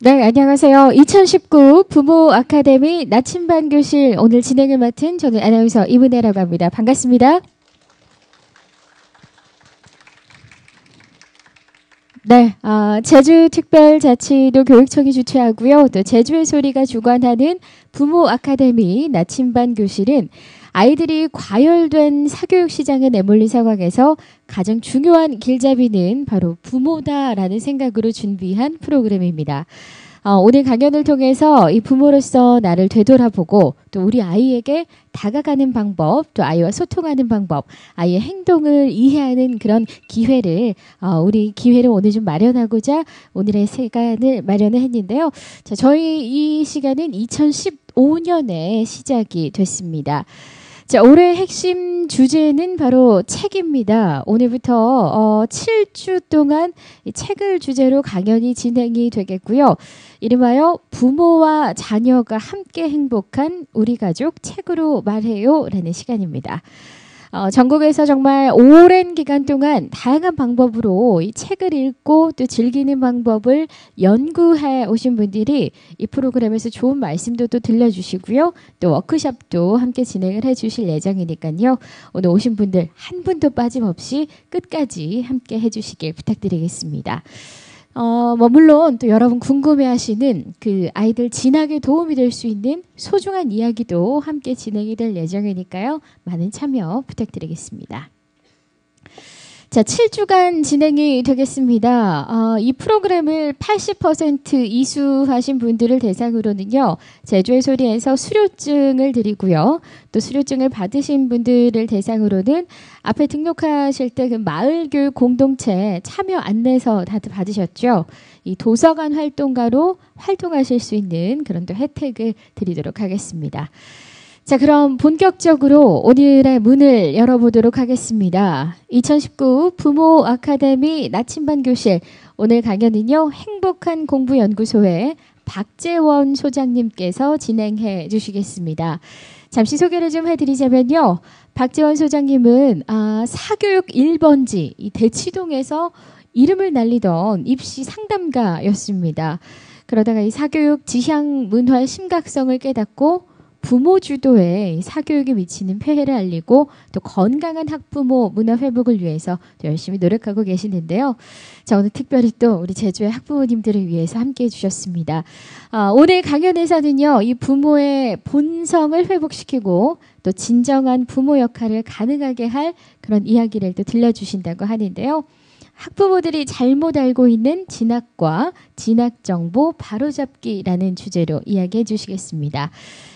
네, 안녕하세요. 2019 부모 아카데미 나침반 교실 오늘 진행을 맡은 저는 아나운서 이문혜라고 합니다. 반갑습니다. 네, 제주특별자치도 교육청이 주최하고요. 또 제주의 소리가 주관하는 부모 아카데미 나침반 교실은 아이들이 과열된 사교육 시장에 내몰린 상황에서 가장 중요한 길잡이는 바로 부모다라는 생각으로 준비한 프로그램입니다. 오늘 강연을 통해서 이 부모로서 나를 되돌아보고 또 우리 아이에게 다가가는 방법, 또 아이와 소통하는 방법, 아이의 행동을 이해하는 그런 기회를 우리 기회를 오늘 좀 마련하고자 오늘의 시간을 마련을 했는데요. 자, 저희 이 시간은 2015년에 시작이 됐습니다. 자, 올해 핵심 주제는 바로 책입니다. 오늘부터 7주 동안 이 책을 주제로 강연이 진행이 되겠고요. 이름하여 부모와 자녀가 함께 행복한 우리 가족 책으로 말해요 라는 시간입니다. 전국에서 정말 오랜 기간 동안 다양한 방법으로 이 책을 읽고 또 즐기는 방법을 연구해 오신 분들이 이 프로그램에서 좋은 말씀도 또 들려주시고요. 또 워크숍도 함께 진행을 해주실 예정이니까요. 오늘 오신 분들 한 분도 빠짐없이 끝까지 함께 해주시길 부탁드리겠습니다. 물론 또 여러분 궁금해하시는 그 아이들 진학에 도움이 될 수 있는 소중한 이야기도 함께 진행이 될 예정이니까요. 많은 참여 부탁드리겠습니다. 자, 7주간 진행이 되겠습니다. 이 프로그램을 80% 이수하신 분들을 대상으로는요. 제주의 소리에서 수료증을 드리고요. 또 수료증을 받으신 분들을 대상으로는 앞에 등록하실 때 그 마을교육 공동체 참여 안내서 다들 받으셨죠? 이 도서관 활동가로 활동하실 수 있는 그런 또 혜택을 드리도록 하겠습니다. 자, 그럼 본격적으로 오늘의 문을 열어보도록 하겠습니다. 2019 부모 아카데미 나침반 교실 오늘 강연은요. 행복한 공부연구소의 박재원 소장님께서 진행해 주시겠습니다. 잠시 소개를 좀 해드리자면요. 박재원 소장님은 사교육 1번지 이 대치동에서 이름을 날리던 입시 상담가였습니다. 그러다가 이 사교육 지향 문화의 심각성을 깨닫고 부모 주도의 사교육에 미치는 폐해를 알리고 또 건강한 학부모 문화 회복을 위해서 또 열심히 노력하고 계시는데요. 자, 오늘 특별히 또 우리 제주의 학부모님들을 위해서 함께해 주셨습니다. 오늘 강연에서는요. 이 부모의 본성을 회복시키고 또 진정한 부모 역할을 가능하게 할 그런 이야기를 또 들려주신다고 하는데요. 학부모들이 잘못 알고 있는 진학과 진학정보 바로잡기라는 주제로 이야기해 주시겠습니다.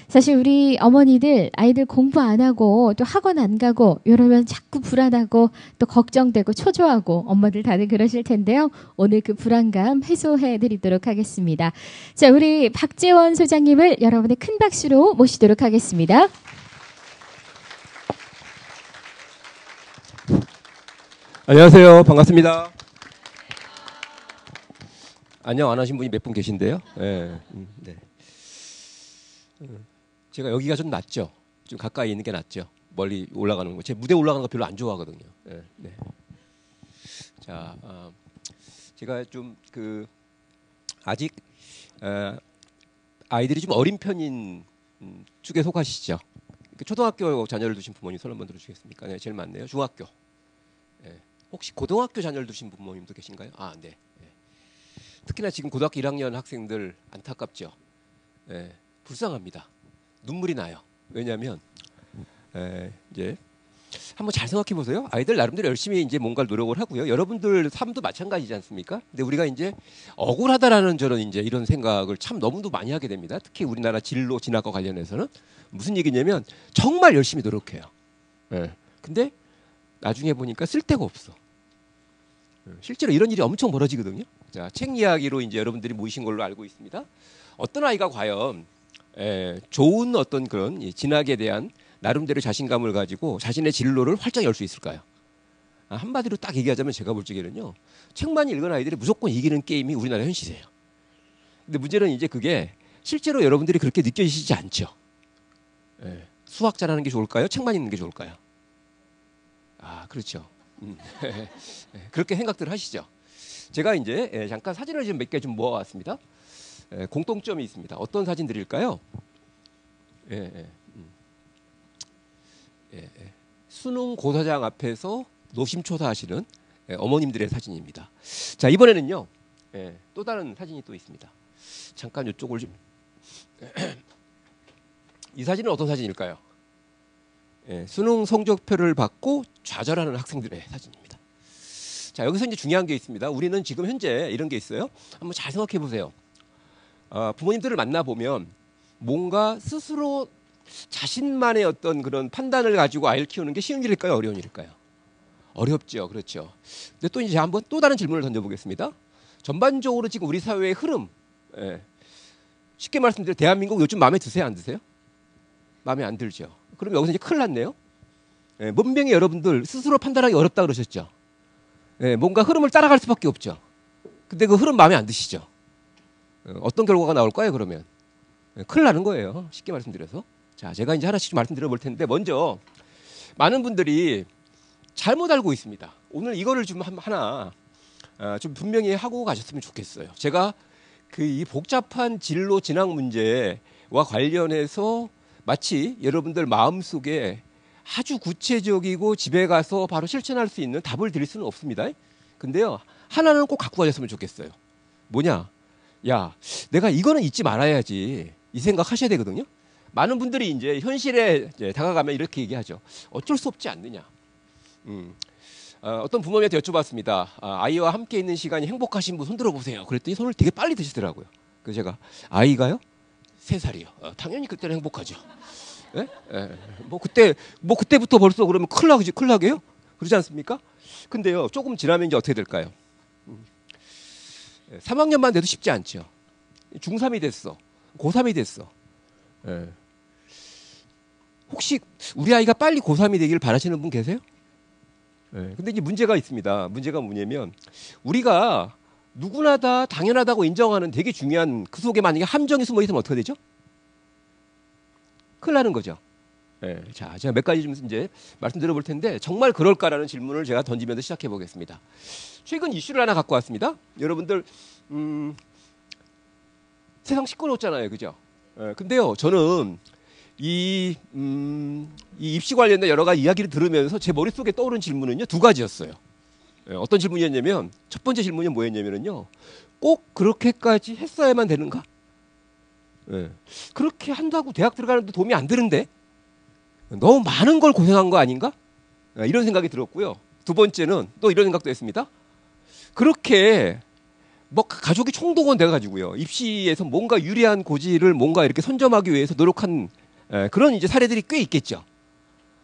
사실 우리 어머니들 아이들 공부 안 하고 또 학원 안 가고 이러면 자꾸 불안하고 또 걱정되고 초조하고 엄마들 다들 그러실 텐데요. 오늘 그 불안감 해소해 드리도록 하겠습니다. 자, 우리 박재원 소장님을 여러분의 큰 박수로 모시도록 하겠습니다. 안녕하세요. 반갑습니다. 안녕 안 하신 분이 몇 분 계신데요. 네. 네. 제가 여기가 좀 낫죠. 좀 가까이 있는 게 낫죠. 멀리 올라가는 거. 제 무대 올라가는 거 별로 안 좋아하거든요. 네. 네. 자, 제가 좀 아직 아이들이 좀 어린 편인 축에 속하시죠. 초등학교 자녀를 두신 부모님 손 한번 들어주시겠습니까? 네, 제일 많네요. 중학교. 네. 혹시 고등학교 자녀를 두신 부모님도 계신가요? 네. 네. 특히나 지금 고등학교 1학년 학생들 안타깝죠. 네. 불쌍합니다. 눈물이 나요. 왜냐하면 이제 한번 잘 생각해 보세요. 아이들 나름대로 열심히 이제 뭔가를 노력을 하고요. 여러분들 삶도 마찬가지지 않습니까? 근데 우리가 이제 억울하다라는 저런 이제 이런 생각을 참 너무도 많이 하게 됩니다. 특히 우리나라 진로 진학과 관련해서는 무슨 얘기냐면 정말 열심히 노력해요. 근데 나중에 보니까 쓸데가 없어. 실제로 이런 일이 엄청 벌어지거든요. 자, 책 이야기로 이제 여러분들이 모이신 걸로 알고 있습니다. 어떤 아이가 과연 좋은 어떤 그런 진학에 대한 나름대로 자신감을 가지고 자신의 진로를 활짝 열 수 있을까요? 한마디로 딱 얘기하자면 제가 볼 적에는요. 책만 읽은 아이들이 무조건 이기는 게임이 우리나라 현실이에요. 근데 문제는 이제 그게 실제로 여러분들이 그렇게 느껴지시지 않죠. 수학 잘하는 게 좋을까요? 책만 읽는 게 좋을까요? 그렇죠. 그렇게 생각들 하시죠. 제가 이제 잠깐 사진을 좀 몇 개 좀 모아왔습니다. 공통점이 있습니다. 어떤 사진들일까요? 수능 고사장 앞에서 노심초사하시는 어머님들의 사진입니다. 자, 이번에는요, 또 다른 사진이 또 있습니다. 잠깐 이쪽을 좀. 이 사진은 어떤 사진일까요? 수능 성적표를 받고 좌절하는 학생들의 사진입니다. 자, 여기서 이제 중요한 게 있습니다. 우리는 지금 현재 이런 게 있어요. 한번 잘 생각해 보세요. 부모님들을 만나보면 뭔가 스스로 자신만의 어떤 그런 판단을 가지고 아이를 키우는 게 쉬운 일일까요? 어려운 일일까요? 어렵죠. 그렇죠. 근데 또 이제 한번 또 다른 질문을 던져보겠습니다. 전반적으로 지금 우리 사회의 흐름, 쉽게 말씀드려 대한민국 요즘 마음에 드세요? 안 드세요? 마음에 안 들죠. 그럼 여기서 이제 큰일 났네요. 문명의 여러분들 스스로 판단하기 어렵다 그러셨죠. 뭔가 흐름을 따라갈 수밖에 없죠. 근데 그 흐름 마음에 안 드시죠. 어떤 결과가 나올까요? 그러면 큰일 나는 거예요. 쉽게 말씀드려서. 자, 제가 이제 하나씩 좀 말씀드려 볼 텐데, 먼저 많은 분들이 잘못 알고 있습니다. 오늘 이거를 좀 하나 좀 분명히 하고 가셨으면 좋겠어요. 제가 그 이 복잡한 진로 진학 문제와 관련해서 마치 여러분들 마음속에 아주 구체적이고 집에 가서 바로 실천할 수 있는 답을 드릴 수는 없습니다. 근데요, 하나는 꼭 갖고 가셨으면 좋겠어요. 뭐냐? 야, 내가 이거는 잊지 말아야지. 이 생각 하셔야 되거든요. 많은 분들이 이제 현실에 이제 다가가면 이렇게 얘기하죠. 어쩔 수 없지 않느냐. 어떤 부모님한테 여쭤봤습니다. 아이와 함께 있는 시간이 행복하신 분 손 들어보세요. 그랬더니 손을 되게 빨리 드시더라고요. 그래서 제가 아이가요? 3살이요. 당연히 그때는 행복하죠. 예? 뭐 그때부터 벌써 그러면 큰일 나게요? 그러지 않습니까? 근데요, 조금 지나면 이제 어떻게 될까요? 3학년만 돼도 쉽지 않죠. 중3이 됐어. 고3이 됐어. 혹시 우리 아이가 빨리 고3이 되길 바라시는 분 계세요? 근데 이제 문제가 있습니다. 문제가 뭐냐면 우리가 누구나 다 당연하다고 인정하는 되게 중요한 그 속에 만약에 함정이 숨어 있으면 어떻게 되죠? 큰일 나는 거죠. 자, 제가 몇 가지 좀 이제 말씀드려 볼 텐데 정말 그럴까라는 질문을 제가 던지면서 시작해 보겠습니다. 최근 이슈를 하나 갖고 왔습니다. 여러분들 세상 시끄러웠잖아요, 그죠? 근데요, 저는 이 입시 관련된 여러 가지 이야기를 들으면서 제 머릿속에 떠오른 질문은요, 2가지였어요. 어떤 질문이었냐면, 첫 번째 질문이 뭐였냐면요, 꼭 그렇게까지 했어야만 되는가? 그렇게 한다고 대학 들어가는데 도움이 안 되는데 너무 많은 걸 고생한 거 아닌가? 이런 생각이 들었고요. 2번째는 또 이런 생각도 했습니다. 그렇게 뭐 가족이 총동원 돼가지고요, 입시에서 뭔가 유리한 고지를 뭔가 이렇게 선점하기 위해서 노력한 그런 이제 사례들이 꽤 있겠죠.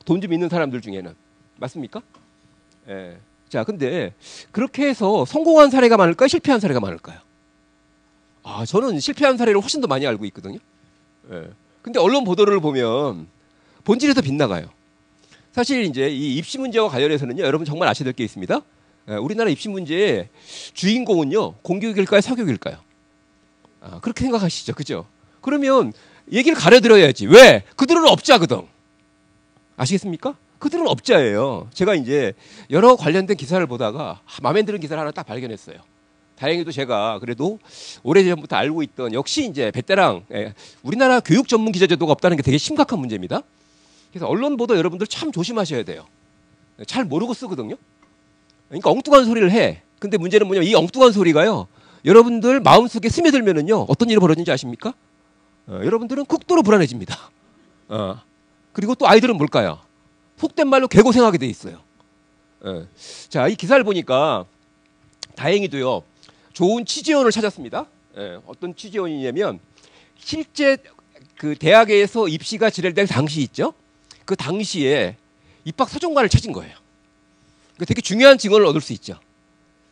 돈 좀 있는 사람들 중에는. 맞습니까? 자, 근데 그렇게 해서 성공한 사례가 많을까요? 실패한 사례가 많을까요? 저는 실패한 사례를 훨씬 더 많이 알고 있거든요. 근데 언론 보도를 보면 본질이 더 빗나가요. 사실 이제 이 입시 문제와 관련해서는요, 여러분 정말 아셔야 될 게 있습니다. 우리나라 입시 문제의 주인공은요, 공교육일까요? 사교육일까요? 그렇게 생각하시죠. 그죠? 그러면 얘기를 가려드려야지. 왜? 그들은 업자거든. 아시겠습니까? 그들은 업자예요. 제가 이제 여러 관련된 기사를 보다가 마음에 드는 기사를 하나 딱 발견했어요. 다행히도 제가 그래도 오래전부터 알고 있던, 역시 이제 베테랑, 우리나라 교육 전문 기자 제도가 없다는 게 되게 심각한 문제입니다. 그래서 언론 보도 여러분들 참 조심하셔야 돼요. 잘 모르고 쓰거든요. 그러니까 엉뚱한 소리를 해. 근데 문제는 뭐냐면 이 엉뚱한 소리가요, 여러분들 마음속에 스며들면은요, 어떤 일이 벌어지는지 아십니까? 여러분들은 극도로 불안해집니다. 그리고 또 아이들은 뭘까요? 속된 말로 개고생하게 돼 있어요. 자, 이 기사를 보니까 다행히도요, 좋은 취재원을 찾았습니다. 어떤 취재원이냐면 실제 그 대학에서 입시가 진행될 당시 있죠. 그 당시에 입학 사정관을 찾은 거예요. 되게 중요한 증언을 얻을 수 있죠.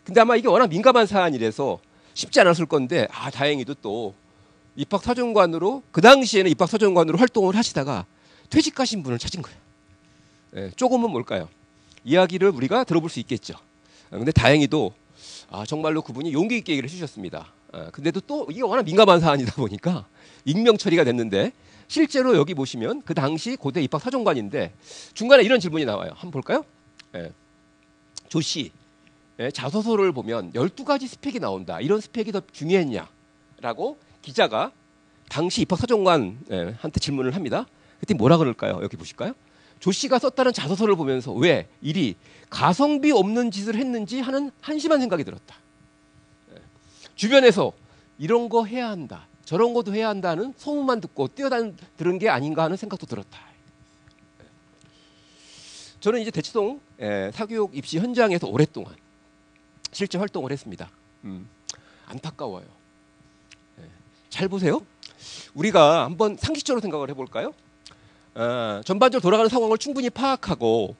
근데 아마 이게 워낙 민감한 사안이라서 쉽지 않았을 건데, 다행히도 또 입학 사정관으로, 그 당시에는 입학 사정관으로 활동을 하시다가 퇴직하신 분을 찾은 거예요. 조금은 뭘까요? 이야기를 우리가 들어볼 수 있겠죠. 근데 다행히도 정말로 그분이 용기 있게 얘기를 해주셨습니다. 근데도 또 이게 워낙 민감한 사안이다 보니까 익명 처리가 됐는데, 실제로 여기 보시면 그 당시 고대 입학 사정관인데 중간에 이런 질문이 나와요. 한번 볼까요? 조씨, 자소서를 보면 12가지 스펙이 나온다. 이런 스펙이 더 중요했냐? 라고 기자가 당시 입학사정관한테 질문을 합니다. 그때 뭐라 그럴까요? 여기 보실까요? 조 씨가 썼다는 자소서를 보면서 왜 일이 가성비 없는 짓을 했는지 하는 한심한 생각이 들었다. 주변에서 이런 거 해야 한다, 저런 것도 해야 한다는 소문만 듣고 뛰어들은 게 아닌가 하는 생각도 들었다. 저는 이제 대치동 사교육 입시 현장에서 오랫동안 실제 활동을 했습니다. 안타까워요. 잘 보세요. 우리가 한번 상식적으로 생각을 해볼까요? 전반적으로 돌아가는 상황을 충분히 파악하고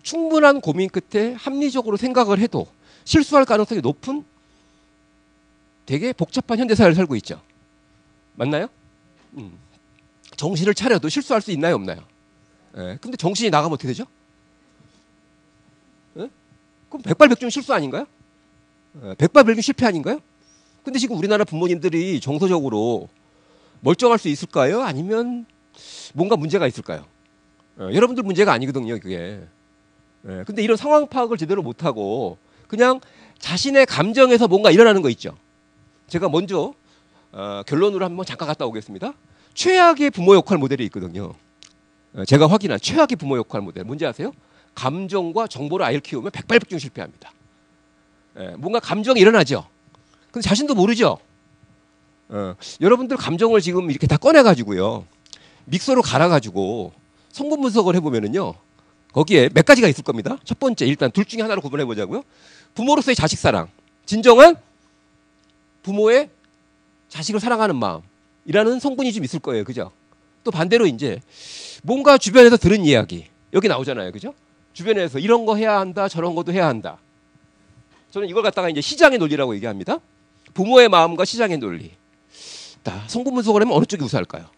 충분한 고민 끝에 합리적으로 생각을 해도 실수할 가능성이 높은 되게 복잡한 현대사회를 살고 있죠. 맞나요? 정신을 차려도 실수할 수 있나요, 없나요? 근데 정신이 나가면 어떻게 되죠? 그럼 백발백중 실수 아닌가요? 백발백중 실패 아닌가요? 근데 지금 우리나라 부모님들이 정서적으로 멀쩡할 수 있을까요? 아니면 뭔가 문제가 있을까요? 여러분들 문제가 아니거든요, 그게. 근데 이런 상황 파악을 제대로 못하고 그냥 자신의 감정에서 뭔가 일어나는 거 있죠. 제가 먼저 결론으로 한번 잠깐 갔다 오겠습니다. 최악의 부모 역할 모델이 있거든요. 제가 확인한 최악의 부모 역할 모델 뭔지 아세요? 감정과 정보를 아이를 키우면 백발백중 실패합니다. 뭔가 감정이 일어나죠. 근데 자신도 모르죠. 여러분들 감정을 지금 이렇게 다 꺼내가지고요, 믹서로 갈아가지고 성분 분석을 해보면은요, 거기에 몇 가지가 있을 겁니다. 첫 번째, 일단 둘 중에 하나로 구분해보자고요. 부모로서의 자식 사랑, 진정한 부모의 자식을 사랑하는 마음이라는 성분이 좀 있을 거예요, 그죠? 또 반대로 이제 뭔가 주변에서 들은 이야기, 여기 나오잖아요, 그죠? 주변에서 이런 거 해야 한다, 저런 것도 해야 한다. 저는 이걸 갖다가 이제 시장의 논리라고 얘기합니다. 부모의 마음과 시장의 논리. 성분 분석을 하면 어느 쪽이 우세할까요?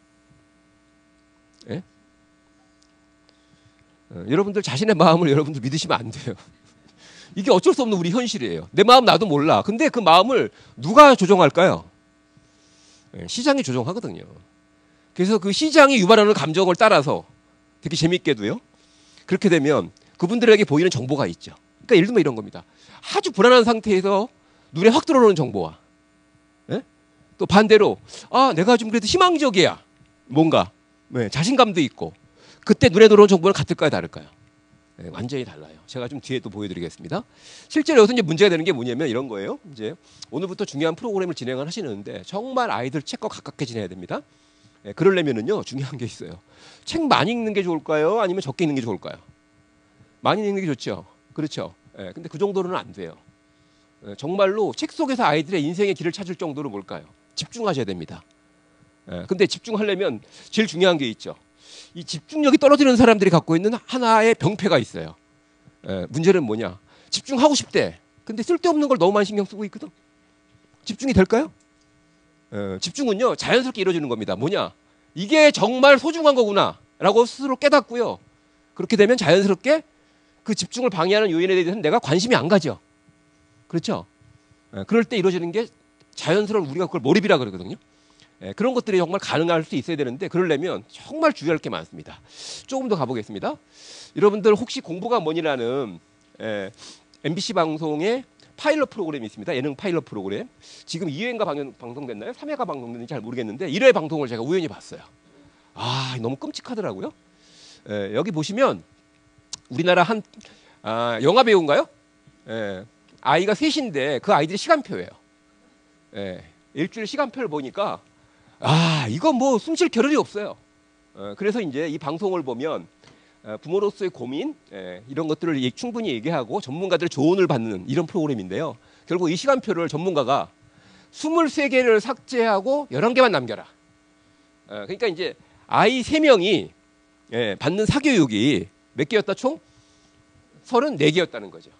예? 여러분들 자신의 마음을 여러분들 믿으시면 안 돼요. 이게 어쩔 수 없는 우리 현실이에요. 내 마음 나도 몰라. 근데 그 마음을 누가 조정할까요? 시장이 조정하거든요. 그래서 그 시장이 유발하는 감정을 따라서 되게 재밌게도요, 그렇게 되면 그분들에게 보이는 정보가 있죠. 그러니까 예를 들면 이런 겁니다. 아주 불안한 상태에서 눈에 확 들어오는 정보와, 또 반대로 내가 좀 그래도 희망적이야, 뭔가 자신감도 있고, 그때 눈에 들어오는 정보는 같을까요, 다를까요? 완전히 달라요. 제가 좀 뒤에 또 보여드리겠습니다. 실제로 여기서 이제 문제가 되는 게 뭐냐면 이런 거예요. 이제 오늘부터 중요한 프로그램을 진행을 하시는데 정말 아이들 책과 가깝게 지내야 됩니다. 그러려면은요, 중요한 게 있어요. 책 많이 읽는 게 좋을까요? 아니면 적게 읽는 게 좋을까요? 많이 읽는 게 좋죠. 그렇죠. 근데 그 정도로는 안 돼요. 정말로 책 속에서 아이들의 인생의 길을 찾을 정도로 뭘까요? 집중하셔야 됩니다. 근데 집중하려면 제일 중요한 게 있죠. 이 집중력이 떨어지는 사람들이 갖고 있는 하나의 병폐가 있어요. 문제는 뭐냐? 집중하고 싶대. 근데 쓸데없는 걸 너무 많이 신경 쓰고 있거든. 집중이 될까요? 집중은요, 자연스럽게 이루어지는 겁니다. 뭐냐? 이게 정말 소중한 거구나 라고 스스로 깨닫고요, 그렇게 되면 자연스럽게 그 집중을 방해하는 요인에 대해서는 내가 관심이 안 가죠. 그렇죠? 그럴 때 이루어지는 게 자연스러운, 우리가 그걸 몰입이라 그러거든요. 그런 것들이 정말 가능할 수 있어야 되는데, 그러려면 정말 주의할 게 많습니다. 조금 더 가보겠습니다. 여러분들 혹시 공부가 뭐니라는 MBC 방송의 파일럿 프로그램이 있습니다. 예능 파일럿 프로그램. 지금 2회인가 방송됐나요? 3회가 방송됐는지 잘 모르겠는데 1회 방송을 제가 우연히 봤어요. 너무 끔찍하더라고요. 여기 보시면 우리나라 한 영화 배우인가요? 아이가 셋인데 그 아이들이 시간표예요. 일주일 시간표를 보니까 이건 뭐 숨쉴 겨를이 없어요. 그래서 이제 이 방송을 보면 부모로서의 고민, 이런 것들을 충분히 얘기하고 전문가들의 조언을 받는 이런 프로그램인데요. 결국 이 시간표를 전문가가 23개를 삭제하고 11개만 남겨라. 그러니까 이제 아이 3명이 받는 사교육이 몇 개였다 총? 34개였다는 거죠.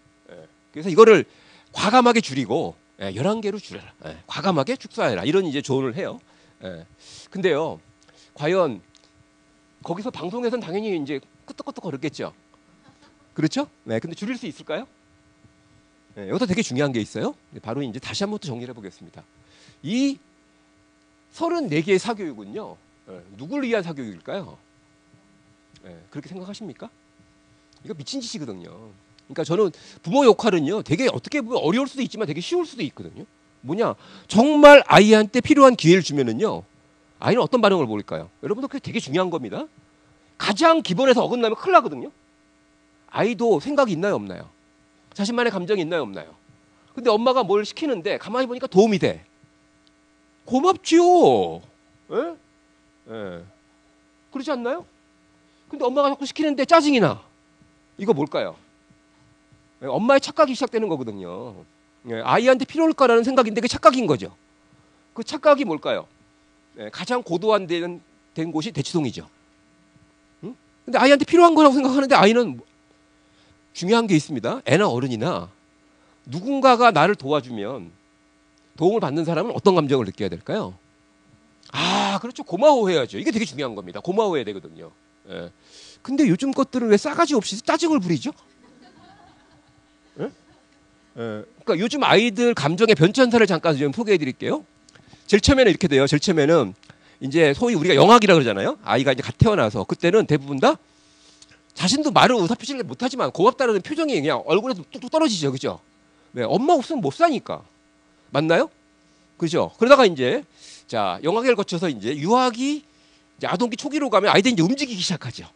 그래서 이거를 과감하게 줄이고 11개로 줄여라. 과감하게 축소해라. 이런 이제 조언을 해요. 근데요, 과연 거기서 방송에서는 당연히 이제 끄떡끄떡 거렸겠죠. 그렇죠? 근데 줄일 수 있을까요? 여기서 되게 중요한 게 있어요. 바로 이제 다시 한번 또 정리를 해보겠습니다. 이 34개의 사교육은요, 누굴 위한 사교육일까요? 그렇게 생각하십니까? 이거 미친 짓이거든요. 그러니까 저는 부모 역할은요, 되게 어떻게 보면 어려울 수도 있지만 되게 쉬울 수도 있거든요. 뭐냐? 정말 아이한테 필요한 기회를 주면은요. 아이는 어떤 반응을 보일까요? 여러분들 그게 되게 중요한 겁니다. 가장 기본에서 어긋나면 큰일 나거든요. 아이도 생각이 있나요, 없나요? 자신만의 감정이 있나요, 없나요? 근데 엄마가 뭘 시키는데 가만히 보니까 도움이 돼. 고맙지요. 예? 예. 그렇지 않나요? 근데 엄마가 자꾸 시키는데 짜증이 나. 이거 뭘까요? 예, 엄마의 착각이 시작되는 거거든요. 예, 아이한테 필요할까라는 생각인데 그게 착각인 거죠. 그 착각이 뭘까요? 예, 가장 고도화된 곳이 대치동이죠. 응? 근데 아이한테 필요한 거라고 생각하는데 아이는 중요한 게 있습니다. 애나 어른이나 누군가가 나를 도와주면 도움을 받는 사람은 어떤 감정을 느껴야 될까요? 아, 그렇죠. 고마워해야죠. 이게 되게 중요한 겁니다. 고마워해야 되거든요. 예. 근데 요즘 것들은 왜 싸가지 없이 짜증을 부리죠? 예? 예. 그러니까 요즘 아이들 감정의 변천사를 잠깐 좀 소개해 드릴게요. 제일 처음에는 이렇게 돼요. 제일 처음에는 이제 소위 우리가 영악이라고 그러잖아요. 아이가 이제 갓 태어나서 그때는 대부분 다 자신도 말을 의사표시를 못하지만 고맙다는 표정이 그냥 얼굴에서 뚝뚝 떨어지죠. 그죠? 네, 엄마 없으면 못 사니까. 맞나요? 그죠? 그러다가 이제 자 영악을 거쳐서 이제 유아기 이제 아동기 초기로 가면 아이들이 이제 움직이기 시작하죠.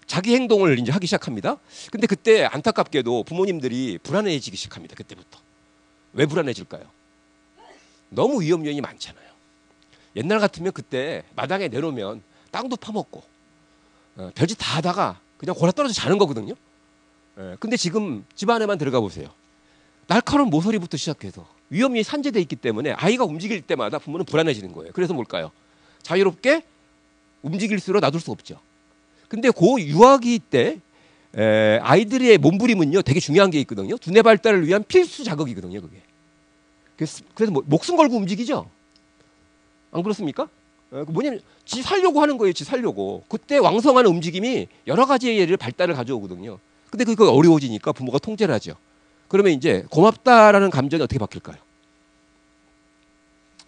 자기 행동을 이제 하기 시작합니다. 근데 그때 안타깝게도 부모님들이 불안해지기 시작합니다. 그때부터. 왜 불안해질까요? 너무 위험 요인이 많잖아요. 옛날 같으면 그때 마당에 내놓으면 땅도 파먹고 별짓 다 하다가 그냥 골아 떨어져 자는 거거든요. 근데 지금 집 안에만 들어가 보세요. 날카로운 모서리부터 시작해서 위험이 산재되어 있기 때문에 아이가 움직일 때마다 부모는 불안해지는 거예요. 그래서 뭘까요? 자유롭게 움직일수록 놔둘 수 없죠. 근데 그 유아기 때 아이들의 몸부림은요 되게 중요한 게 있거든요. 두뇌 발달을 위한 필수 자극이거든요. 그게. 그래서 목숨 걸고 움직이죠. 안 그렇습니까? 뭐냐면 지 살려고 하는 거예요. 지 살려고. 그때 왕성한 움직임이 여러 가지의 발달을 가져오거든요. 근데 그거 어려워지니까 부모가 통제를 하죠. 그러면 이제 고맙다라는 감정이 어떻게 바뀔까요?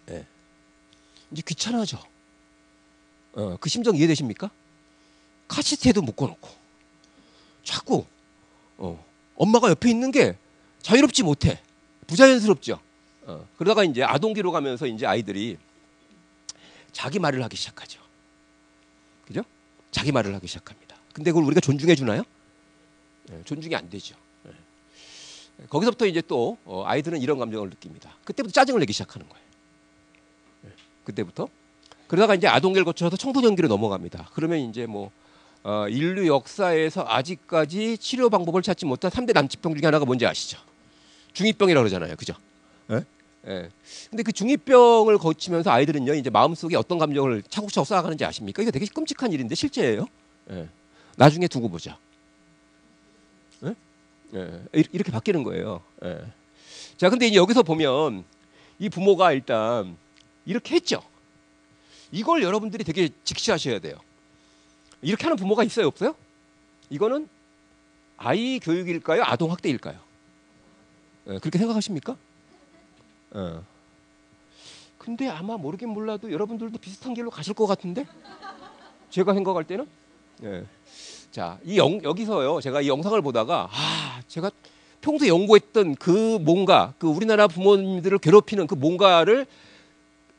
네. 이제 귀찮아져. 그 심정 이해되십니까? 카시트에도 묶어놓고 자꾸 엄마가 옆에 있는 게 자유롭지 못해. 부자연스럽죠. 그러다가 이제 아동기로 가면서 이제 아이들이 자기 말을 하기 시작하죠. 그죠? 자기 말을 하기 시작합니다. 근데 그걸 우리가 존중해 주나요? 존중이 안 되죠. 거기서부터 이제 또 아이들은 이런 감정을 느낍니다. 그때부터 짜증을 내기 시작하는 거예요. 그때부터. 그러다가 이제 아동기를 거쳐서 청소년기로 넘어갑니다. 그러면 이제 뭐 인류 역사에서 아직까지 치료 방법을 찾지 못한 3대 난치병 중에 하나가 뭔지 아시죠? 중2병이라고 그러잖아요. 그죠? 예. 근데 그 중2병을 거치면서 아이들은요, 이제 마음속에 어떤 감정을 차곡차곡 쌓아가는지 아십니까? 이거 되게 끔찍한 일인데 실제예요. 예. 나중에 두고 보자. 예? 예. 이렇게 바뀌는 거예요. 예. 자, 근데 이제 여기서 보면 이 부모가 일단 이렇게 했죠. 이걸 여러분들이 되게 직시하셔야 돼요. 이렇게 하는 부모가 있어요, 없어요? 이거는 아이 교육일까요? 아동 학대일까요? 예, 그렇게 생각하십니까? 근데 아마 모르긴 몰라도 여러분들도 비슷한 길로 가실 것 같은데? 제가 생각할 때는? 예. 자, 여기서요, 제가 이 영상을 보다가, 제가 평소에 연구했던 그 뭔가, 그 우리나라 부모님들을 괴롭히는 그 뭔가를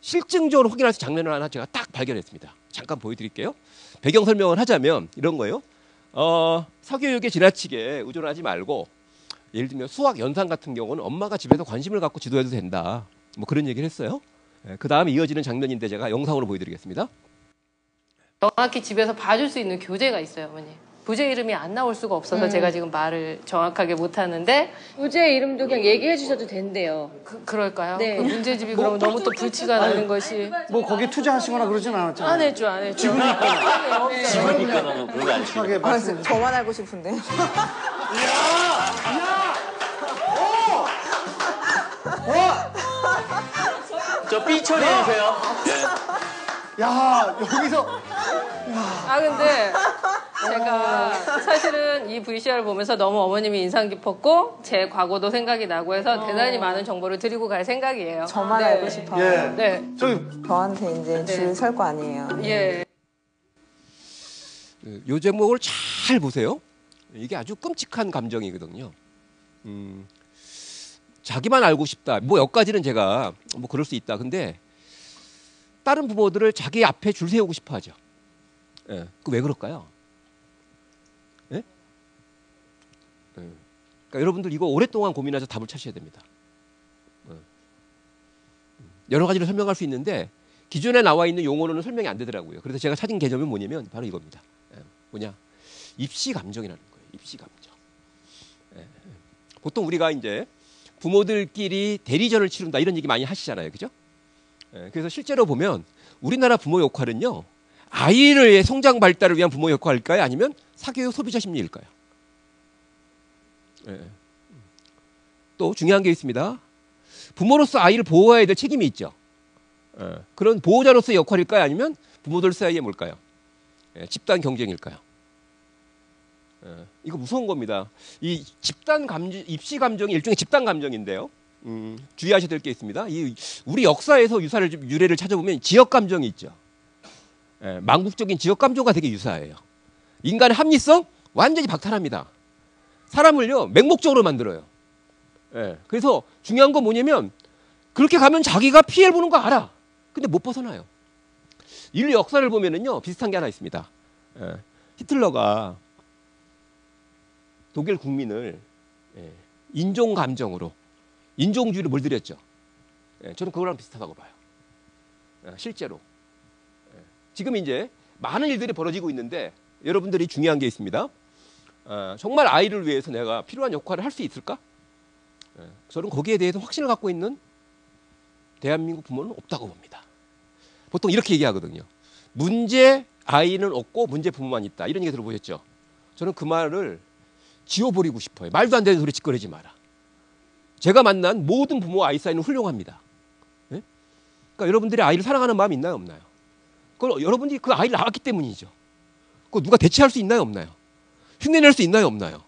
실증적으로 확인할 수 있는 장면을 하나 제가 딱 발견했습니다. 잠깐 보여드릴게요. 배경 설명을 하자면 이런 거예요. 사교육에 지나치게 의존하지 말고, 예를 들면 수학 연산 같은 경우는 엄마가 집에서 관심을 갖고 지도해도 된다. 뭐 그런 얘기를 했어요. 그 다음에 이어지는 장면인데 제가 영상으로 보여드리겠습니다. 정확히 집에서 봐줄 수 있는 교재가 있어요, 어머니. 교재 이름이 안 나올 수가 없어서 제가 지금 말을 정확하게 못하는데 교재 이름도 그냥 얘기해 주셔도 된대요. 그럴까요? 네. 그 문제집이 그러면 너무 또 불치가 나는 것이. 뭐 거기에 투자하시거나 그러진 않았잖아요. 안 했죠, 안 했죠. 지금이니까 나는 그런 거 안 시키고. 저만 알고 싶은데. 저 삐 처리해주세요. 야, 여기서 근데 제가 사실은 이 VCR을 보면서 너무 어머님이 인상 깊었고 제 과거도 생각이 나고 해서 대단히 많은 정보를 드리고 갈 생각이에요. 저만 네. 알고 싶어요. 예. 네. 저기 저한테 이제 줄 설 거 아니에요. 예. 이 제목을 잘 보세요. 이게 아주 끔찍한 감정이거든요. 자기만 알고 싶다. 뭐 여기까지는 제가 뭐 그럴 수 있다. 근데 다른 부모들을 자기 앞에 줄 세우고 싶어 하죠. 예. 그 왜 그럴까요? 예? 예. 그러니까 여러분들 이거 오랫동안 고민해서 답을 찾으셔야 됩니다. 여러 가지로 설명할 수 있는데 기존에 나와 있는 용어로는 설명이 안 되더라고요. 그래서 제가 찾은 개념이 뭐냐면 바로 이겁니다. 예. 뭐냐? 입시 감정이라는 거예요. 입시 감정. 예. 보통 우리가 이제 부모들끼리 대리전을 치른다 이런 얘기 많이 하시잖아요. 그죠? 예. 그래서 실제로 보면 우리나라 부모 역할은요. 아이의 성장 발달을 위한 부모 역할일까요? 아니면 사교육 소비자 심리일까요? 예. 또 중요한 게 있습니다. 부모로서 아이를 보호해야 될 책임이 있죠. 예. 그런 보호자로서의 역할일까요? 아니면 부모들 사이에 뭘까요? 예. 집단 경쟁일까요? 예. 이거 무서운 겁니다. 이 집단 감정, 입시 감정이 일종의 집단 감정인데요. 주의하셔야 될 게 있습니다. 우리 역사에서 유래를 찾아보면 지역 감정이 있죠. 예. 망국적인 지역 감정과 되게 유사해요. 인간의 합리성 완전히 박탈합니다. 사람을요 맹목적으로 만들어요. 예. 그래서 중요한 건 뭐냐면 그렇게 가면 자기가 피해를 보는 거 알아. 근데 못 벗어나요. 인류 역사를 보면은요 비슷한 게 하나 있습니다. 예. 히틀러가 독일 국민을 인종 감정으로 인종주의를 물들였죠. 예. 저는 그거랑 비슷하다고 봐요. 예. 실제로 지금 이제 많은 일들이 벌어지고 있는데 여러분들이 중요한 게 있습니다. 정말 아이를 위해서 내가 필요한 역할을 할 수 있을까? 저는 거기에 대해서 확신을 갖고 있는 대한민국 부모는 없다고 봅니다. 보통 이렇게 얘기하거든요. 문제 아이는 없고 문제 부모만 있다. 이런 얘기 들어보셨죠? 저는 그 말을 지워버리고 싶어요. 말도 안 되는 소리 짓거리지 마라. 제가 만난 모든 부모 아이 사이는 훌륭합니다. 네? 그러니까 여러분들이 아이를 사랑하는 마음이 있나요? 없나요? 그걸 여러분들이 그 아이를 낳았기 때문이죠. 그거 누가 대체할 수 있나요? 없나요? 흉내낼 수 있나요? 없나요?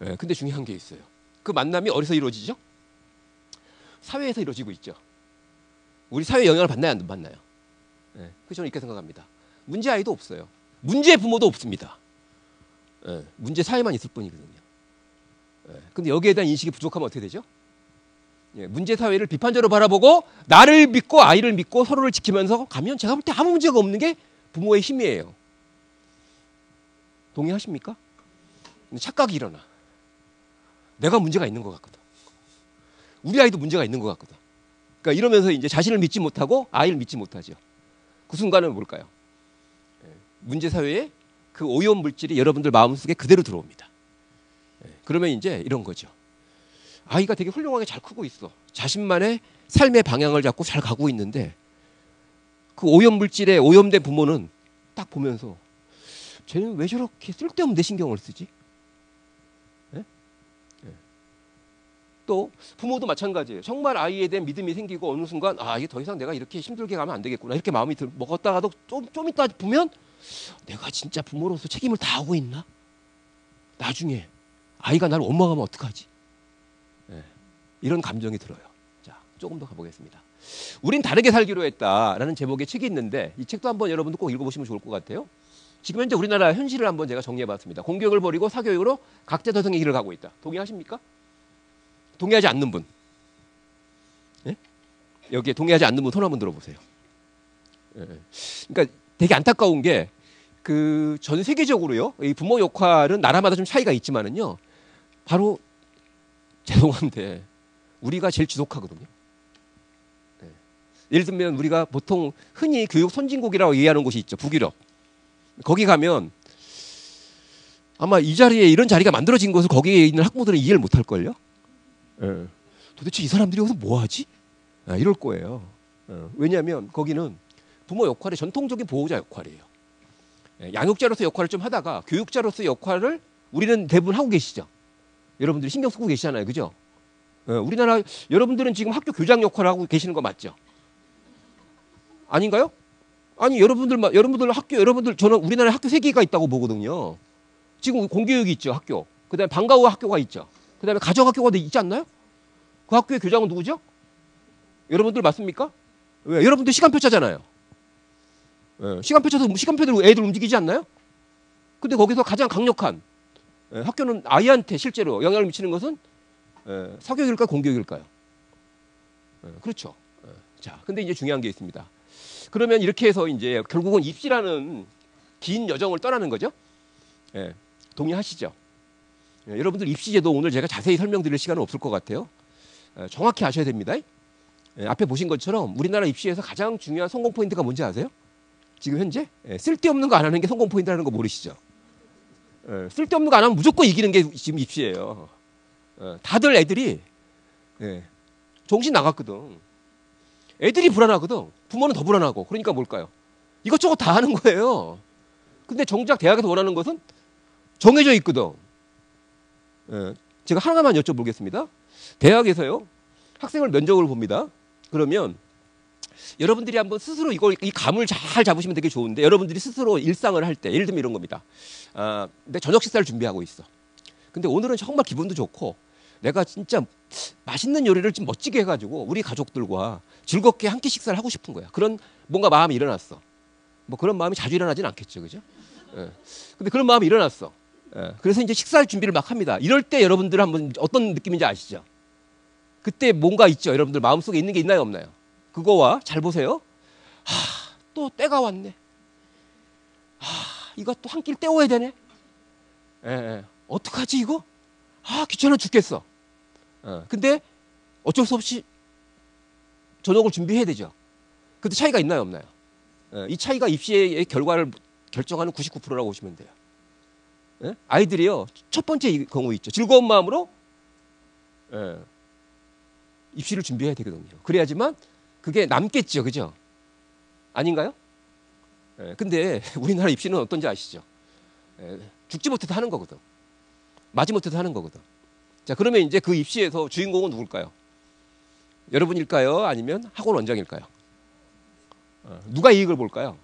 네, 근데 중요한 게 있어요. 그 만남이 어디서 이루어지죠? 사회에서 이루어지고 있죠. 우리 사회에 영향을 받나요? 안 받나요? 네, 그래서 저는 이렇게 생각합니다. 문제 아이도 없어요. 문제 부모도 없습니다. 네, 문제 사회만 있을 뿐이거든요. 네, 근데 여기에 대한 인식이 부족하면 어떻게 되죠? 예, 문제 사회를 비판적으로 바라보고 나를 믿고 아이를 믿고 서로를 지키면서 가면 제가 볼 때 아무 문제가 없는 게 부모의 힘이에요. 동의하십니까? 근데 착각이 일어나. 내가 문제가 있는 것 같거든. 우리 아이도 문제가 있는 것 같거든. 그러니까 이러면서 이제 자신을 믿지 못하고 아이를 믿지 못하죠. 그 순간은 뭘까요? 문제 사회에 그 오염 물질이 여러분들 마음속에 그대로 들어옵니다. 그러면 이제 이런 거죠. 아이가 되게 훌륭하게 잘 크고 있어. 자신만의 삶의 방향을 잡고 잘 가고 있는데 그 오염 물질에 오염된 부모는 딱 보면서 쟤는 왜 저렇게 쓸데없는 데 신경을 쓰지? 네? 네. 또 부모도 마찬가지예요. 정말 아이에 대한 믿음이 생기고 어느 순간 이게 더 이상 내가 이렇게 힘들게 가면 안 되겠구나 이렇게 마음이 먹었다가도 좀 이따 보면 내가 진짜 부모로서 책임을 다하고 있나? 나중에 아이가 나를 원망하면 어떡하지? 네. 이런 감정이 들어요. 자, 조금 더 가보겠습니다. 우린 다르게 살기로 했다라는 제목의 책이 있는데 이 책도 한번 여러분들 꼭 읽어보시면 좋을 것 같아요. 지금 현재 우리나라 현실을 한번 제가 정리해봤습니다. 공교육을 버리고 사교육으로 각자 도생의 길을 가고 있다. 동의하십니까? 동의하지 않는 분. 네? 여기에 동의하지 않는 분 손 한번 들어보세요. 네. 그러니까 되게 안타까운 게 그 전 세계적으로요. 이 부모 역할은 나라마다 좀 차이가 있지만은요. 바로 죄송한데 우리가 제일 지독하거든요. 네. 예를 들면 우리가 보통 흔히 교육 선진국이라고 얘기하는 곳이 있죠. 북유럽. 거기 가면 아마 이 자리에 이런 자리가 만들어진 것을 거기에 있는 학부모들은 이해를 못할 걸요. 네. 도대체 이 사람들이 여기서 뭐 하지? 이럴 거예요. 왜냐하면 거기는 부모 역할이 전통적인 보호자 역할이에요. 양육자로서 역할을 좀 하다가 교육자로서 역할을 우리는 대부분 하고 계시죠. 여러분들이 신경 쓰고 계시잖아요. 그죠? 우리나라 여러분들은 지금 학교 교장 역할을 하고 계시는 거 맞죠? 아닌가요? 아니 여러분들 저는 우리나라에 학교 3개가 있다고 보거든요. 지금 공교육이 있죠. 학교. 그다음에 방과 후 학교가 있죠. 그다음에 가정학교가 있지 않나요? 그 학교의 교장은 누구죠? 여러분들 맞습니까? 왜? 여러분들 시간표 짜잖아요. 시간표 짜서 시간표대로 애들 움직이지 않나요? 근데 거기서 가장 강력한 학교는 아이한테 실제로 영향을 미치는 것은 사교육일까요? 공교육일까요? 그렇죠. 자, 근데 이제 중요한 게 있습니다. 그러면 이렇게 해서 이제 결국은 입시라는 긴 여정을 떠나는 거죠. 예, 동의하시죠? 예, 여러분들 입시제도 오늘 제가 자세히 설명드릴 시간은 없을 것 같아요. 정확히 아셔야 됩니다. 예, 앞에 보신 것처럼 우리나라 입시에서 가장 중요한 성공 포인트가 뭔지 아세요? 지금 현재 쓸데없는 거 안 하는 게 성공 포인트라는 거 모르시죠? 쓸데없는 거 안 하면 무조건 이기는 게 지금 입시예요. 다들 애들이 정신 나갔거든. 애들이 불안하거든. 부모는 더 불안하고. 그러니까 뭘까요? 이것저것 다 하는 거예요. 근데 정작 대학에서 원하는 것은 정해져 있거든. 제가 하나만 여쭤보겠습니다. 대학에서요, 학생을 면접을 봅니다. 그러면 여러분들이 한번 스스로 이 감을 잘 잡으시면 되게 좋은데, 여러분들이 스스로 일상을 할 때, 예를 들면 이런 겁니다. 내 저녁 식사를 준비하고 있어. 근데 오늘은 정말 기분도 좋고 내가 진짜 맛있는 요리를 좀 멋지게 해가지고 우리 가족들과 즐겁게 한 끼 식사를 하고 싶은 거야. 그런 뭔가 마음이 일어났어. 뭐 그런 마음이 자주 일어나진 않겠죠, 그죠? 근데 그런 마음이 일어났어. 그래서 이제 식사할 준비를 막 합니다. 이럴 때 여러분들 한번 어떤 느낌인지 아시죠? 그때 뭔가 있죠. 여러분들 마음속에 있는 게 있나요, 없나요? 그거와 잘 보세요. 또 때가 왔네. 이거 또 한 끼를 때워야 되네. 어떡하지 이거? 귀찮아 죽겠어. 근데 어쩔 수 없이 저녁을 준비해야 되죠. 근데 차이가 있나요, 없나요? 이 차이가 입시의 결과를 결정하는 99%라고 보시면 돼요. 아이들이요, 첫 번째 경우 있죠. 즐거운 마음으로 입시를 준비해야 되거든요. 그래야지만 그게 남겠죠, 그죠? 아닌가요? 근데 우리나라 입시는 어떤지 아시죠? 죽지 못해도 하는 거거든. 맞지 못해도 하는 거거든. 자, 그러면 이제 그 입시에서 주인공은 누굴까요? 여러분일까요? 아니면 학원 원장일까요? 누가 이익을 볼까요?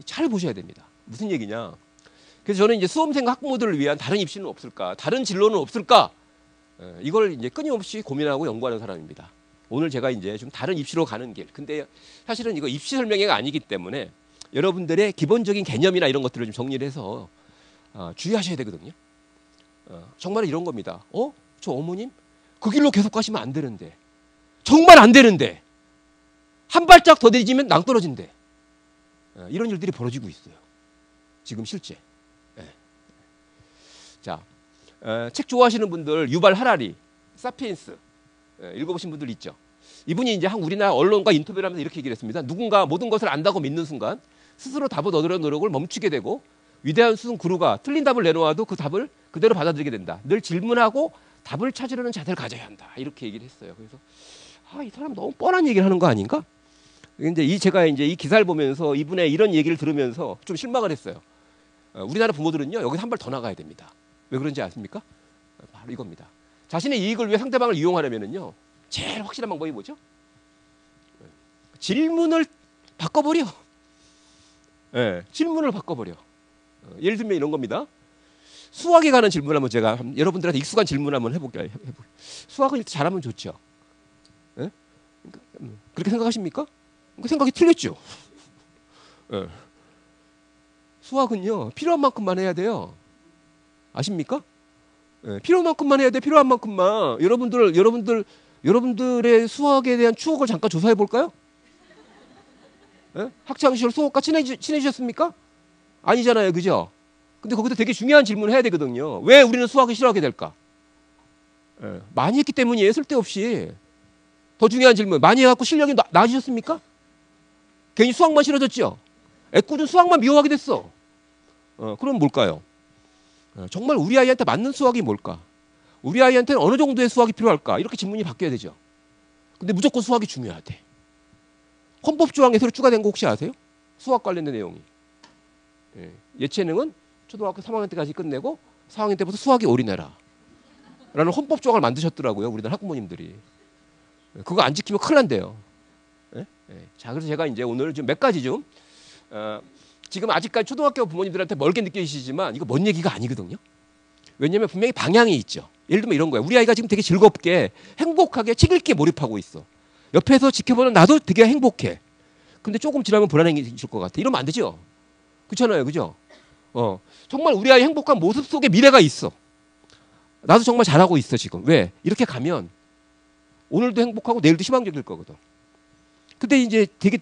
잘 보셔야 됩니다. 무슨 얘기냐? 그래서 저는 이제 수험생 학부모들을 위한 다른 입시는 없을까? 다른 진로는 없을까? 이걸 이제 끊임없이 고민하고 연구하는 사람입니다. 오늘 제가 이제 좀 다른 입시로 가는 길. 근데 사실은 이거 입시 설명회가 아니기 때문에 여러분들의 기본적인 개념이나 이런 것들을 좀 정리를 해서 주의하셔야 되거든요. 정말 이런 겁니다. 저 어머님 그 길로 계속 가시면 안 되는데, 정말 안 되는데, 한 발짝 더 내지면 낭떠러진대. 이런 일들이 벌어지고 있어요. 지금 실제. 자, 책 좋아하시는 분들 유발 하라리, 사피엔스 읽어보신 분들 있죠. 이분이 이제 우리나라 언론과 인터뷰를 하면서 이렇게 얘기를 했습니다. 누군가 모든 것을 안다고 믿는 순간 스스로 답을 얻으려는 노력을 멈추게 되고, 위대한 수능 구루가 틀린 답을 내놓아도 그 답을 그대로 받아들이게 된다. 늘 질문하고 답을 찾으려는 자세를 가져야 한다. 이렇게 얘기를 했어요. 그래서 이 사람 너무 뻔한 얘기를 하는 거 아닌가? 근데 제가 이제 이 기사를 보면서 이분의 이런 얘기를 들으면서 좀 실망을 했어요. 우리나라 부모들은요, 여기서 한 발 더 나가야 됩니다. 왜 그런지 아십니까? 바로 이겁니다. 자신의 이익을 위해 상대방을 이용하려면은요, 제일 확실한 방법이 뭐죠? 질문을 바꿔버려. 질문을 바꿔버려. 예를 들면 이런 겁니다. 수학에 관한 질문 한번 제가 여러분들한테 익숙한 질문 한번 해볼게요. 수학을 잘하면 좋죠. 그렇게 생각하십니까? 그 생각이 틀렸죠. 수학은요, 필요한 만큼만 해야 돼요. 아십니까? 필요한 만큼만 해야 돼. 필요한 만큼만. 여러분들의 수학에 대한 추억을 잠깐 조사해 볼까요? 학창 시절 수학과 친해지셨습니까? 아니잖아요, 그죠? 근데 거기서 되게 중요한 질문을 해야 되거든요. 왜 우리는 수학을 싫어하게 될까? 많이 했기 때문이에요. 쓸데없이. 더 중요한 질문. 많이 해갖고 실력이 나아지셨습니까? 괜히 수학만 싫어졌죠? 애꿎은 수학만 미워하게 됐어. 그럼 뭘까요? 정말 우리 아이한테 맞는 수학이 뭘까? 우리 아이한테는 어느 정도의 수학이 필요할까? 이렇게 질문이 바뀌어야 되죠. 근데 무조건 수학이 중요하대. 헌법조항에서 추가된 거 혹시 아세요? 수학 관련된 내용이. 예체능은 초등학교 3학년 때까지 끝내고 4학년 때부터 수학이 올인해라 라는 헌법조항을 만드셨더라고요. 우리나라 학부모님들이. 그거 안 지키면 큰일 난대요. 자, 그래서 제가 이제 오늘 좀 몇 가지 좀 지금 아직까지 초등학교 부모님들한테 멀게 느껴지시지만 이거 먼 얘기가 아니거든요. 왜냐하면 분명히 방향이 있죠. 예를 들면 이런 거예요. 우리 아이가 지금 되게 즐겁게 행복하게 책 읽기에 몰입하고 있어. 옆에서 지켜보는 나도 되게 행복해. 근데 조금 지나면 불안해질 것 같아. 이러면 안 되죠. 그렇잖아요, 그죠? 정말 우리 아이 행복한 모습 속에 미래가 있어. 나도 정말 잘하고 있어 지금. 왜? 이렇게 가면 오늘도 행복하고 내일도 희망적일 거거든. 근데 이제 되게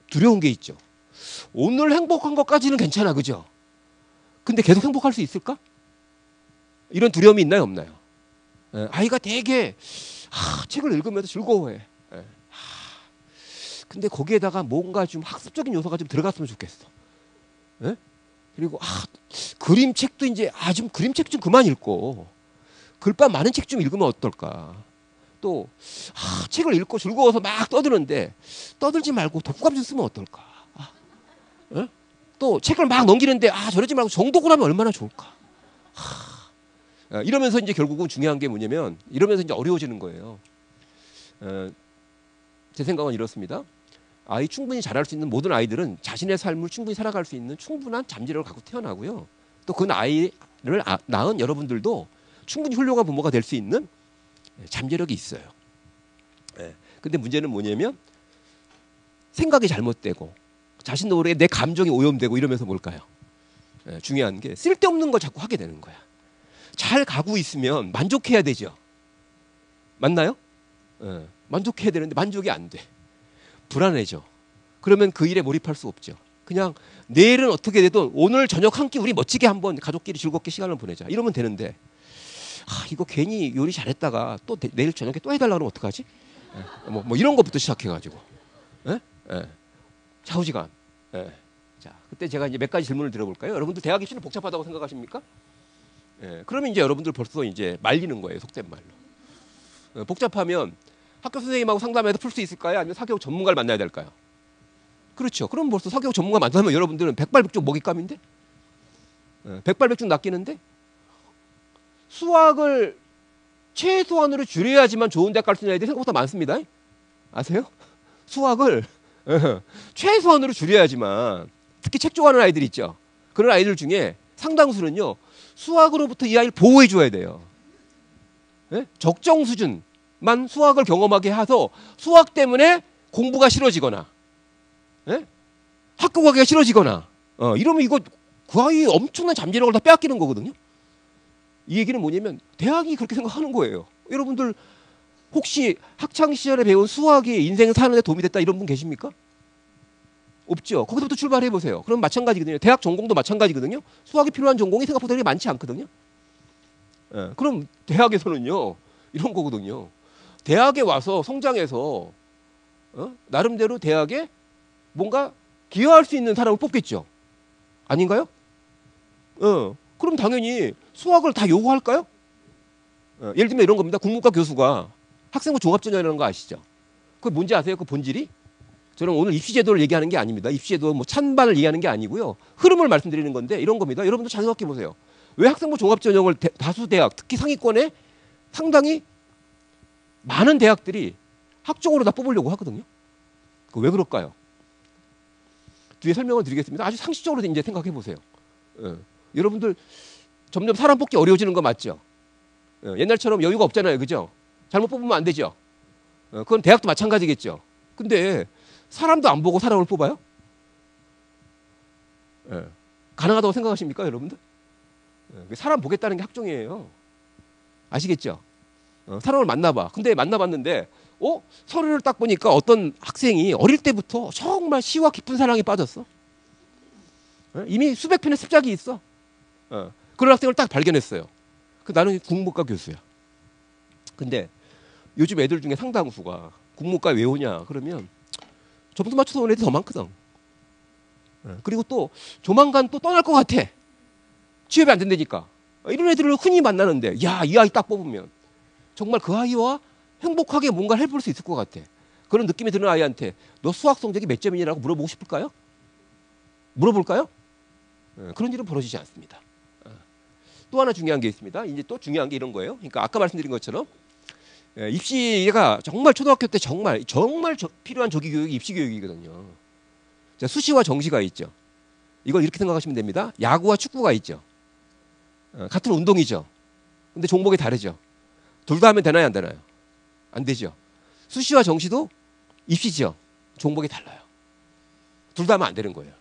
두려운 게 있죠. 오늘 행복한 것까지는 괜찮아, 그죠? 근데 계속 행복할 수 있을까? 이런 두려움이 있나요, 없나요? 아이가 되게 책을 읽으면서 즐거워해. 근데 거기에다가 뭔가 좀 학습적인 요소가 좀 들어갔으면 좋겠어. 그리고 그림책도 이제 좀 그림책 좀 그만 읽고 글밥 많은 책 좀 읽으면 어떨까? 또 책을 읽고 즐거워서 막 떠드는데 떠들지 말고 독후감 좀 쓰면 어떨까? 또 책을 막 넘기는데 저러지 말고 정독을 하면 얼마나 좋을까? 이러면서 이제 결국은 중요한 게 뭐냐면 이러면서 이제 어려워지는 거예요. 제 생각은 이렇습니다. 아이 충분히 잘할 수 있는 모든 아이들은 자신의 삶을 충분히 살아갈 수 있는 충분한 잠재력을 갖고 태어나고요. 또 그 아이를 낳은 여러분들도 충분히 훌륭한 부모가 될 수 있는 잠재력이 있어요. 근데 문제는 뭐냐면 생각이 잘못되고 자신도 모르게 내 감정이 오염되고 이러면서 뭘까요? 중요한 게 쓸데없는 걸 자꾸 하게 되는 거야. 잘 가고 있으면 만족해야 되죠. 맞나요? 만족해야 되는데 만족이 안 돼. 불안해져. 그러면 그 일에 몰입할 수 없죠. 그냥 내일은 어떻게 되든 오늘 저녁 한 끼 우리 멋지게 한번 가족끼리 즐겁게 시간을 보내자. 이러면 되는데 이거 괜히 요리 잘했다가 또 내일 저녁에 또 해달라 그러면 어떡하지? 뭐 이런 것부터 시작해가지고 좌우지간. 자, 그때 제가 이제 몇 가지 질문을 드려볼까요? 여러분들 대학 입시는 복잡하다고 생각하십니까? 그러면 이제 여러분들 벌써 이제 말리는 거예요, 속된 말로. 복잡하면 학교 선생님하고 상담해서 풀 수 있을까요? 아니면 사교육 전문가를 만나야 될까요? 그렇죠. 그럼 벌써 사교육 전문가 만나면 여러분들은 백발백중 먹잇감인데? 백발백중 낚이는데? 수학을 최소한으로 줄여야지만 좋은 대학 갈 수 있는 애들이 생각보다 많습니다. 아세요? 수학을 최소한으로 줄여야지만, 특히 책 좋아하는 아이들 있죠. 그런 아이들 중에 상당수는요, 수학으로부터 이 아이를 보호해 줘야 돼요. 적정 수준만 수학을 경험하게 해서 수학 때문에 공부가 싫어지거나 학교 가기가 싫어지거나 이러면 이거 그 아이의 엄청난 잠재력을 다 빼앗기는 거거든요. 이 얘기는 뭐냐면 대학이 그렇게 생각하는 거예요. 여러분들 혹시 학창시절에 배운 수학이 인생 사는 데 도움이 됐다 이런 분 계십니까? 없죠. 거기서부터 출발해 보세요. 그럼 마찬가지거든요. 대학 전공도 마찬가지거든요. 수학이 필요한 전공이 생각보다 그렇게 많지 않거든요. 그럼 대학에서는요 이런 거거든요. 대학에 와서 성장해서 나름대로 대학에 뭔가 기여할 수 있는 사람을 뽑겠죠. 아닌가요? 그럼 당연히 수학을 다 요구할까요? 예를 들면 이런 겁니다. 국문과 교수가 학생부 종합전형이라는 거 아시죠? 그게 뭔지 아세요? 그 본질이? 저는 오늘 입시제도를 얘기하는 게 아닙니다. 입시제도 뭐 찬반을 얘기하는 게 아니고요. 흐름을 말씀드리는 건데 이런 겁니다. 여러분도 잘 생각해 보세요. 왜 학생부 종합전형을 다수 대학, 특히 상위권에 상당히 많은 대학들이 학종으로 다 뽑으려고 하거든요. 왜 그럴까요? 뒤에 설명을 드리겠습니다. 아주 상식적으로 이제 생각해 보세요. 여러분들 점점 사람 뽑기 어려워지는 거 맞죠? 옛날처럼 여유가 없잖아요. 그죠? 잘못 뽑으면 안 되죠? 그건 대학도 마찬가지겠죠. 근데 사람도 안 보고 사람을 뽑아요? 가능하다고 생각하십니까, 여러분들? 사람 보겠다는 게 학종이에요. 아시겠죠? 사람을 만나봐. 근데 만나봤는데 서류를 딱 보니까 어떤 학생이 어릴 때부터 정말 시와 깊은 사랑에 빠졌어. 이미 수백 편의 습작이 있어. 그런 학생을 딱 발견했어요. 나는 국문과 교수야. 근데 요즘 애들 중에 상당수가 국문과 왜 오냐 그러면 점수 맞춰서 온 애들이 더 많거든. 그리고 또 조만간 또 떠날 것 같아. 취업이 안 된다니까. 이런 애들을 흔히 만나는데 야, 이 아이 딱 뽑으면 정말 그 아이와 행복하게 뭔가를 해볼 수 있을 것 같아. 그런 느낌이 드는 아이한테 너 수학 성적이 몇 점이냐고 물어보고 싶을까요? 물어볼까요? 그런 일은 벌어지지 않습니다. 또 하나 중요한 게 있습니다. 이제 또 중요한 게 이런 거예요. 그러니까 아까 말씀드린 것처럼 입시가 정말 초등학교 때 정말 필요한 조기 교육이 입시 교육이거든요. 자, 수시와 정시가 있죠. 이걸 이렇게 생각하시면 됩니다. 야구와 축구가 있죠. 같은 운동이죠. 근데 종목이 다르죠. 둘 다 하면 되나요, 안 되나요? 안 되죠. 수시와 정시도 입시죠. 종목이 달라요. 둘 다 하면 안 되는 거예요.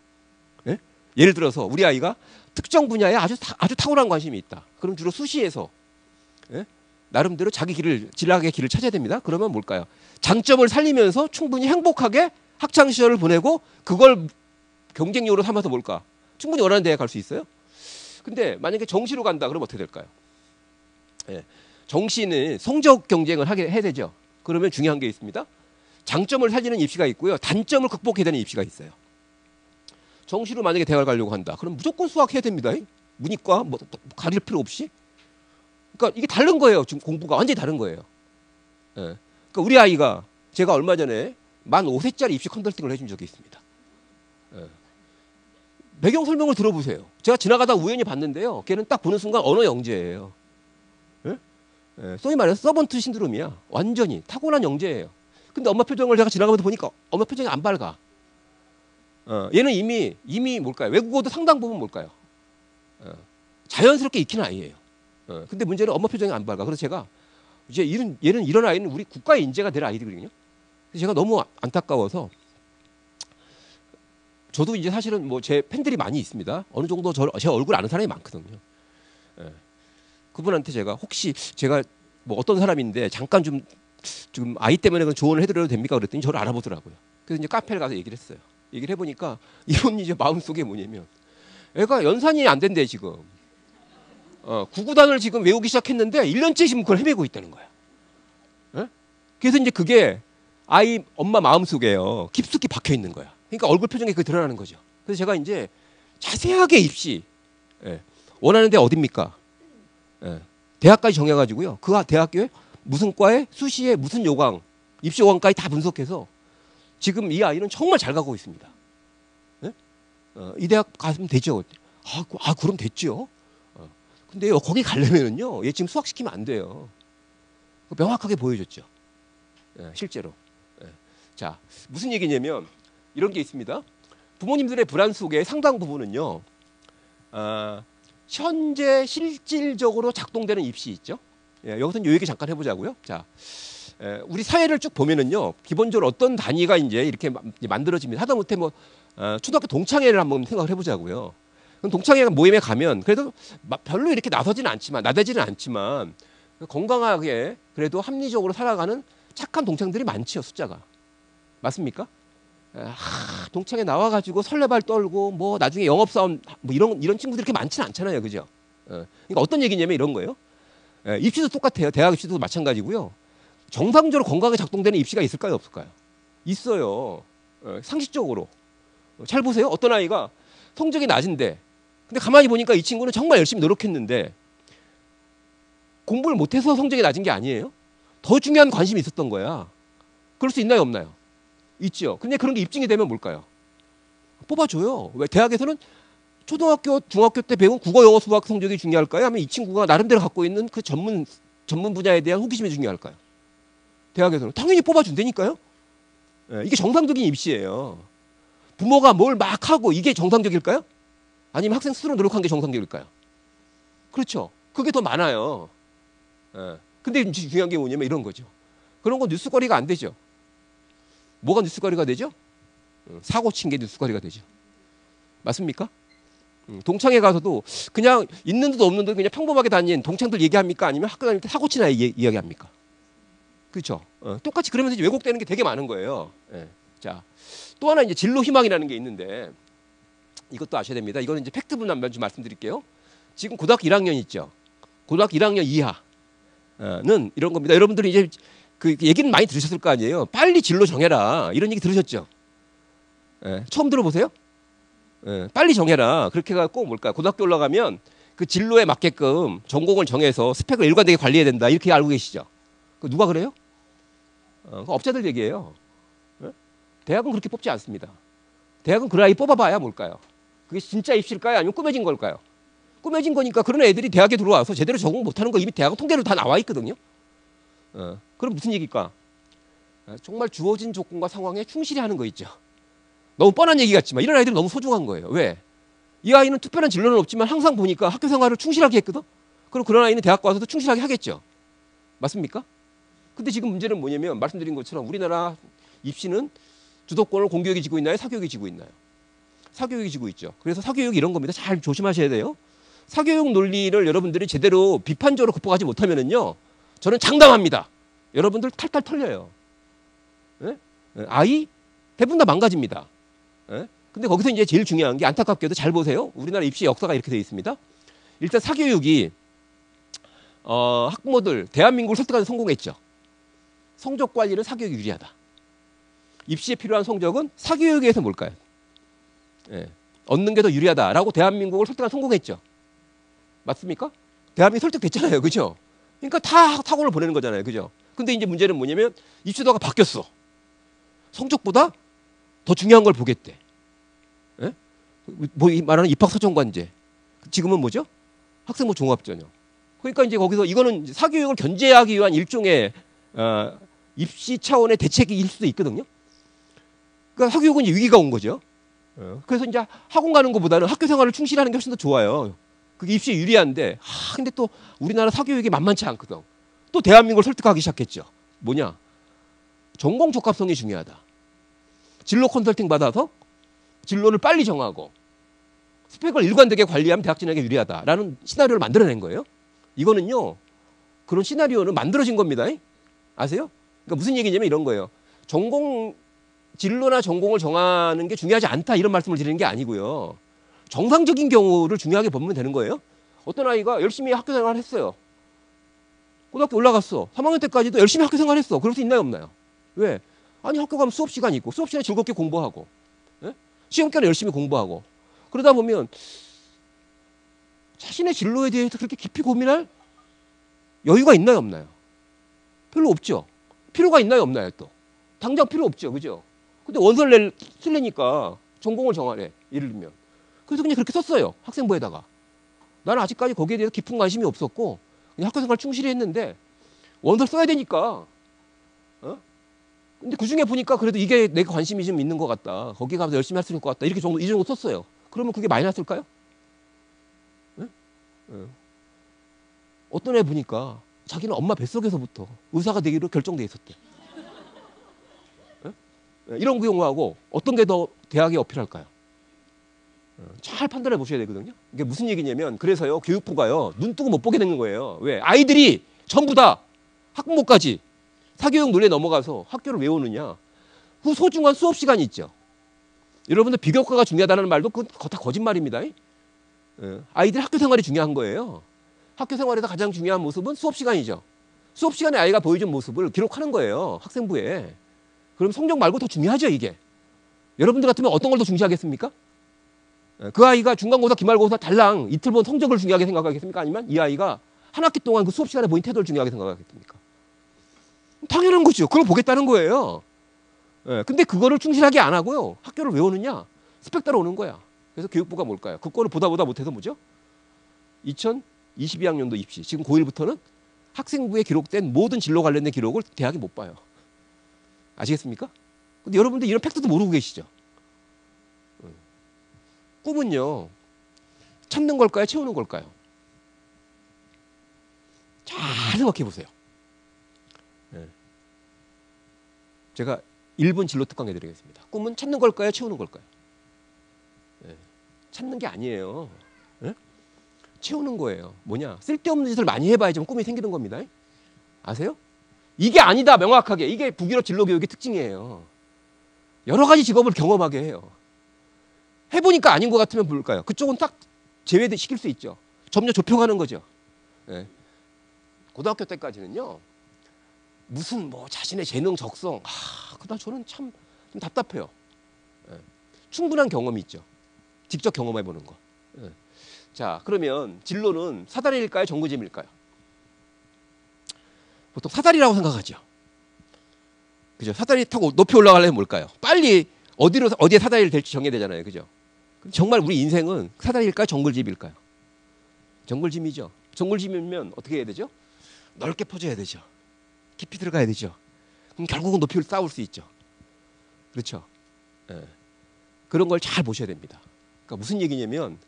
예를 들어서 우리 아이가 특정 분야에 아주 탁월한 관심이 있다. 그럼 주로 수시에서 나름대로 자기 길을 진학의 길을 찾아야 됩니다. 그러면 뭘까요? 장점을 살리면서 충분히 행복하게 학창 시절을 보내고 그걸 경쟁력으로 삼아서 뭘까? 충분히 원하는 대학 갈 수 있어요. 근데 만약에 정시로 간다 그러면 어떻게 될까요? 예. 정시는 성적 경쟁을 해야 되죠. 그러면 중요한 게 있습니다. 장점을 살리는 입시가 있고요. 단점을 극복해야 되는 입시가 있어요. 정시로 만약에 대학을 가려고 한다. 그럼 무조건 수학해야 됩니다. 문이과 뭐 가릴 필요 없이. 그러니까 이게 다른 거예요. 지금 공부가 완전히 다른 거예요. 예. 그러니까 우리 아이가 제가 얼마 전에 만 5세짜리 입시 컨설팅을 해준 적이 있습니다. 예. 배경 설명을 들어보세요. 제가 지나가다 우연히 봤는데요. 걔는 딱 보는 순간 언어 영재예요. 예? 예. 소위 말해서 서번트 신드롬이야. 완전히 타고난 영재예요. 근데 엄마 표정을 제가 지나가면서 보니까 엄마 표정이 안 밝아. 얘는 이미 뭘까요? 외국어도 상당 부분 뭘까요? 자연스럽게 익히는 아이예요. 근데 문제는 엄마 표정이 안 밝아. 그래서 제가 이제 얘는 이런 아이는 우리 국가의 인재가 될 아이들이거든요. 그래서 제가 너무 안타까워서 저도 이제 사실은 뭐 제 팬들이 많이 있습니다. 어느 정도 제 얼굴 아는 사람이 많거든요. 그분한테 제가 혹시 제가 뭐 어떤 사람인데 잠깐 좀 아이 때문에 조언을 해드려도 됩니까? 그랬더니 저를 알아보더라고요. 그래서 이제 카페를 가서 얘기를 했어요. 얘기를 해보니까 이분 이제 마음속에 뭐냐면 애가 연산이 안 된대 지금. 구구단을 지금 외우기 시작했는데 1년째 지금 그걸 헤매고 있다는 거야. 에? 그래서 이제 그게 아이 엄마 마음속에요. 깊숙이 박혀 있는 거야. 그러니까 얼굴 표정에 그게 드러나는 거죠. 그래서 제가 이제 자세하게 입시 원하는 데 어딥니까? 대학까지 정해가지고요. 그 대학교에 무슨 과에 수시에 무슨 요강 입시 요강까지 다 분석해서 지금 이 아이는 정말 잘 가고 있습니다. 이 대학 가면 되죠. 그럼 됐죠. 근데요 거기 가려면은요 얘 지금 수학 시키면 안 돼요. 명확하게 보여줬죠. 실제로. 자 무슨 얘기냐면 이런 게 있습니다. 부모님들의 불안 속에 상당 부분은요 현재 실질적으로 작동되는 입시 있죠. 여기서 요 얘기 잠깐 해보자고요. 자 우리 사회를 쭉 보면은요 기본적으로 어떤 단위가 이제 이렇게 만들어집니다. 하다못해 뭐 초등학교 동창회를 한번 생각을 해보자고요. 동창회 모임에 가면 그래도 별로 이렇게 나서지는 않지만 나대지는 않지만 건강하게 그래도 합리적으로 살아가는 착한 동창들이 많지요. 숫자가 맞습니까? 동창회 나와가지고 설레발 떨고 뭐 나중에 영업사원 뭐 이런 친구들이 이렇게 많지는 않잖아요. 그죠? 그러니까 어떤 얘기냐면 이런 거예요. 입시도 똑같아요. 대학 입시도 마찬가지고요. 정상적으로 건강하게 작동되는 입시가 있을까요? 없을까요? 있어요. 상식적으로. 잘 보세요. 어떤 아이가 성적이 낮은데 근데 가만히 보니까 이 친구는 정말 열심히 노력했는데 공부를 못해서 성적이 낮은 게 아니에요. 더 중요한 관심이 있었던 거야. 그럴 수 있나요? 없나요? 있죠. 근데 그런 게 입증이 되면 뭘까요? 뽑아줘요. 왜 대학에서는 초등학교, 중학교 때 배운 국어, 영어, 수학 성적이 중요할까요? 아니면 이 친구가 나름대로 갖고 있는 그 전문 분야에 대한 호기심이 중요할까요? 대학에서는 당연히 뽑아준다니까요. 이게 정상적인 입시예요. 부모가 뭘 막 하고 이게 정상적일까요? 아니면 학생 스스로 노력한 게 정상적일까요? 그렇죠. 그게 더 많아요. 근데 중요한 게 뭐냐면 이런 거죠. 그런 거 뉴스거리가 안 되죠. 뭐가 뉴스거리가 되죠? 사고 친 게 뉴스거리가 되죠. 맞습니까? 동창회 가서도 그냥 있는 듯 없는 듯 그냥 평범하게 다닌 동창들 얘기합니까? 아니면 학교 다닐 때 사고 친 아이 이야기합니까? 그렇죠. 똑같이 그러면서 이제 왜곡되는 게 되게 많은 거예요. 자, 또 하나 이제 진로 희망이라는 게 있는데 이것도 아셔야 됩니다. 이거는 이제 팩트분 한번 좀 말씀드릴게요. 지금 고등학교 1학년 있죠. 고등학교 1학년 이하는 이런 겁니다. 여러분들이 이제 그 얘기는 많이 들으셨을 거 아니에요. 빨리 진로 정해라 이런 얘기 들으셨죠? 처음 들어보세요? 빨리 정해라. 그렇게 해갖고 뭘까? 고등학교 올라가면 그 진로에 맞게끔 전공을 정해서 스펙을 일관되게 관리해야 된다. 이렇게 알고 계시죠? 누가 그래요? 업자들 얘기예요. 대학은 그렇게 뽑지 않습니다. 대학은 그 아이 뽑아봐야 뭘까요? 그게 진짜 입시일까요? 아니면 꾸며진 걸까요? 꾸며진 거니까 그런 애들이 대학에 들어와서 제대로 적응 못하는 거 이미 대학은 통계로 다 나와 있거든요. 그럼 무슨 얘기일까? 정말 주어진 조건과 상황에 충실히 하는 거 있죠. 너무 뻔한 얘기 같지만 이런 아이들은 너무 소중한 거예요. 왜? 이 아이는 특별한 진로는 없지만 항상 보니까 학교 생활을 충실하게 했거든. 그럼 그런 아이는 대학 가서도 충실하게 하겠죠. 맞습니까? 근데 지금 문제는 뭐냐면 말씀드린 것처럼 우리나라 입시는 주도권을 공교육이 쥐고 있나요? 사교육이 쥐고 있나요? 사교육이 쥐고 있죠. 그래서 사교육이 이런 겁니다. 잘 조심하셔야 돼요. 사교육 논리를 여러분들이 제대로 비판적으로 극복하지 못하면은요, 저는 장담합니다. 여러분들 탈탈 털려요. 예? 아이 대부분 다 망가집니다. 예? 근데 거기서 이제 제일 중요한 게 안타깝게도 잘 보세요. 우리나라 입시 역사가 이렇게 되어 있습니다. 일단 사교육이 학부모들 대한민국을 설득하는 데 성공했죠. 성적 관리는 사교육이 유리하다. 입시에 필요한 성적은 사교육에 의해서 뭘까요? 예. 얻는 게 더 유리하다라고 대한민국을 설득하는 데 성공했죠. 맞습니까? 대한민국 설득됐잖아요. 그죠? 그러니까 다 학원을 보내는 거잖아요. 그죠? 근데 이제 문제는 뭐냐면 입시도가 바뀌었어. 성적보다 더 중요한 걸 보겠대. 예? 뭐 말하는 입학사정관제. 지금은 뭐죠? 학생부 종합전형. 그러니까 이제 거기서 이거는 사교육을 견제하기 위한 일종의 입시 차원의 대책일 수도 있거든요. 그러니까 사교육은 이제 위기가 온 거죠. 그래서 이제 학원 가는 것보다는 학교 생활을 충실하는 게 훨씬 더 좋아요. 그게 입시에 유리한데, 근데 또 우리나라 사교육이 만만치 않거든. 또 대한민국을 설득하기 시작했죠. 뭐냐? 전공 적합성이 중요하다. 진로 컨설팅 받아서 진로를 빨리 정하고 스펙을 일관되게 관리하면 대학 진학에 유리하다라는 시나리오를 만들어낸 거예요. 이거는요, 그런 시나리오는 만들어진 겁니다. 아세요? 그러니까 무슨 얘기냐면 이런 거예요. 진로나 전공을 정하는 게 중요하지 않다 이런 말씀을 드리는 게 아니고요. 정상적인 경우를 중요하게 보면 되는 거예요. 어떤 아이가 열심히 학교 생활을 했어요. 고등학교 올라갔어. 3학년 때까지도 열심히 학교 생활했어. 그럴 수 있나요, 없나요? 왜? 아니 학교 가면 수업 시간이 있고 수업 시간에 즐겁게 공부하고, 예? 시험 기간에 열심히 공부하고, 그러다 보면 자신의 진로에 대해서 그렇게 깊이 고민할 여유가 있나요, 없나요? 별로 없죠. 필요가 있나요, 없나요? 또 당장 필요 없죠, 그죠? 근데 원서를 쓰려니까 전공을 정하래, 예를 들면. 그래서 그냥 그렇게 썼어요, 학생부에다가. 나는 아직까지 거기에 대해서 깊은 관심이 없었고 그냥 학교 생활 충실히 했는데 원서를 써야 되니까. 근데 그중에 보니까 그래도 이게 내가 관심이 좀 있는 것 같다. 거기 가서 열심히 할 수 있을 것 같다. 이렇게 이 정도 썼어요. 그러면 그게 마이너스일까요? 어떤 애 보니까 자기는 엄마 뱃속에서부터 의사가 되기로 결정돼 있었대. 이런 경우하고 어떤 게 더 대학에 어필할까요? 잘 판단해 보셔야 되거든요. 이게 무슨 얘기냐면, 그래서요, 교육부가요, 눈 뜨고 못 보게 되는 거예요. 왜? 아이들이 전부 다 학부모까지 사교육 논리에 넘어가서 학교를 왜 오느냐? 그 소중한 수업 시간이 있죠. 여러분들 비교과가 중요하다는 말도 그거 다 거짓말입니다. 아이들 학교 생활이 중요한 거예요. 학교 생활에서 가장 중요한 모습은 수업 시간이죠. 수업 시간에 아이가 보여준 모습을 기록하는 거예요, 학생부에. 그럼 성적 말고 더 중요하죠, 이게. 여러분들 같으면 어떤 걸 더 중시하겠습니까? 그 아이가 중간고사, 기말고사 달랑 이틀 본 성적을 중요하게 생각하겠습니까? 아니면 이 아이가 한 학기 동안 그 수업 시간에 보인 태도를 중요하게 생각하겠습니까? 당연한 거죠. 그걸 보겠다는 거예요. 근데 그거를 충실하게 안 하고요, 학교를 왜 오느냐? 스펙 따라 오는 거야. 그래서 교육부가 뭘까요? 그거를 보다 못해서 뭐죠? 2022학년도 입시, 지금 고1부터는 학생부에 기록된 모든 진로 관련된 기록을 대학이 못 봐요. 아시겠습니까? 근데 여러분들 이런 팩트도 모르고 계시죠? 꿈은요, 찾는 걸까요? 채우는 걸까요? 잘 생각해 보세요. 제가 1분 진로 특강 해드리겠습니다. 꿈은 찾는 걸까요? 채우는 걸까요? 찾는 게 아니에요. 채우는 거예요. 뭐냐? 쓸데없는 짓을 많이 해봐야 좀 꿈이 생기는 겁니다. 아세요? 이게 아니다, 명확하게. 이게 북유럽 진로 교육의 특징이에요. 여러 가지 직업을 경험하게 해요. 해보니까 아닌 것 같으면 뭘까요? 그쪽은 딱 제외시킬 수 있죠. 점점 좁혀가는 거죠. 고등학교 때까지는요, 무슨 뭐 자신의 재능, 적성, 그다 저는 참 좀 답답해요. 충분한 경험이 있죠. 직접 경험해보는 거. 자, 그러면 진로는 사다리일까요, 정글짐일까요? 보통 사다리라고 생각하죠. 그죠? 사다리 타고 높이 올라가려면 뭘까요? 빨리 어디에 사다리를 댈지 정해야 되잖아요. 그죠? 정말 우리 인생은 사다리일까요, 정글짐일까요? 정글짐이죠. 정글짐이면 어떻게 해야 되죠? 넓게 퍼져야 되죠. 깊이 들어가야 되죠. 그럼 결국은 높이를 쌓을 수 있죠. 그렇죠? 그런 걸 잘 보셔야 됩니다. 그러니까 무슨 얘기냐면,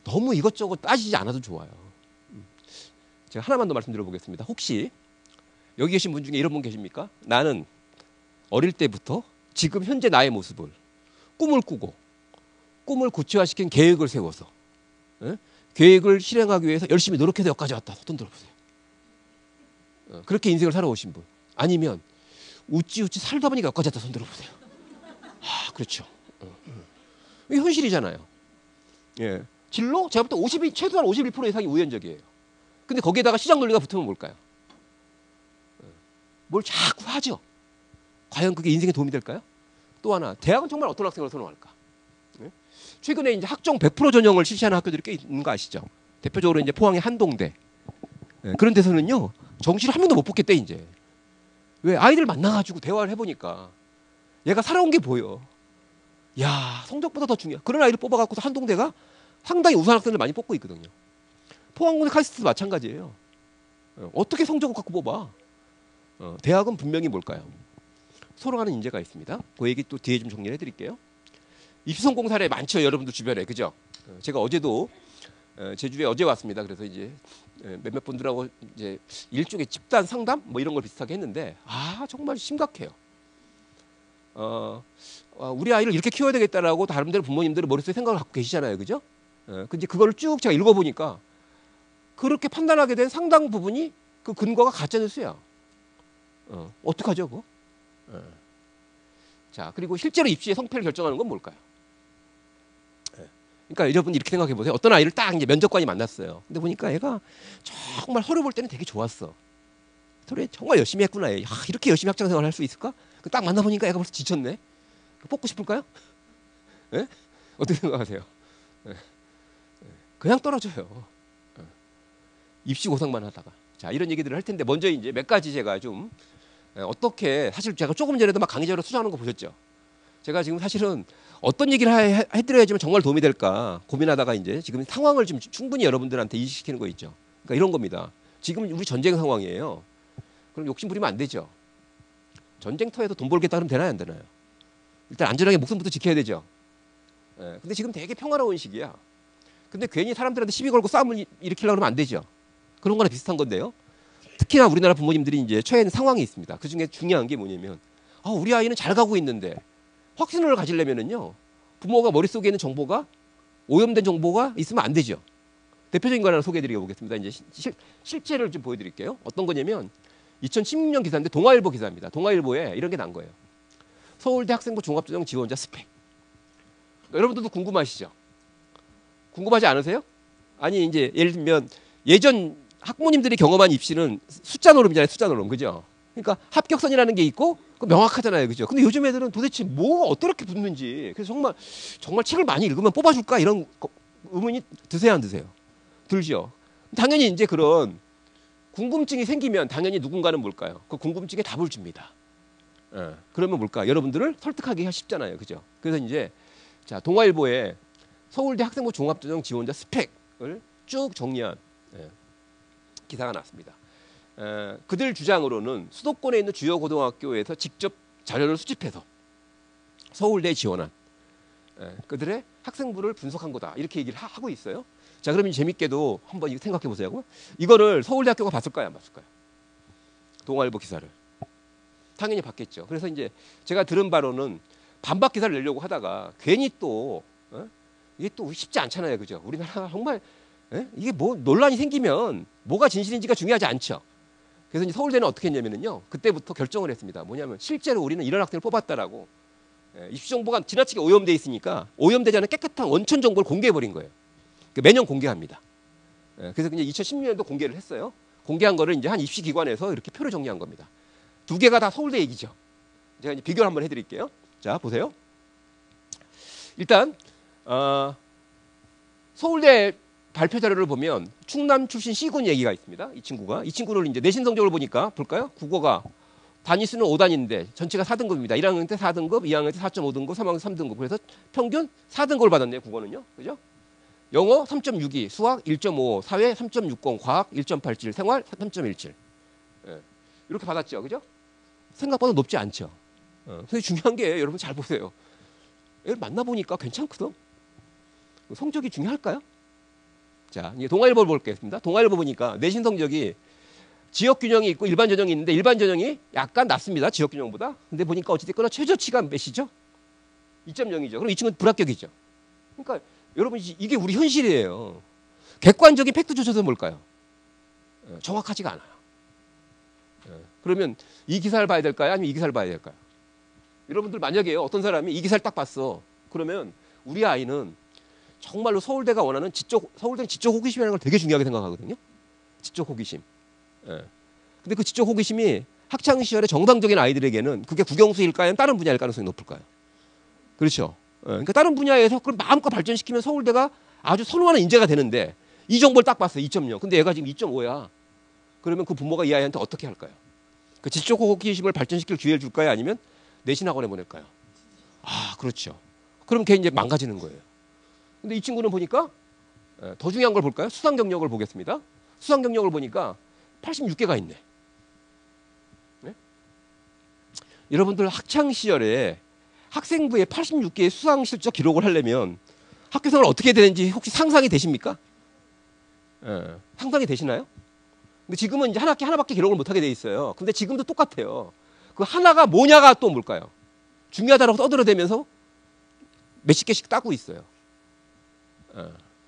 너무 이것저것 따지지 않아도 좋아요. 제가 하나만 더 말씀드려보겠습니다. 혹시 여기 계신 분 중에 이런 분 계십니까? 나는 어릴 때부터 지금 현재 나의 모습을 꿈을 꾸고 꿈을 구체화시킨 계획을 세워서 계획을 실행하기 위해서 열심히 노력해서 여기까지 왔다. 손 들어보세요. 그렇게 인생을 살아오신 분. 아니면 우찌우찌 살다 보니까 여기까지 손 들어보세요. 아, 그렇죠. 이게 현실이잖아요. 예. 진로? 제가 볼 때 52, 최소한 51% 이상이 우연적이에요. 근데 거기에다가 시장 논리가 붙으면 뭘까요? 뭘 자꾸 하죠. 과연 그게 인생에 도움이 될까요? 또 하나, 대학은 정말 어떤 학생을 선호할까? 예? 최근에 이제 학종 100% 전형을 실시하는 학교들이 꽤 있는 거 아시죠? 대표적으로 이제 포항의 한동대. 예, 그런 데서는요, 정시를 한 명도 못 뽑겠대, 이제. 왜? 아이들 만나가지고 대화를 해보니까 얘가 살아온 게 보여. 야, 성적보다 더 중요해. 그런 아이를 뽑아갖고서 한동대가 상당히 우수한 학생들 많이 뽑고 있거든요. 포항군의 카이스트도 마찬가지예요. 어떻게 성적을 갖고 뽑아? 대학은 분명히 뭘까요? 서로 하는 인재가 있습니다. 그 얘기 또 뒤에 좀 정리를 해드릴게요. 입시 성공 사례 많죠, 여러분들 주변에, 그죠? 제가 어제도 제주에 어제 왔습니다. 그래서 이제 몇몇 분들하고 이제 일종의 집단 상담 뭐 이런 걸 비슷하게 했는데, 아, 정말 심각해요. 우리 아이를 이렇게 키워야 되겠다라고 다른 데는 부모님들은 머릿속에 생각을 갖고 계시잖아요, 그죠? 근데 그거를 쭉 제가 읽어보니까 그렇게 판단하게 된 상당 부분이 그 근거가 가짜뉴스야. 어떡하죠, 그거? 자, 그리고 실제로 입시의 성패를 결정하는 건 뭘까요? 그러니까 여러분 이렇게 생각해 보세요. 어떤 아이를 딱 이제 면접관이 만났어요. 근데 보니까 얘가 정말 서류 볼 때는 되게 좋았어. 서류에 정말 열심히 했구나. 얘. 이렇게 열심히 학창 생활 할 수 있을까? 딱 만나 보니까 얘가 벌써 지쳤네. 뽑고 싶을까요? 예? 어떻게 생각하세요? 그냥 떨어져요. 입시 고상만 하다가. 자, 이런 얘기들을 할 텐데 먼저 이제 몇 가지 제가 좀 어떻게, 사실 제가 조금 전에도 막 강의자로 투자하는 거 보셨죠? 제가 지금 사실은 어떤 얘기를 해드려야지만 정말 도움이 될까 고민하다가 이제 지금 상황을 좀 충분히 여러분들한테 인식시키는 거 있죠. 그러니까 이런 겁니다. 지금 우리 전쟁 상황이에요. 그럼 욕심 부리면 안 되죠. 전쟁터에서 돈 벌겠다 그러면 되나요, 안 되나요? 일단 안전하게 목숨부터 지켜야 되죠. 근데 지금 되게 평화로운 시기야. 근데 괜히 사람들한테 시비 걸고 싸움을 일으키려고 하면 안 되죠. 그런 거랑 비슷한 건데요. 특히나 우리나라 부모님들이 이제 처해 있는 상황이 있습니다. 그 중에 중요한 게 뭐냐면, 우리 아이는 잘 가고 있는데 확신을 가지려면은요, 부모가 머릿속에 있는 정보가 오염된 정보가 있으면 안 되죠. 대표적인 거 하나 소개해드려 보겠습니다. 이제 실제를 좀 보여드릴게요. 어떤 거냐면 2016년 기사인데 동아일보 기사입니다. 동아일보에 이런 게 난 거예요. 서울대 학생부 종합전형 지원자 스펙. 여러분들도 궁금하시죠? 궁금하지 않으세요? 아니, 이제 예를 들면 예전 학부모님들이 경험한 입시는 숫자 노름이잖아요. 숫자 노름. 그죠? 그러니까 합격선이라는 게 있고 명확하잖아요. 그죠? 근데 요즘 애들은 도대체 뭐가 어떻게 붙는지, 그래서 정말 책을 많이 읽으면 뽑아줄까? 이런 의문이 드세요, 안 드세요? 들죠? 당연히 이제 그런 궁금증이 생기면 당연히 누군가는 뭘까요? 그 궁금증에 답을 줍니다. 그러면 뭘까? 여러분들을 설득하기가 쉽잖아요. 그죠? 그래서 이제 자, 동아일보에 서울대 학생부 종합전형 지원자 스펙을 쭉 정리한 기사가 났습니다. 그들 주장으로는 수도권에 있는 주요 고등학교에서 직접 자료를 수집해서 서울대에 지원한 그들의 학생부를 분석한 거다. 이렇게 얘기를 하고 있어요. 자, 그러면 재밌게도 한번 생각해 보세요. 이거를 서울대학교가 봤을까요? 안 봤을까요? 동아일보 기사를. 당연히 봤겠죠. 그래서 이제 제가 들은 바로는 반박 기사를 내려고 하다가 괜히 또 이게 또 쉽지 않잖아요. 그죠? 우리나라가 정말 이게 뭐 논란이 생기면 뭐가 진실인지가 중요하지 않죠. 그래서 이제 서울대는 어떻게 했냐면요, 그때부터 결정을 했습니다. 뭐냐면 실제로 우리는 이런 학생을 뽑았다라고 입시 정보가 지나치게 오염돼 있으니까 오염되지 않은 깨끗한 원천 정보를 공개해 버린 거예요. 매년 공개합니다. 그래서 그냥 2016년도 공개를 했어요. 공개한 거를 이제 한 입시 기관에서 이렇게 표를 정리한 겁니다. 두 개가 다 서울대 얘기죠. 제가 이제 비교를 한번 해드릴게요. 자, 보세요. 일단 서울대 발표 자료를 보면 충남 출신 C군 얘기가 있습니다. 이 친구를 이제 내신 성적을 보니까 볼까요? 국어가 단위수는 5단위인데 전체가 4등급입니다. 1학년 때 4등급, 2학년 때 4.5등급, 3학년 3등급. 그래서 평균 4등급을 받았네요. 국어는요. 그죠? 영어 3.62, 수학 1.5, 사회 3.60, 과학 1.87, 생활 3.17. 이렇게 받았죠. 그죠? 생각보다 높지 않죠. 그래서 중요한 게 여러분 잘 보세요. 얘를 만나보니까 괜찮거든. 성적이 중요할까요? 자, 이제 동아일보를 볼겠습니다. 동아일보 보니까 내신 성적이 지역 균형이 있고 일반 전형이 있는데 일반 전형이 약간 낮습니다. 지역 균형보다. 근데 보니까 어찌됐거나 최저치가 몇이죠? 2.0이죠. 그럼 이 친구는 불합격이죠. 그러니까 여러분 이게 우리 현실이에요. 객관적인 팩트 조사는 뭘까요? 정확하지가 않아요. 그러면 이 기사를 봐야 될까요? 아니면 이 기사를 봐야 될까요? 여러분들 만약에 어떤 사람이 이 기사를 딱 봤어. 그러면 우리 아이는 정말로 서울대가 원하는 서울대는 지적 호기심이라는 걸 되게 중요하게 생각하거든요. 지적 호기심. 근데 그 지적 호기심이 학창 시절에 정상적인 아이들에게는 그게 국영수일까요? 다른 분야일 가능성이 높을까요? 그렇죠. 그러니까 다른 분야에서 그걸 마음껏 발전시키면 서울대가 아주 선호하는 인재가 되는데 이 정보를 딱 봤어요. 2.0. 근데 얘가 지금 2.5야. 그러면 그 부모가 이 아이한테 어떻게 할까요? 그 지적 호기심을 발전시킬 기회를 줄까요? 아니면 내신 학원에 보낼까요? 아, 그렇죠. 그럼 걔 이제 망가지는 거예요. 근데 이 친구는 보니까 더 중요한 걸 볼까요? 수상 경력을 보겠습니다. 수상 경력을 보니까 86개가 있네. 네? 여러분들 학창 시절에 학생부에 86개의 수상 실적 기록을 하려면 학교 생활 어떻게 되는지 혹시 상상이 되십니까? 상상이 되시나요? 근데 지금은 이제 한 학기 하나밖에 기록을 못하게 돼 있어요. 근데 지금도 똑같아요. 그 하나가 뭐냐가 또 뭘까요? 중요하다고 떠들어대면서 몇십 개씩 따고 있어요.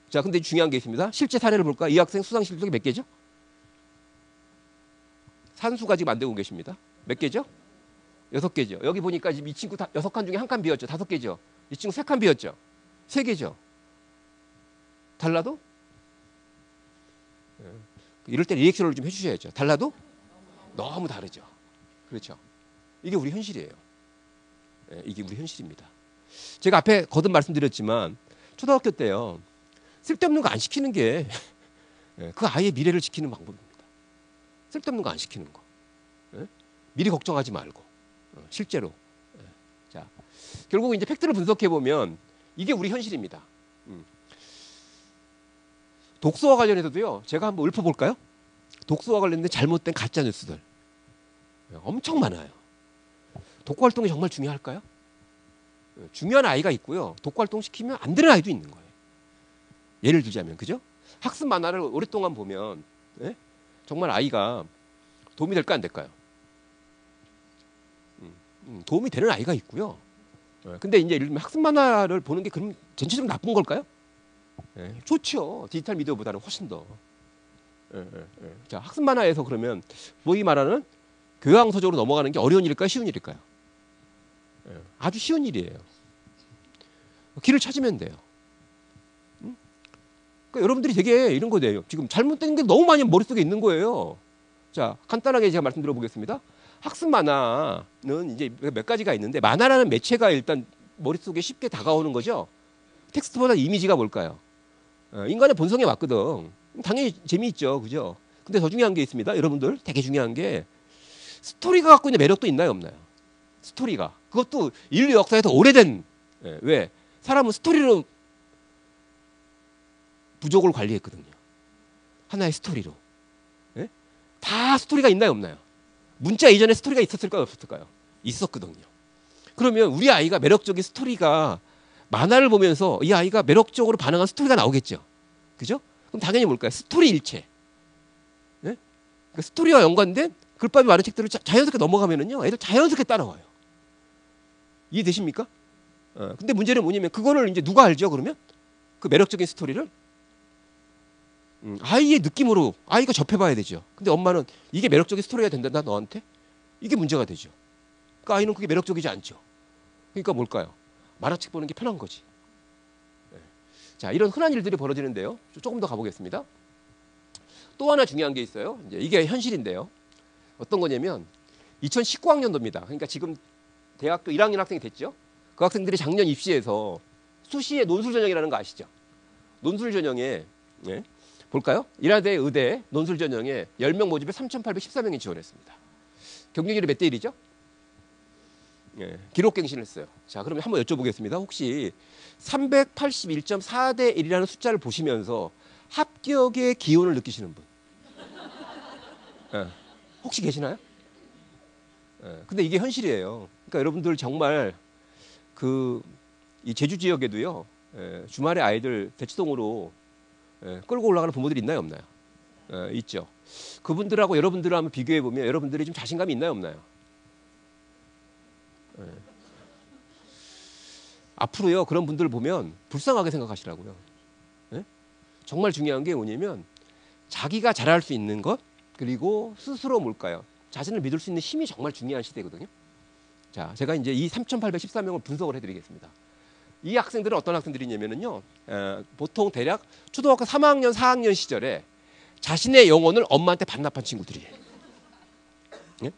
자, 근데 중요한 게 있습니다. 실제 사례를 볼까? 이 학생 수상 실적이 몇 개죠? 산수가 지금 안 되고 계십니다. 몇 개죠? 6개죠. 여기 보니까 지금 이 친구 6칸 중에 1칸 비었죠. 5개죠. 이 친구 3칸 비었죠. 3개죠. 달라도? 이럴 때 리액션을 좀 해주셔야죠. 달라도? 너무 다르죠. 그렇죠. 이게 우리 현실이에요. 이게 우리 현실입니다. 제가 앞에 거듭 말씀드렸지만 초등학교 때요. 쓸데없는 거 안 시키는 게 그 아이의 미래를 지키는 방법입니다. 쓸데없는 거 안 시키는 거. 미리 걱정하지 말고 실제로. 자, 결국 이제 팩트를 분석해 보면 이게 우리 현실입니다. 독서와 관련해서도요. 제가 한번 읊어볼까요? 독서와 관련된 잘못된 가짜 뉴스들 엄청 많아요. 독서 활동이 정말 중요할까요? 중요한 아이가 있고요. 독서 활동 시키면 안 되는 아이도 있는 거예요. 예를 들자면 그죠? 학습 만화를 오랫동안 보면 정말 아이가 도움이 될까 안 될까요? 도움이 되는 아이가 있고요. 근데 이제 예를 들면 학습 만화를 보는 게 그럼 전체적으로 나쁜 걸까요? 좋죠. 디지털 미디어보다는 훨씬 더. 자, 학습 만화에서 그러면 소위 말하는 교양 서적으로 넘어가는 게 어려운 일일까요? 쉬운 일일까요? 아주 쉬운 일이에요. 길을 찾으면 돼요. 그러니까 여러분들이 되게 이런 거예요. 지금 잘못된 게 너무 많이 머릿속에 있는 거예요. 자, 간단하게 제가 말씀드려 보겠습니다. 학습 만화는 이제 몇 가지가 있는데 만화라는 매체가 일단 머릿속에 쉽게 다가오는 거죠. 텍스트보다 이미지가 뭘까요? 인간의 본성에 맞거든. 당연히 재미있죠. 그죠? 근데 더 중요한 게 있습니다. 여러분들 되게 중요한 게 스토리가 갖고 있는 매력도 있나요? 없나요? 스토리가. 그것도 인류 역사에서 오래된 왜? 사람은 스토리로 부족을 관리했거든요. 하나의 스토리로. 다 스토리가 있나요? 없나요? 문자 이전에 스토리가 있었을까요? 없었을까요? 있었거든요. 그러면 우리 아이가 매력적인 스토리가 만화를 보면서 이 아이가 매력적으로 반응한 스토리가 나오겠죠. 그죠? 그럼 당연히 뭘까요? 스토리 일체. 그러니까 스토리와 연관된 글밥이 많은 책들을 자연스럽게 넘어가면은요, 애들 자연스럽게 따라와요. 이해되십니까? 근데 문제는 뭐냐면 그거를 이제 누가 알죠? 그러면 그 매력적인 스토리를 아이의 느낌으로 아이가 접해봐야 되죠. 근데 엄마는 이게 매력적인 스토리가 된다 너한테? 이게 문제가 되죠. 그러니까 아이는 그게 매력적이지 않죠. 그러니까 뭘까요? 만화책 보는 게 편한 거지. 자, 이런 흔한 일들이 벌어지는데요. 조금 더 가보겠습니다. 또 하나 중요한 게 있어요. 이제 이게 현실인데요. 어떤 거냐면 2019학년도입니다. 그러니까 지금 대학교 1학년 학생이 됐죠. 그 학생들이 작년 입시에서 수시에 논술 전형이라는 거 아시죠? 논술 전형에 볼까요? 인하대 의대 논술 전형에 10명 모집에 3,814명이 지원했습니다. 경쟁률이 몇 대 1이죠? 기록갱신을 했어요. 자, 그러면 한번 여쭤보겠습니다. 혹시 381.4대 1이라는 숫자를 보시면서 합격의 기운을 느끼시는 분? 혹시 계시나요? 근데 이게 현실이에요. 그러니까 여러분들 정말 이 제주 지역에도요, 주말에 아이들 대치동으로 끌고 올라가는 부모들이 있나요, 없나요? 있죠. 그분들하고 여러분들을 한번 비교해 보면 여러분들이 좀 자신감이 있나요, 없나요? 앞으로요, 그런 분들을 보면 불쌍하게 생각하시라고요. 정말 중요한 게 뭐냐면 자기가 잘할 수 있는 것, 그리고 스스로 뭘까요? 자신을 믿을 수 있는 힘이 정말 중요한 시대거든요. 자, 제가 이제 이 3,814명을 분석을 해드리겠습니다. 이 학생들은 어떤 학생들이냐면요, 보통 대략 초등학교 3학년, 4학년 시절에 자신의 영혼을 엄마한테 반납한 친구들이에요. 예?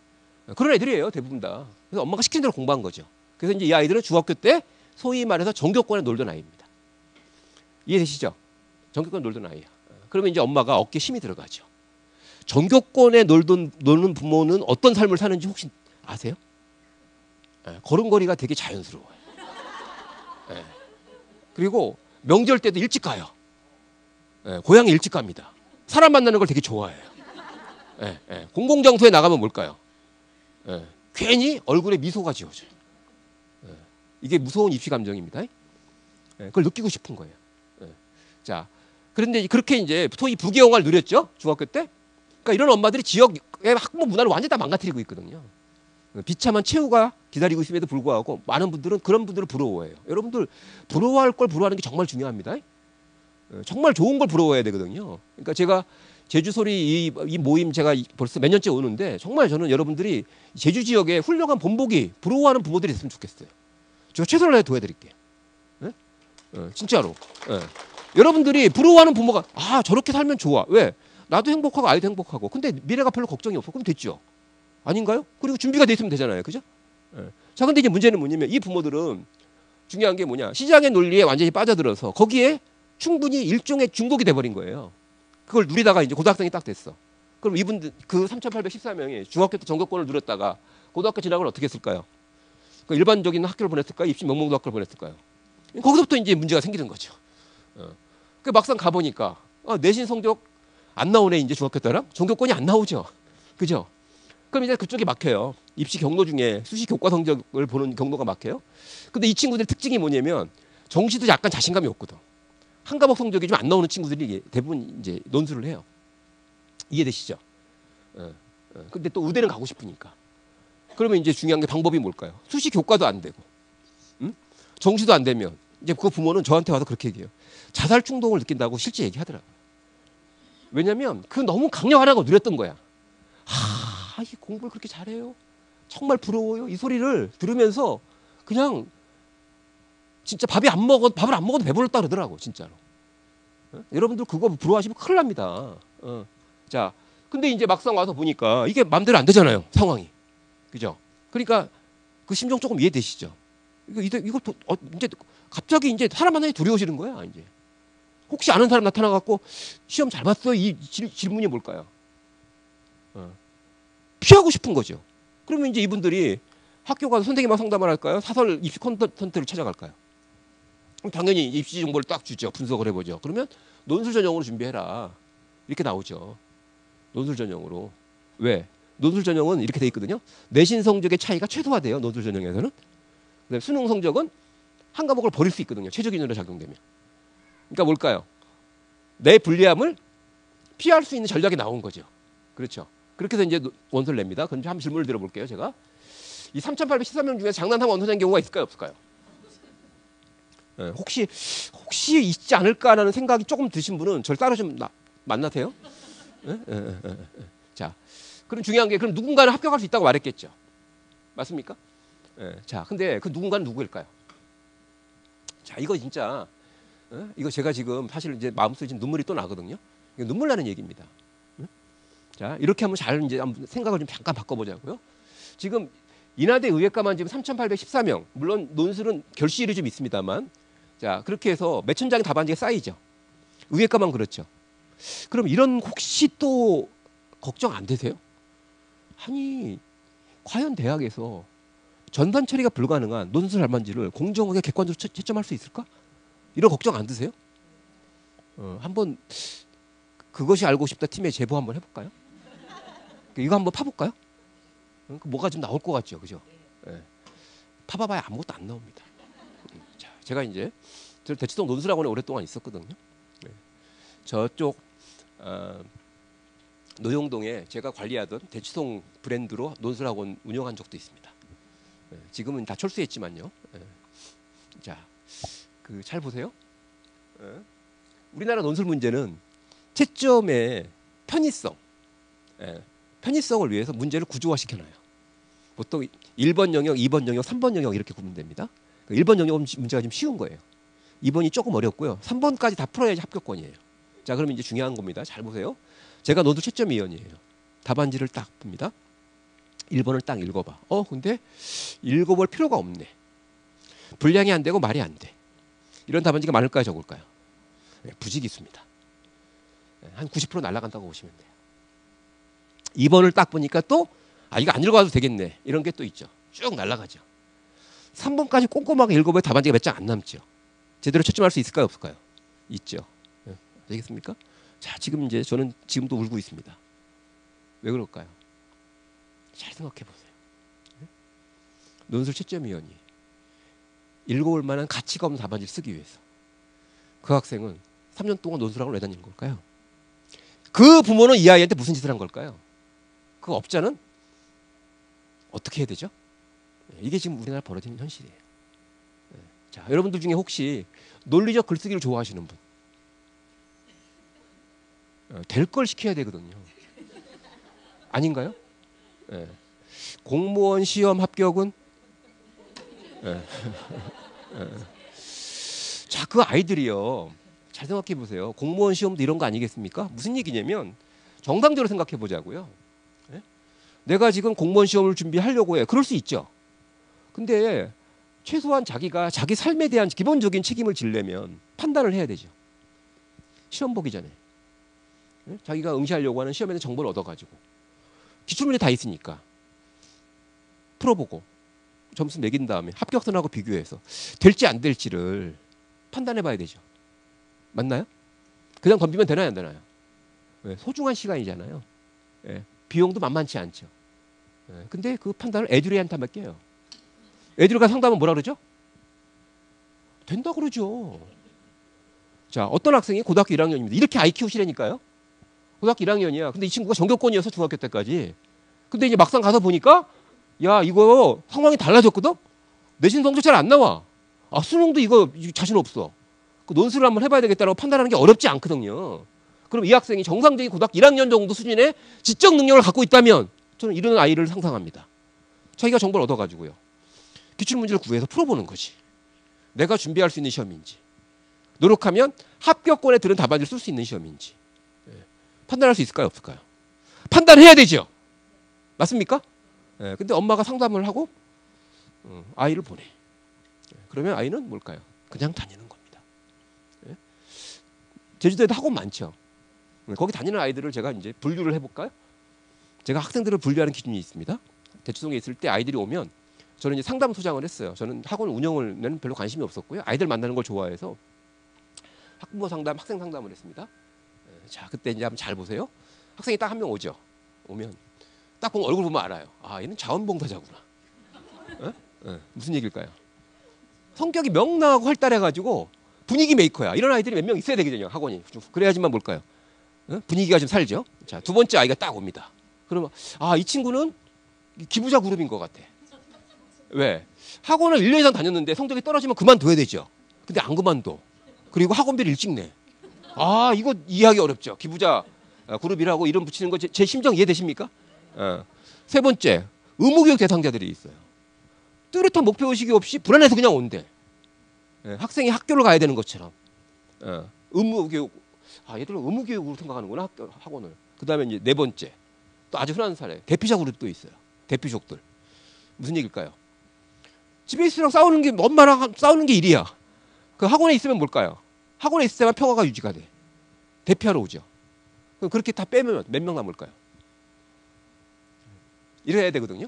그런 애들이에요, 대부분 다. 그래서 엄마가 시킨 대로 공부한 거죠. 그래서 이제 이 아이들은 중학교 때 소위 말해서 전교권에 놀던 아이입니다. 이해되시죠? 전교권에 놀던 아이야. 그러면 이제 엄마가 어깨에 힘이 들어가죠. 전교권에 노는 부모는 어떤 삶을 사는지 혹시 아세요? 걸음걸이가 되게 자연스러워요. 그리고 명절 때도 일찍 가요. 고향에 일찍 갑니다. 사람 만나는 걸 되게 좋아해요. 공공장소에 나가면 뭘까요? 괜히 얼굴에 미소가 지어져요. 이게 무서운 입시 감정입니다. 그걸 느끼고 싶은 거예요. 자, 그런데 그렇게 이제 소위 부귀영화를 누렸죠, 중학교 때. 그러니까 이런 엄마들이 지역의 학부 문화를 완전히 다 망가뜨리고 있거든요. 비참한 최후가 기다리고 있음에도 불구하고 많은 분들은 그런 분들을 부러워해요. 여러분들 부러워할 걸 부러워하는 게 정말 중요합니다. 정말 좋은 걸 부러워해야 되거든요. 그러니까 제가 제주소리 이 모임 제가 벌써 몇 년째 오는데 정말 저는 여러분들이 제주 지역에 훌륭한 본보기 부러워하는 부모들이 있으면 좋겠어요. 제가 최선을 다해 도와드릴게요. 진짜로. 여러분들이 부러워하는 부모가 저렇게 살면 좋아. 왜? 나도 행복하고 아이도 행복하고. 근데 미래가 별로 걱정이 없어. 그럼 됐죠. 아닌가요? 그리고 준비가 돼 있으면 되잖아요. 그죠? 자, 근데 이제 문제는 뭐냐면 이 부모들은 중요한 게 뭐냐. 시장의 논리에 완전히 빠져들어서 거기에 충분히 일종의 중독이 돼버린 거예요. 그걸 누리다가 이제 고등학생이 딱 됐어. 그럼 이분들 그 3,814명이 중학교 때 전교권을 누렸다가 고등학교 진학을 어떻게 했을까요? 그 일반적인 학교를 보냈을까요? 입시 명문고 학교를 보냈을까요? 거기서부터 이제 문제가 생기는 거죠. 그 막상 가보니까 내신 성적 안 나오네. 이제 중학교 때랑 전교권이 안 나오죠. 그죠? 그럼 이제 그쪽이 막혀요. 입시 경로 중에 수시 교과 성적을 보는 경로가 막혀요. 근데 이 친구들의 특징이 뭐냐면 정시도 약간 자신감이 없거든. 한 과목 성적이 좀 안 나오는 친구들이 대부분 이제 논술을 해요. 이해되시죠? 근데 또 의대는 가고 싶으니까. 그러면 이제 중요한 게 방법이 뭘까요? 수시 교과도 안 되고, 정시도 안 되면 이제 그 부모는 저한테 와서 그렇게 얘기해요. 자살 충동을 느낀다고 실제 얘기하더라고요. 왜냐면 그 너무 강력하다고 누렸던 거야. 이 공부를 그렇게 잘해요. 정말 부러워요. 이 소리를 들으면서 그냥 진짜 밥을 안 먹어도 배불렀다 그러더라고, 진짜로. 여러분들 그거 부러워하시면 큰일 납니다. 자, 근데 이제 막상 와서 보니까 이게 마음대로 안 되잖아요, 상황이. 그죠? 그러니까 그 심정 조금 이해되시죠? 이제 갑자기 이제 사람 만나기 두려워지는 거야, 이제. 혹시 아는 사람 나타나갖고 시험 잘 봤어? 이 질문이 뭘까요? 피하고 싶은 거죠. 그러면 이제 이분들이 학교 가서 선생님하고 상담을 할까요? 사설 입시 콘텐츠를 찾아갈까요? 그럼 당연히 입시 정보를 딱 주죠. 분석을 해보죠. 그러면 논술 전형으로 준비해라. 이렇게 나오죠. 논술 전형으로. 왜? 논술 전형은 이렇게 돼 있거든요. 내신 성적의 차이가 최소화돼요. 논술 전형에서는. 그다음에 수능 성적은 한 과목을 버릴 수 있거든요. 최저 기준으로 작용되면. 그러니까 뭘까요? 내 불리함을 피할 수 있는 전략이 나온 거죠. 그렇죠. 그렇게 해서 이제 원서를 냅니다. 그럼 한번 질문을 드려볼게요. 제가 이 3,813명 중에 장난하면 원서낸 경우가 있을까요, 없을까요? 혹시 있지 않을까라는 생각이 조금 드신 분은 저를 따로 좀 만나세요. 자, 그럼 중요한 게 그럼 누군가는 합격할 수 있다고 말했겠죠. 맞습니까? 자, 근데 그 누군가는 누구일까요? 자, 이거 진짜 이거 제가 지금 사실 이제 마음속에 지금 눈물이 또 나거든요. 이거 눈물 나는 얘기입니다. 자, 이렇게 한번 잘 이제 한번 생각을 좀 잠깐 바꿔보자고요. 지금 인하대 의예과만 지금 3,814명, 물론 논술은 결실이 좀 있습니다만, 자, 그렇게 해서 몇천 장의 답안지가 쌓이죠. 의예과만 그렇죠. 그럼 이런 혹시 또 걱정 안 되세요? 아니, 과연 대학에서 전산 처리가 불가능한 논술 답안지를 공정하게 객관적으로 채점할 수 있을까? 이런 걱정 안 드세요? 한번 그것이 알고 싶다 팀에 제보 한번 해볼까요? 이거 한번 파볼까요? 뭐가 좀 나올 것 같죠, 그죠? 파봐봐야 아무것도 안 나옵니다. 자, 제가 이제 저 대치동 논술학원에 오랫동안 있었거든요. 저쪽 노용동에 제가 관리하던 대치동 브랜드로 논술학원 운영한 적도 있습니다. 지금은 다 철수했지만요. 자, 그 잘 보세요. 우리나라 논술 문제는 채점의 편의성, 편의성을 위해서 문제를 구조화시켜놔요. 보통 1번 영역, 2번 영역, 3번 영역 이렇게 구분됩니다. 1번 영역은 문제가 좀 쉬운 거예요. 2번이 조금 어렵고요. 3번까지 다 풀어야지 합격권이에요. 자, 그럼 이제 중요한 겁니다. 잘 보세요. 제가 노드 채점위원이에요. 답안지를 딱 봅니다. 1번을 딱 읽어봐. 근데 읽어볼 필요가 없네. 분량이 안 되고 말이 안 돼. 이런 답안지가 많을까요, 적을까요? 네, 부지기수입니다. 한 90% 날아간다고 보시면 돼요. 2번을 딱 보니까 또 이거 안 읽어봐도 되겠네. 이런 게 또 있죠. 쭉 날아가죠. 3번까지 꼼꼼하게 읽어봐야 답안지가 몇 장 안 남죠. 제대로 채점할 수 있을까요, 없을까요? 있죠. 네, 되겠습니까? 자, 지금 이제 저는 지금도 울고 있습니다. 왜 그럴까요? 잘 생각해 보세요. 네? 논술 채점위원이 읽어볼 만한 가치가 없는 답안지를 쓰기 위해서 그 학생은 3년 동안 논술학을 왜 다니는 걸까요? 그 부모는 이 아이한테 무슨 짓을 한 걸까요? 그 업자는 어떻게 해야 되죠? 이게 지금 우리나라 벌어지는 현실이에요. 자, 여러분들 중에 혹시 논리적 글쓰기를 좋아하시는 분? 될 걸 시켜야 되거든요. 아닌가요? 공무원 시험 합격은? 자, 그 아이들이요. 잘 생각해 보세요. 공무원 시험도 이런 거 아니겠습니까? 무슨 얘기냐면 정상적으로 생각해 보자고요. 내가 지금 공무원 시험을 준비하려고 해. 그럴 수 있죠. 근데 최소한 자기가 자기 삶에 대한 기본적인 책임을 지려면 판단을 해야 되죠. 시험 보기 전에. 자기가 응시하려고 하는 시험에는 정보를 얻어가지고 기출문제 다 있으니까 풀어보고 점수 매긴 다음에 합격선하고 비교해서 될지 안 될지를 판단해 봐야 되죠. 맞나요? 그냥 덤비면 되나요, 안 되나요? 소중한 시간이잖아요. 비용도 만만치 않죠. 근데 그 판단을 애들한테 맡겨요. 애들과 상담은 뭐라 그러죠? 된다 그러죠. 자, 어떤 학생이 고등학교 1학년입니다. 이렇게 아이 키우시라니까요. 고등학교 1학년이야. 근데 이 친구가 전교권이어서 중학교 때까지. 근데 이제 막상 가서 보니까 야, 이거 상황이 달라졌거든? 내신 성적 잘 안 나와. 수능도 이거 자신 없어. 그 논술을 한번 해봐야 되겠다라고 판단하는 게 어렵지 않거든요. 그럼 이 학생이 정상적인 고등학교 1학년 정도 수준의 지적 능력을 갖고 있다면 저는 이런 아이를 상상합니다. 자기가 정보를 얻어가지고요. 기출문제를 구해서 풀어보는 거지. 내가 준비할 수 있는 시험인지. 노력하면 합격권에 들은 답안지를 쓸 수 있는 시험인지. 판단할 수 있을까요, 없을까요? 판단해야 되죠. 맞습니까? 근데 엄마가 상담을 하고 아이를 보내. 그러면 아이는 뭘까요? 그냥 다니는 겁니다. 제주도에도 학원 많죠. 거기 다니는 아이들을 제가 이제 분류를 해볼까요? 제가 학생들을 분류하는 기준이 있습니다. 대치동에 있을 때 아이들이 오면 저는 이제 상담소장을 했어요. 저는 학원 운영을 별로 관심이 없었고요. 아이들 만나는 걸 좋아해서 학부모 상담, 학생 상담을 했습니다. 자, 그때 이제 한번 잘 보세요. 학생이 딱 한 명 오죠. 오면 딱 보면 얼굴 보면 알아요. 얘는 자원봉사자구나. 무슨 얘기일까요? 성격이 명랑하고 활달해가지고 분위기 메이커야. 이런 아이들이 몇 명 있어야 되거든요, 학원이. 그래야지만 뭘까요? 분위기가 좀 살죠. 자, 두 번째 아이가 딱 옵니다. 그러면 이 친구는 기부자 그룹인 것 같아. 왜? 학원을 1년 이상 다녔는데 성적이 떨어지면 그만둬야 되죠. 근데 안 그만둬. 그리고 학원비를 일찍 내. 이거 이해하기 어렵죠. 기부자 그룹이라고 이름 붙이는 거 제 심정 이해되십니까? 세 번째, 의무교육 대상자들이 있어요. 뚜렷한 목표의식이 없이 불안해서 그냥 온대. 학생이 학교를 가야 되는 것처럼. 의무교육. 얘들은 의무교육으로 생각하는구나, 학원을. 그 다음에 이제 네 번째, 또 아주 흔한 사례, 대피자 그룹도 있어요. 대피족들. 무슨 얘기일까요? 집에 있으랑 싸우는 게, 엄마랑 싸우는 게 일이야. 그 학원에 있으면 뭘까요? 학원에 있을 때만 평화가 유지가 돼. 대피하러 오죠. 그럼 그렇게 다 빼면 몇 명 남을까요? 이래야 되거든요.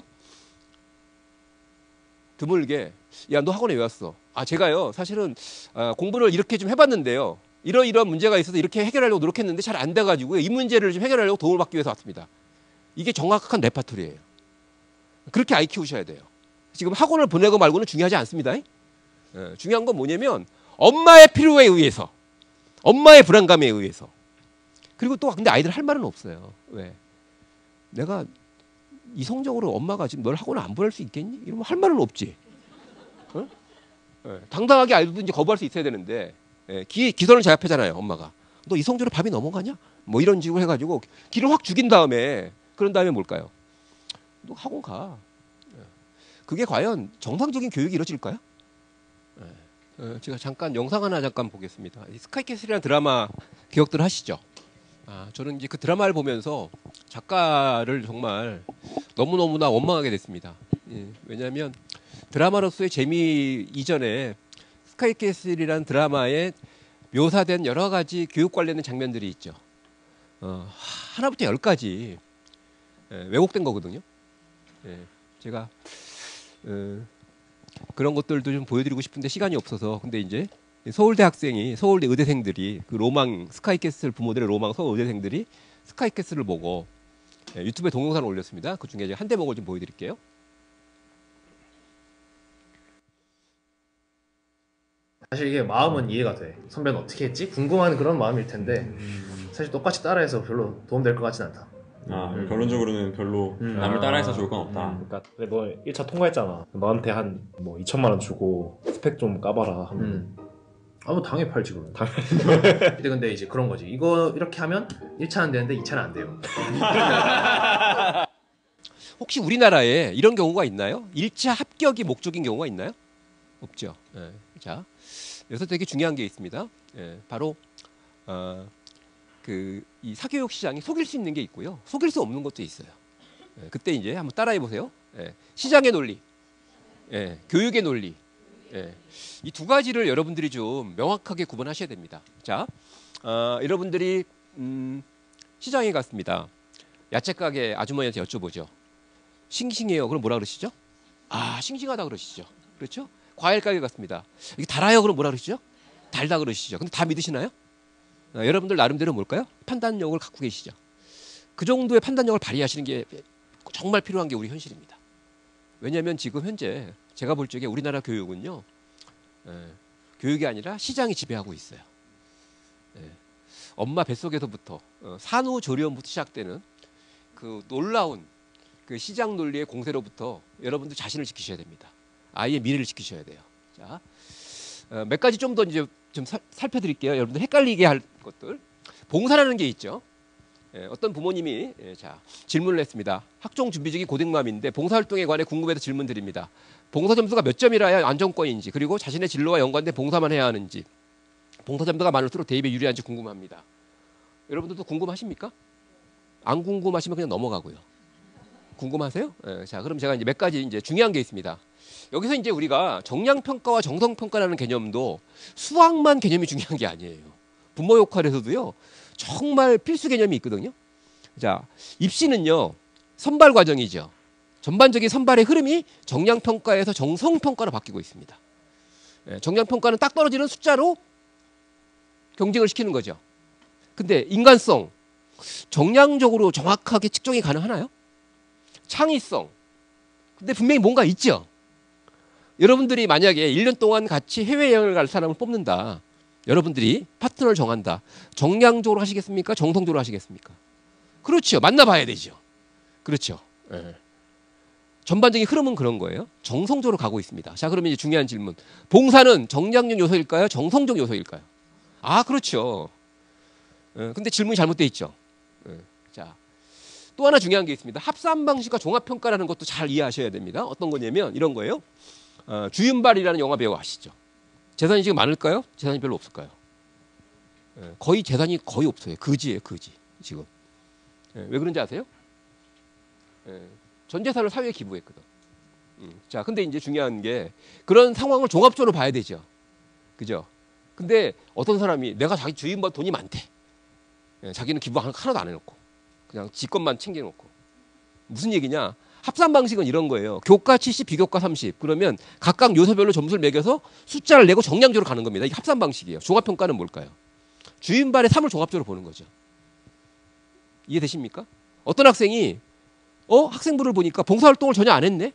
드물게, 야, 너 학원에 왜 왔어? 제가요, 사실은 공부를 이렇게 좀 해봤는데요. 이런 문제가 있어서 이렇게 해결하려고 노력했는데 잘 안 돼가지고요. 이 문제를 좀 해결하려고 도움을 받기 위해서 왔습니다. 이게 정확한 레파토리예요. 그렇게 아이 키우셔야 돼요. 지금 학원을 보내고 말고는 중요하지 않습니다. 중요한 건 뭐냐면 엄마의 필요에 의해서, 엄마의 불안감에 의해서. 그리고 또 근데 아이들 할 말은 없어요. 왜? 내가 이성적으로 엄마가 지금 널 학원을 안 보낼 수 있겠니? 이러면 할 말은 없지. 당당하게 아이들도 이제 거부할 수 있어야 되는데 기선을 제압하잖아요. 엄마가. 너 이성적으로 밥이 넘어가냐? 뭐 이런 식으로 해가지고 기를 확 죽인 다음에 그런 다음에 뭘까요? 너 학원 가. 그게 과연 정상적인 교육이 이루어질까요? 제가 잠깐 영상 하나 잠깐 보겠습니다. 스카이캐슬이라는 드라마 기억들 하시죠? 저는 이제 그 드라마를 보면서 작가를 정말 너무너무나 원망하게 됐습니다. 왜냐하면 드라마로서의 재미 이전에 스카이캐슬이라는 드라마에 묘사된 여러 가지 교육 관련된 장면들이 있죠. 하나부터 10까지 왜곡된 거거든요. 제가 그런 것들도 좀 보여드리고 싶은데 시간이 없어서. 근데 이제 서울대 학생이, 서울대 의대생들이 그 로망 스카이캐슬 부모들의 로망 서울 의대생들이 스카이캐슬을 보고 유튜브에 동영상을 올렸습니다. 그 중에 제가 한 대목을 좀 보여드릴게요. 사실 이게 마음은 이해가 돼. 선배는 어떻게 했지? 궁금한 그런 마음일 텐데 사실 똑같이 따라해서 별로 도움될 것 같진 않다. 결론적으로는 별로 남을 따라해서 좋을 건 없다. 그러니까 그래, 너 1차 통과했잖아. 너한테 한 뭐 2천만 원 주고 스펙 좀 까봐라 하면 뭐 당연히 팔지 그럼. 근데 이제 그런 거지. 이거 이렇게 하면 1차는 되는데 2차는 안 돼요. 혹시 우리나라에 이런 경우가 있나요? 1차 합격이 목적인 경우가 있나요? 없죠. 자, 여기서 되게 중요한 게 있습니다. 바로 이 사교육 시장이 속일 수 있는 게 있고요, 속일 수 없는 것도 있어요. 그때 이제 한번 따라해 보세요. 시장의 논리, 교육의 논리, 이 두 가지를 여러분들이 좀 명확하게 구분하셔야 됩니다. 자, 여러분들이 시장에 갔습니다. 야채 가게 아주머니한테 여쭤보죠. 싱싱해요. 그럼 뭐라 그러시죠? 싱싱하다 그러시죠. 그렇죠? 과일 가게 갔습니다. 이게 달아요. 그럼 뭐라 그러시죠? 달다 그러시죠. 근데 다 믿으시나요? 여러분들 나름대로 뭘까요? 판단력을 갖고 계시죠. 그 정도의 판단력을 발휘하시는 게 정말 필요한 게 우리 현실입니다. 왜냐하면 지금 현재 제가 볼 적에 우리나라 교육은요, 교육이 아니라 시장이 지배하고 있어요. 엄마 뱃속에서부터 산후조리원부터 시작되는 그 놀라운 그 시장 논리의 공세로부터 여러분들 자신을 지키셔야 됩니다. 아이의 미래를 지키셔야 돼요. 자, 몇 가지 좀 더 이제 좀 살펴드릴게요. 여러분들 헷갈리게 할 것들. 봉사라는 게 있죠. 어떤 부모님이 질문을 했습니다. 학종 준비 중인 고등맘인데 봉사활동에 관해 궁금해서 질문 드립니다. 봉사 점수가 몇 점이라야 안정권인지, 그리고 자신의 진로와 연관된 봉사만 해야 하는지, 봉사 점수가 많을수록 대입에 유리한지 궁금합니다. 여러분들도 궁금하십니까? 안 궁금하시면 그냥 넘어가고요. 궁금하세요? 자, 그럼 제가 이제 몇 가지 이제 중요한 게 있습니다. 여기서 이제 우리가 정량평가와 정성평가라는 개념도 수학만 개념이 중요한 게 아니에요. 부모 역할에서도요, 정말 필수 개념이 있거든요. 자, 입시는요, 선발 과정이죠. 전반적인 선발의 흐름이 정량평가에서 정성평가로 바뀌고 있습니다. 정량평가는 딱 떨어지는 숫자로 경쟁을 시키는 거죠. 근데 인간성, 정량적으로 정확하게 측정이 가능하나요? 창의성, 근데 분명히 뭔가 있죠. 여러분들이 만약에 1년 동안 같이 해외여행을 갈 사람을 뽑는다, 여러분들이 파트너를 정한다, 정량적으로 하시겠습니까? 정성적으로 하시겠습니까? 그렇죠. 만나봐야 되죠. 그렇죠. 전반적인 흐름은 그런 거예요. 정성적으로 가고 있습니다. 자, 그러면 이제 중요한 질문. 봉사는 정량적 요소일까요? 정성적 요소일까요? 그렇죠. 근데 질문이 잘못되어 있죠. 자, 또 하나 중요한 게 있습니다. 합산 방식과 종합평가라는 것도 잘 이해하셔야 됩니다. 어떤 거냐면 이런 거예요. 주윤발이라는 영화 배우 아시죠? 재산이 지금 많을까요? 재산이 별로 없을까요? 거의 재산이 거의 없어요. 거지예요, 거지 지금. 왜 그런지 아세요? 전 재산을 사회에 기부했거든. 자, 근데 이제 중요한 게 그런 상황을 종합적으로 봐야 되죠. 그죠? 근데 어떤 사람이 내가 자기 주인발 돈이 많대. 자기는 기부 하나도 안 해놓고 그냥 지 것만 챙겨놓고. 무슨 얘기냐? 합산 방식은 이런 거예요. 교과 70, 비교과 30. 그러면 각각 요소별로 점수를 매겨서 숫자를 내고 정량적으로 가는 겁니다. 이게 합산 방식이에요. 종합평가는 뭘까요? 주인발의 3을 종합적으로 보는 거죠. 이해되십니까? 어떤 학생이 학생부를 보니까 봉사활동을 전혀 안 했네?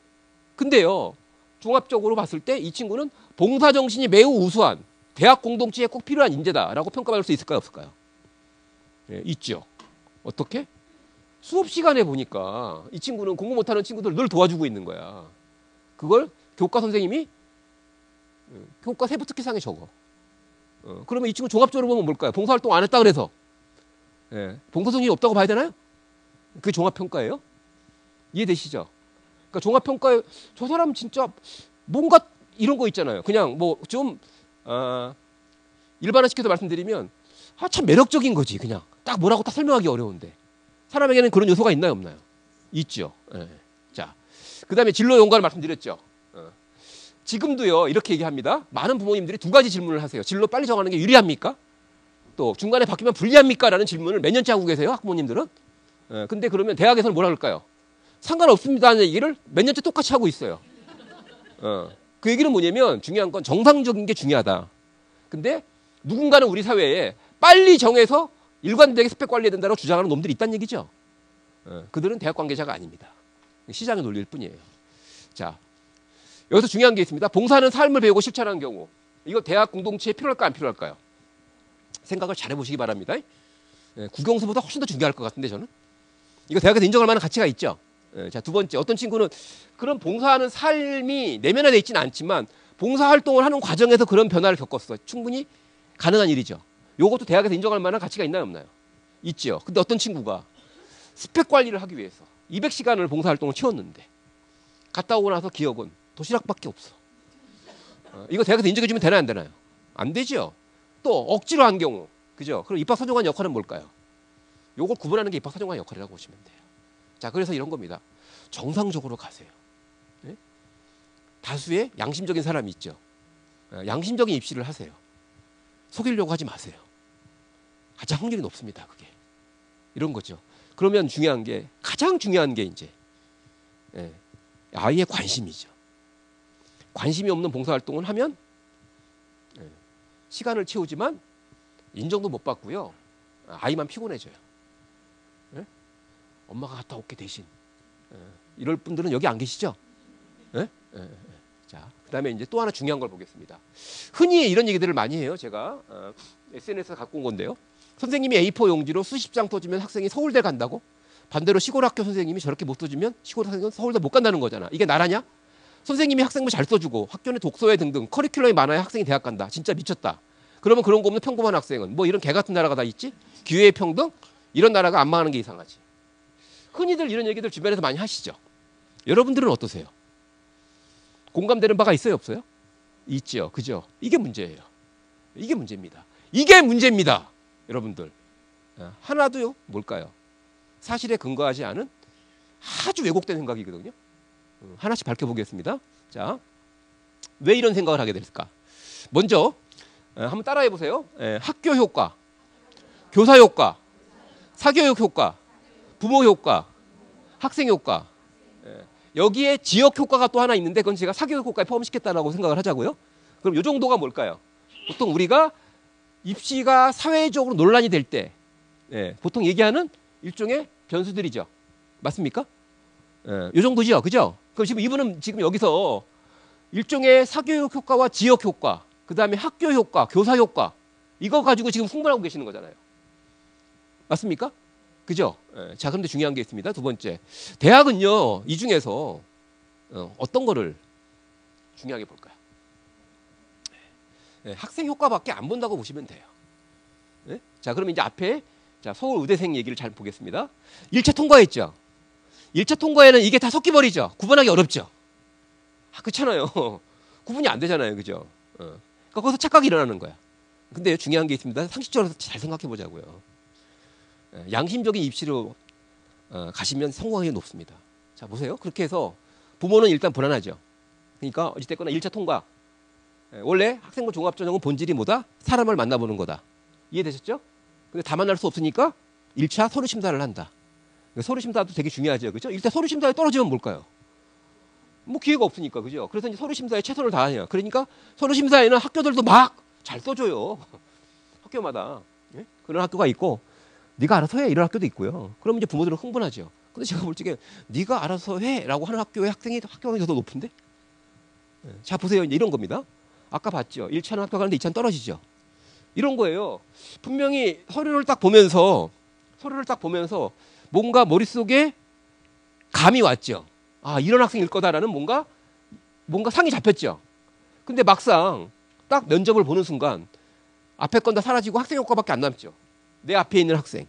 근데요, 종합적으로 봤을 때 이 친구는 봉사정신이 매우 우수한 대학 공동체에 꼭 필요한 인재다라고 평가받을 수 있을까요? 없을까요? 있죠. 어떻게? 수업 시간에 보니까 이 친구는 공부 못하는 친구들 늘 도와주고 있는 거야. 그걸 교과 선생님이 교과 세부 특기상에 적어. 그러면 이 친구 종합적으로 보면 뭘까요? 봉사활동 안 했다 그래서 봉사정신이 없다고 봐야 되나요? 그게 종합평가예요? 이해되시죠? 그러니까 종합평가에 저 사람 진짜 뭔가 이런 거 있잖아요. 그냥 뭐 좀 일반화시켜서 말씀드리면 참 매력적인 거지. 그냥 딱 뭐라고 딱 설명하기 어려운데 사람에게는 그런 요소가 있나요, 없나요? 있죠. 예. 자, 그다음에 진로 연관을 말씀드렸죠. 지금도요 이렇게 얘기합니다. 많은 부모님들이 두 가지 질문을 하세요. 진로 빨리 정하는 게 유리합니까? 또 중간에 바뀌면 불리합니까? 라는 질문을 몇 년째 하고 계세요, 학부모님들은. 근데 그러면 대학에서는 뭐라 그럴까요? 상관없습니다는 얘기를 몇 년째 똑같이 하고 있어요. 그 얘기는 뭐냐면 중요한 건 정상적인 게 중요하다. 근데 누군가는 우리 사회에 빨리 정해서 일관되게 스펙 관리해야 된다고 주장하는 놈들이 있다는 얘기죠. 그들은 대학 관계자가 아닙니다. 시장의 논리일 뿐이에요. 자, 여기서 중요한 게 있습니다. 봉사는 삶을 배우고 실천하는 경우. 이거 대학 공동체에 필요할까 안 필요할까요? 생각을 잘 해보시기 바랍니다. 국영수보다 훨씬 더 중요할 것 같은데 저는. 이거 대학에서 인정할 만한 가치가 있죠. 자, 두 번째, 어떤 친구는 그런 봉사하는 삶이 내면화되어 있지는 않지만 봉사활동을 하는 과정에서 그런 변화를 겪었어. 충분히 가능한 일이죠. 이것도 대학에서 인정할 만한 가치가 있나요, 없나요? 있죠. 근데 어떤 친구가 스펙 관리를 하기 위해서 200시간을 봉사활동을 채웠는데 갔다 오고 나서 기억은 도시락밖에 없어. 이거 대학에서 인정해주면 되나요, 안 되나요? 안 되죠. 또 억지로 한 경우, 그죠? 그럼 입학사정관 역할은 뭘까요? 요걸 구분하는 게 입학사정관 역할이라고 보시면 돼요. 자, 그래서 이런 겁니다. 정상적으로 가세요. 네? 다수의 양심적인 사람이 있죠. 양심적인 입시를 하세요. 속이려고 하지 마세요. 가장 확률이 높습니다, 그게. 이런 거죠. 그러면 중요한 게, 가장 중요한 게 이제 아이의 관심이죠. 관심이 없는 봉사활동을 하면 시간을 채우지만 인정도 못 받고요. 아이만 피곤해져요. 네? 엄마가 갔다 올게 대신. 이럴 분들은 여기 안 계시죠? 네? 자, 그다음에 이제 또 하나 중요한 걸 보겠습니다. 흔히 이런 얘기들을 많이 해요. 제가 SNS에서 갖고 온 건데요. 선생님이 A4 용지로 수십 장 써주면 학생이 서울대 간다고? 반대로 시골 학교 선생님이 저렇게 못 써주면 시골 학생은 서울대 못 간다는 거잖아. 이게 나라냐? 선생님이 학생부 잘 써주고 학교 내 독서회 등등 커리큘럼이 많아야 학생이 대학 간다. 진짜 미쳤다. 그러면 그런 거 없는 평범한 학생은 뭐 이런 개 같은 나라가 다 있지? 기회의 평등? 이런 나라가 안 망하는 게 이상하지. 흔히들 이런 얘기들 주변에서 많이 하시죠. 여러분들은 어떠세요? 공감되는 바가 있어요, 없어요? 있죠, 그죠? 이게 문제예요. 이게 문제입니다. 이게 문제입니다, 여러분들. 하나도요, 뭘까요? 사실에 근거하지 않은 아주 왜곡된 생각이거든요. 하나씩 밝혀보겠습니다. 자, 왜 이런 생각을 하게 될까? 먼저 한번 따라해 보세요. 학교 효과, 교사 효과, 사교육 효과, 부모 효과, 학생 효과. 여기에 지역 효과가 또 하나 있는데 그건 제가 사교육 효과에 포함시켰다라고 생각을 하자고요. 그럼 이 정도가 뭘까요? 보통 우리가 입시가 사회적으로 논란이 될 때 보통 얘기하는 일종의 변수들이죠. 맞습니까? 이 정도죠, 그죠? 그럼 지금 이분은 지금 여기서 일종의 사교육 효과와 지역 효과, 그 다음에 학교 효과, 교사 효과 이거 가지고 지금 흥분하고 계시는 거잖아요. 맞습니까? 그죠? 자, 그런데 중요한 게 있습니다. 두 번째, 대학은요 이 중에서 어떤 거를 중요하게 볼까요? 학생 효과밖에 안 본다고 보시면 돼요. 자, 그럼 이제 앞에 자, 서울 의대생 얘기를 잘 보겠습니다. 1차 통과했죠. 1차 통과에는 이게 다 섞여버리죠. 구분하기 어렵죠. 그렇잖아요. 구분이 안 되잖아요, 그죠? 그러니까 거기서 착각이 일어나는 거야. 근데 중요한 게 있습니다. 상식적으로 잘 생각해 보자고요. 양심적인 입시로 가시면 성공하기 높습니다. 자, 보세요. 그렇게 해서 부모는 일단 불안하죠. 그러니까 어찌됐거나 1차 통과. 원래 학생부 종합전형은 본질이 뭐다? 사람을 만나보는 거다. 이해되셨죠? 근데 다 만날 수 없으니까 1차 서류 심사를 한다. 서류 심사도 되게 중요하죠. 그죠? 일단 서류 심사에 떨어지면 뭘까요? 뭐 기회가 없으니까. 그죠? 그래서 이제 서류 심사에 최선을 다해요. 그러니까 서류 심사에는 학교들도 막 잘 써줘요. 학교마다. 예? 그런 학교가 있고 네가 알아서 해 이런 학교도 있고요. 그럼 이제 부모들은 흥분하죠. 근데 제가 볼 적에 네가 알아서 해라고 하는 학교의 학교가 더 높은데? 자, 보세요. 이제 이런 겁니다. 아까 봤죠. 1차는 학교 가는데 2차는 떨어지죠. 이런 거예요. 분명히 서류를 딱 보면서 뭔가 머릿속에 감이 왔죠. 아, 이런 학생일 거다라는 뭔가 상이 잡혔죠. 근데 막상 딱 면접을 보는 순간 앞에 건 다 사라지고 학생 효과밖에 안 남죠. 내 앞에 있는 학생.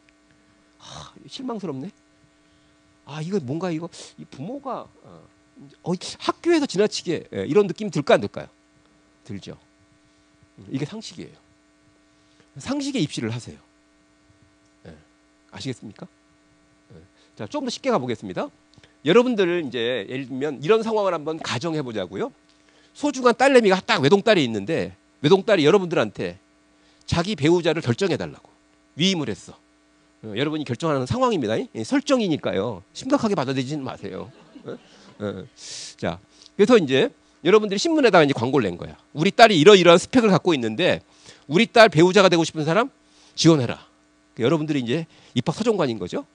실망스럽네. 아 이거 뭔가 이거 이 부모가 학교에서 지나치게 이런 느낌이 들까 안 들까요? 들죠. 이게 상식이에요. 상식에 입시를 하세요. 아시겠습니까? 자, 좀 더 쉽게 가보겠습니다. 여러분들 이제 예를 들면 이런 상황을 한번 가정해 보자고요. 소중한 딸내미가 딱 외동딸이 있는데 외동딸이 여러분들한테 자기 배우자를 결정해 달라고 위임을 했어. 여러분이 결정하는 상황입니다. 설정이니까요. 심각하게 받아들이지는 마세요. 자, 그래서 이제 여러분들이 신문에다가 이제 광고를 낸 거야. 우리 딸이 이러이러한 스펙을 갖고 있는데 우리 딸 배우자가 되고 싶은 사람 지원해라. 여러분들이 이제 입학 사정관인 거죠.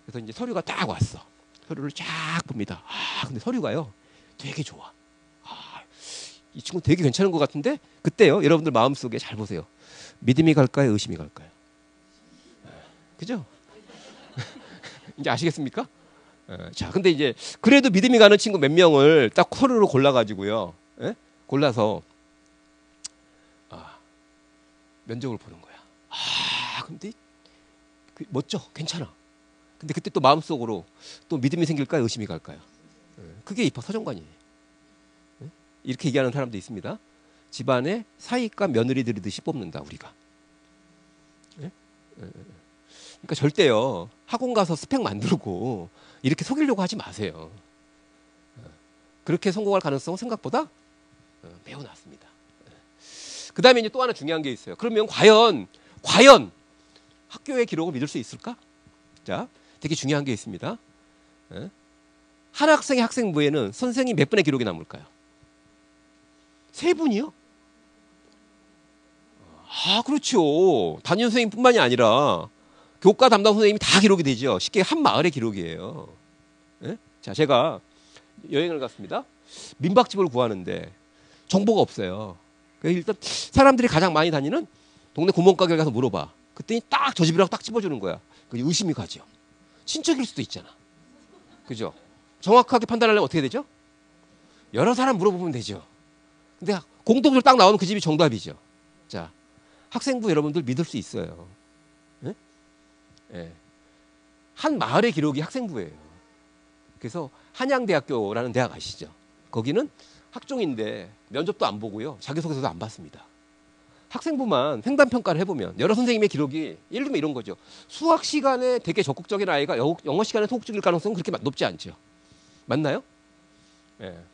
그래서 이제 서류가 딱 왔어. 서류를 쫙 봅니다. 아, 근데 서류가요 되게 좋아. 아, 이 친구 되게 괜찮은 것 같은데 그때요 여러분들 마음속에 잘 보세요. 믿음이 갈까요? 의심이 갈까요? 그죠? 이제 아시겠습니까? 자, 근데 이제 그래도 믿음이 가는 친구 몇 명을 딱 서류로 골라가지고요. 골라서 면접을 보는 거야. 아, 근데 멋져, 괜찮아. 근데 그때 또 마음속으로 또 믿음이 생길까요? 의심이 갈까요? 그게 입학 사정관이에요. 이렇게 얘기하는 사람도 있습니다. 집안에 사위과 며느리 들이듯이 뽑는다 우리가. 그러니까 절대요 학원 가서 스펙 만들고 이렇게 속이려고 하지 마세요. 그렇게 성공할 가능성은 생각보다 매우 낮습니다. 그 다음에 이제 또 하나 중요한 게 있어요. 그러면 과연 학교의 기록을 믿을 수 있을까? 자, 되게 중요한 게 있습니다. 한 학생의 학생부에는 선생님 몇 분의 기록이 남을까요? 3분이요? 아, 그렇죠. 담임 선생님뿐만이 아니라 교과 담당 선생님이 다 기록이 되죠. 쉽게 한 마을의 기록이에요. 자, 제가 여행을 갔습니다. 민박집을 구하는데 정보가 없어요. 일단 사람들이 가장 많이 다니는 동네 구멍가게를 가서 물어봐. 그랬더니 딱 저 집이라고 딱 집어주는 거야. 의심이 가죠. 친척일 수도 있잖아. 그죠? 정확하게 판단하려면 어떻게 되죠? 여러 사람 물어보면 되죠. 근데 공통적으로 딱 나오면 그 집이 정답이죠. 자, 학생부 여러분들 믿을 수 있어요. 한 마을의 기록이 학생부예요. 그래서 한양대학교라는 대학 아시죠? 거기는 학종인데 면접도 안 보고요. 자기소개서도 안 받습니다. 학생부만 횡단평가를 해보면 여러 선생님의 기록이 예를 들면 이런 거죠. 수학 시간에 되게 적극적인 아이가 영어 시간에 소극적일 가능성은 그렇게 높지 않죠. 맞나요?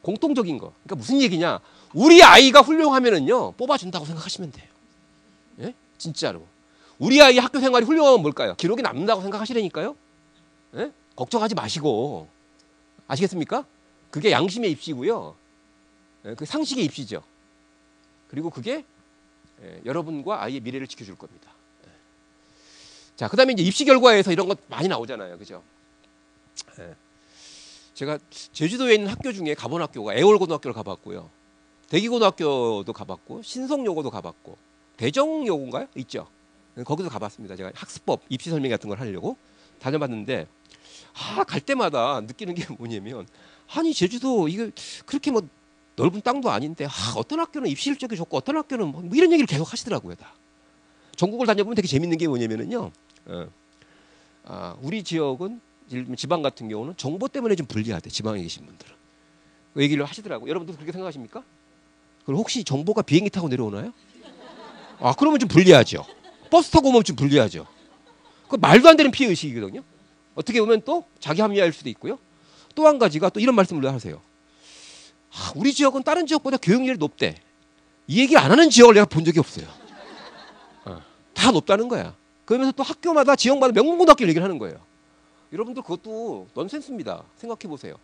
공통적인 거. 그러니까 무슨 얘기냐. 우리 아이가 훌륭하면은요 뽑아준다고 생각하시면 돼요. 진짜로. 우리 아이 학교 생활이 훌륭하면 뭘까요? 기록이 남는다고 생각하시라니까요. 걱정하지 마시고. 아시겠습니까? 그게 양심의 입시고요. 그 상식의 입시죠. 그리고 그게 여러분과 아이의 미래를 지켜줄 겁니다. 자, 그 다음에 이제 입시 결과에서 이런 것 많이 나오잖아요. 그죠? 제가 제주도에 있는 학교 중에 가본 학교가 애월고등학교를 가봤고요. 대기고등학교도 가봤고, 신성여고도 가봤고, 대정여고인가요? 있죠. 거기도 가봤습니다. 제가 학습법, 입시 설명 같은 걸 하려고 다녀봤는데, 갈 때마다 느끼는 게 뭐냐면, 아니, 제주도, 이거 그렇게 뭐 넓은 땅도 아닌데, 어떤 학교는 입시 실적이 좋고, 어떤 학교는 뭐 이런 얘기를 계속 하시더라고요, 다. 전국을 다녀보면 되게 재밌는 게 뭐냐면요, 우리 지역은, 예를 들면 지방 같은 경우는 정보 때문에 좀 불리하대, 지방에 계신 분들은. 그 얘기를 하시더라고요. 여러분들 그렇게 생각하십니까? 그럼 혹시 정보가 비행기 타고 내려오나요? 그러면 좀 불리하죠. 버스 타고 오면 좀 불리하죠. 그 말도 안 되는 피해의식이거든요. 어떻게 보면 또 자기 합리화일 수도 있고요. 또 한 가지가 또 이런 말씀을 하세요. 우리 지역은 다른 지역보다 교육열이 높대. 이 얘기를 안 하는 지역을 내가 본 적이 없어요. 다 높다는 거야. 그러면서 또 학교마다 지역마다 명문고등학교 얘기를 하는 거예요. 여러분들 그것도 넌센스입니다. 생각해 보세요.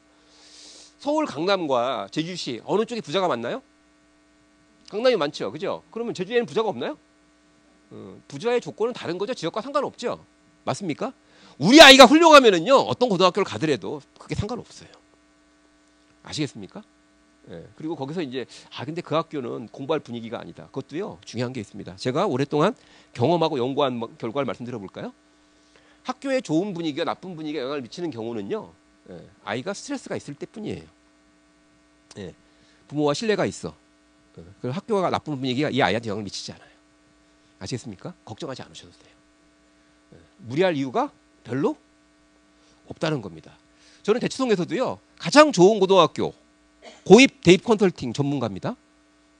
서울 강남과 제주시 어느 쪽이 부자가 많나요? 강남이 많죠. 그죠? 그러면 제주에는 부자가 없나요? 부자의 조건은 다른 거죠. 지역과 상관없죠. 맞습니까? 우리 아이가 훌륭하면은요 어떤 고등학교를 가더라도 그게 상관없어요. 아시겠습니까? 그리고 거기서 이제 근데 그 학교는 공부할 분위기가 아니다. 그것도요 중요한 게 있습니다. 제가 오랫동안 경험하고 연구한 결과를 말씀드려볼까요? 학교에 좋은 분위기가 나쁜 분위기가 영향을 미치는 경우는요 아이가 스트레스가 있을 때뿐이에요. 부모와 신뢰가 있어. 그 학교가 나쁜 분위기가 이 아이한테 영향을 미치지 않아요. 아시겠습니까? 걱정하지 않으셔도 돼요. 무리할 이유가 별로 없다는 겁니다. 저는 대치동에서도요 가장 좋은 고등학교 고입 대입 컨설팅 전문가입니다.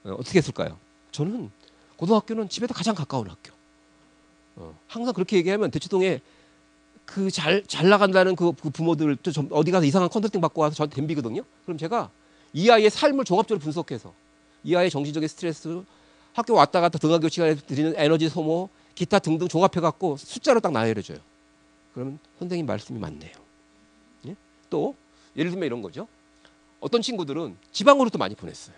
어떻게 했을까요? 저는 고등학교는 집에서 가장 가까운 학교. 항상 그렇게 얘기하면 대치동에 그 잘 나간다는 그 부모들 또 어디 가서 이상한 컨설팅 받고 와서 저한테 덤비거든요. 그럼 제가 이 아이의 삶을 종합적으로 분석해서 이 아이의 정신적인 스트레스, 학교 왔다 갔다 등하교 시간에 드리는 에너지 소모, 기타 등등 종합해갖고 숫자로 딱 나열해줘요. 그러면 선생님 말씀이 맞네요. 예? 또 예를 들면 이런 거죠. 어떤 친구들은 지방으로 또 많이 보냈어요.